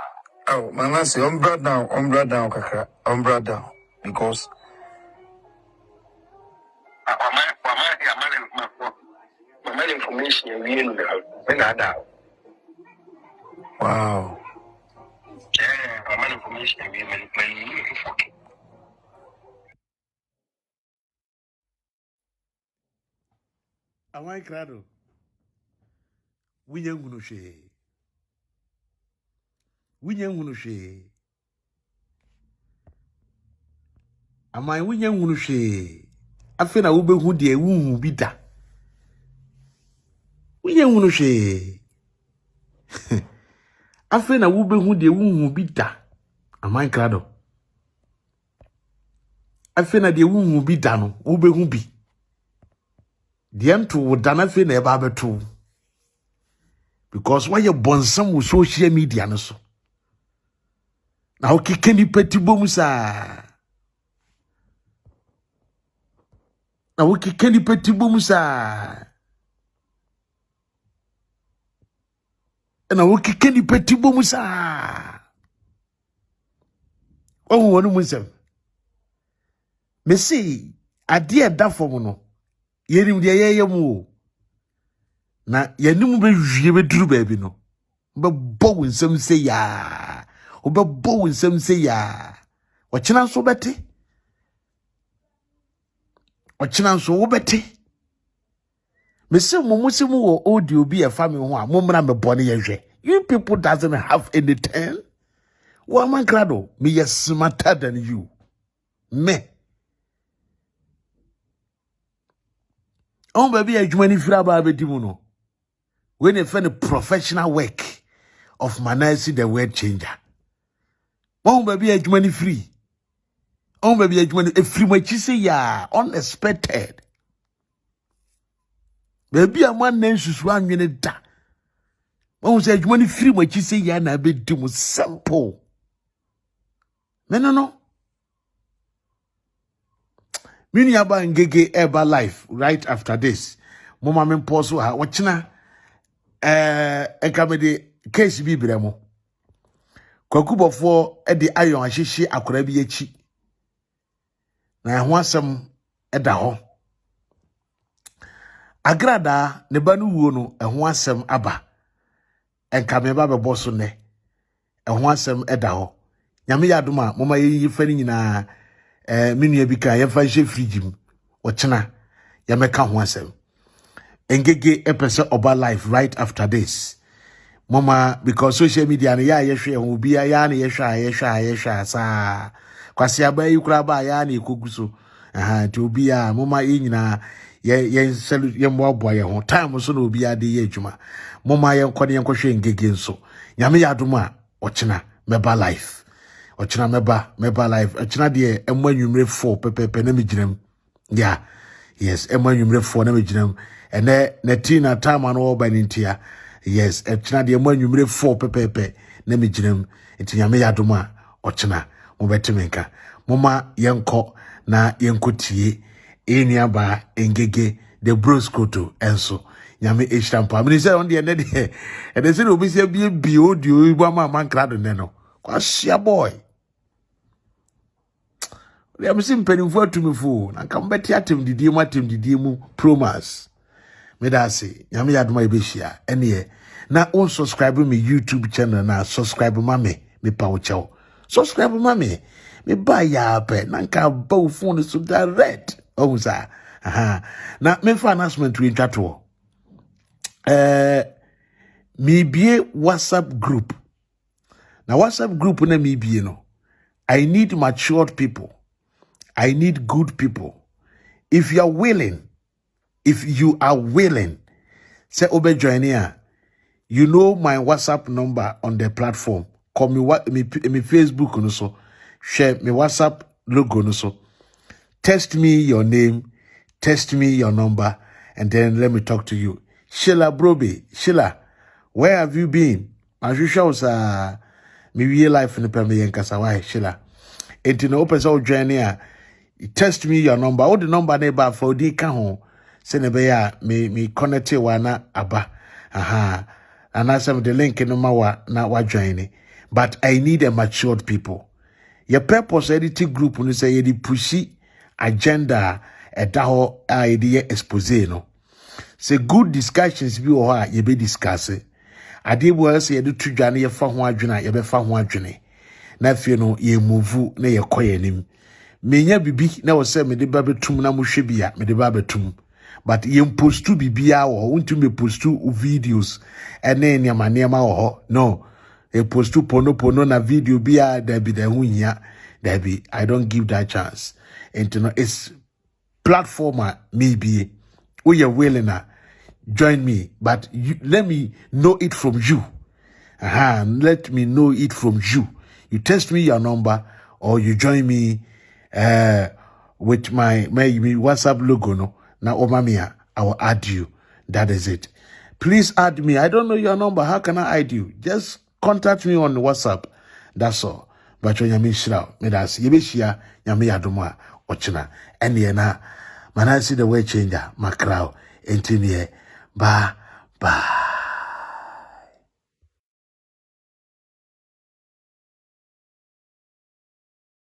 Oh, Manasseh, umbra down, kaka, umbra down, because my information we in when I doubt. Wow. Yeah, my information we when you fucking. Am I crado? Winyangunu she. Am I winyangunu she? Afena ube hu de wu bi da. Winyangunu she. Afena ube hu de wu bi da. Am I crado? Afena de wu bi da no, ube hu bi. Dianto wodana fe na eba beto because why you bonsam with social media no so na o kike ni petibom sa na o kike ni petibom sa na o kike ni petibom sa o wonu musem me see ade da fom no yerim de yeyemu na yenim be hwie be duru ba bi no be bo winsem se ya o be bo winsem se ya o kina so beti o kina so wo beti me se momusimu wo audio bi e fa me ho a momra me bone ye hwe you people doesn't have anything wo man grado me yes smarter than you me on baby adwuma ni fira ba bedimu no when you find a professional work of Manasseh the word changer on baby adwuma ni free on baby adwuma ni free machi say ya unexpected baby a man nan susu anwene da on say adwuma ni free machi say ya na bedimu simple no Mini aba ngege eba life right after this. Mama men pause ha wachina enkamede case bi bremo. Obofour e de ayon ahyehye akora bi achi. Na ho asem e da ho. Agradaa ne ba no wuo no ho asem aba. Enkame ba bebo so ne. Ho asem e da ho. Nyame yadoma mama yi fani nyina minu bi ka ye fa je fridge mu ochina ya meka ho asem engege epese oba life right after this mama because social media na ya hwe ho bi ya na ye hwa sa kwase aba yi kura ba ya na ekoguso ti obi a mama yi nyina ye selu ye mboabo ye ho time so na obi ade ye adwuma mama ye nkode ye nkwohwe engege nso nyame yadoma ochina meba life ochina meba life ochina de emwa nwumre 4 pepepe na mejinam yeah yes emwa nwumre 4 na mejinam ene na tina time no oba nintia yes ochina de emwa nwumre 4 pepepe na mejinam entinyame yadoma ochina mobetimenka moma yenko na yenkotie eniaba engege the bros koto enso nyame eshtampa me say on the end there and they say obi say bi audio ibo man krado ne no kwashia boy we am sim penifo atumifo na kam beti atem didie mu promas me da say nyame yadoma ebehia ene na on subscribe me YouTube channel na subscribe mame me pa wo chew subscribe mame me buy ya pe na nka ba phone so direct oh sir na me for announcement we ntwato me bie WhatsApp group. Now WhatsApp group na me bie no. I need matured people. I need good people. If you are willing, say obe join here. You know my WhatsApp number on the platform. Call me Facebook no so. Share me WhatsApp logo no so. Text me your name, text me your number, and then let me talk to you. Sheila Brobe, Sheila, where have you been? As usual, me real life in the Premier Kasawai, Sheila. And to know open so journey, text me your number. All the number neighbor for the home. Send me connect you wana aba. And I send the link in my na joining. But I need a matured people. Your purpose editing group when you say you pushy agenda at that idea expose no. Say good discussions bi wo ha ye be discuss. Ade bo say ye do tudwane ye fa ho adwene ye be fa ho adwene. Na afie no ye move na ye koyenim. Menya bibi na wo say me de ba betum na mo hwe bia me de ba betum. But ye post to bibia wo untu me post to videos ene niama wo no. E post to pono na video bia da bi da hunya da bi I don't give that chance. And you know it's platformer maybe we are willing join me, but let me know it from you. Let me know it from you. You text me your number or you join me with my WhatsApp logo. No, now Omamia, I will add you. That is it. Please add me. I don't know your number. How can I add you? Just contact me on WhatsApp. That's all. But when you mean shroud, me that's yebishia yami aduma ochina. And na Manasseh the way changer, my crowd, engineer, ba.